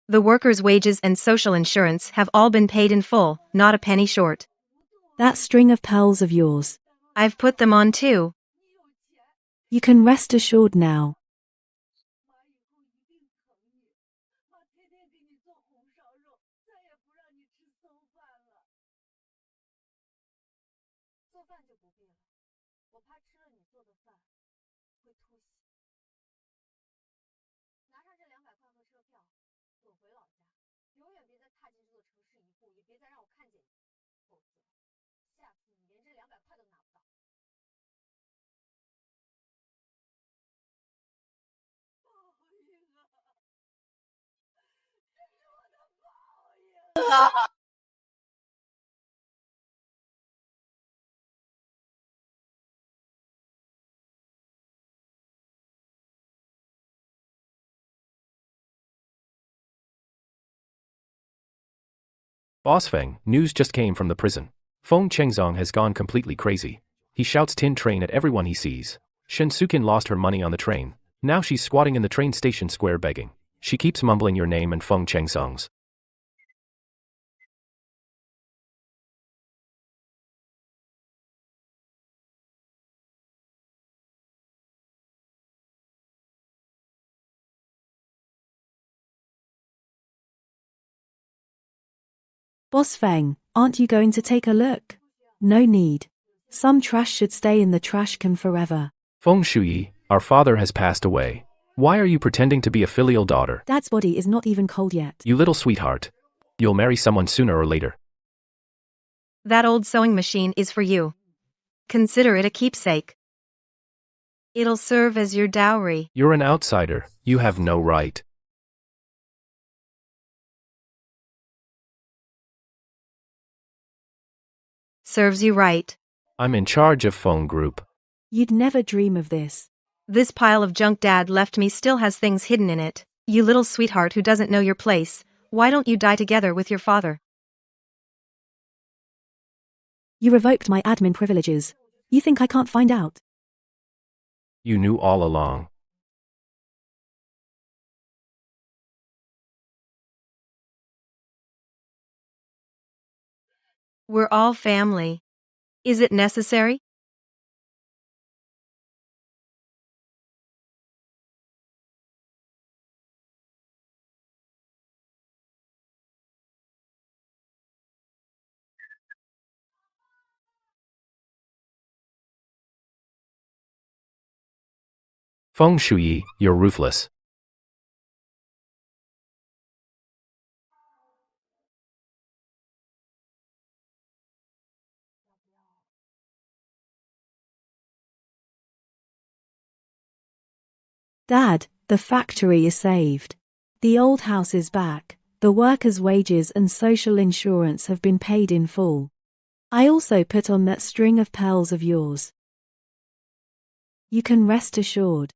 [SPEAKER 2] The workers' wages and social insurance have all been paid in full, not a penny short.
[SPEAKER 3] That string of pearls of yours.
[SPEAKER 2] I've put them on too.
[SPEAKER 3] You can rest assured now.
[SPEAKER 1] Boss Feng, news just came from the prison. Feng Chengzong has gone completely crazy. He shouts tin train at everyone he sees. Shinsuken lost her money on the train. Now she's squatting in the train station square begging. She keeps mumbling your name and Feng Chengzong's.
[SPEAKER 3] Boss Feng, aren't you going to take a look? No need. Some trash should stay in the trash can forever.
[SPEAKER 1] Feng Shuyi, our father has passed away. Why are you pretending to be a filial daughter?
[SPEAKER 3] Dad's body is not even cold yet.
[SPEAKER 1] You little sweetheart. You'll marry someone sooner or later.
[SPEAKER 2] That old sewing machine is for you. Consider it a keepsake. It'll serve as your dowry.
[SPEAKER 1] You're an outsider. You have no right.
[SPEAKER 2] Serves you right.
[SPEAKER 1] I'm in charge of Feng Group.
[SPEAKER 3] You'd never dream of this.
[SPEAKER 2] This pile of junk Dad left me still has things hidden in it. You little sweetheart who doesn't know your place. Why don't you die together with your father?
[SPEAKER 3] You revoked my admin privileges. You think I can't find out?
[SPEAKER 1] You knew all along.
[SPEAKER 2] We're all family. Is it necessary?
[SPEAKER 1] Feng Shuyi, you're ruthless.
[SPEAKER 3] Dad, the factory is saved. The old house is back. The workers' wages and social insurance have been paid in full. I also put on that string of pearls of yours. You can rest assured.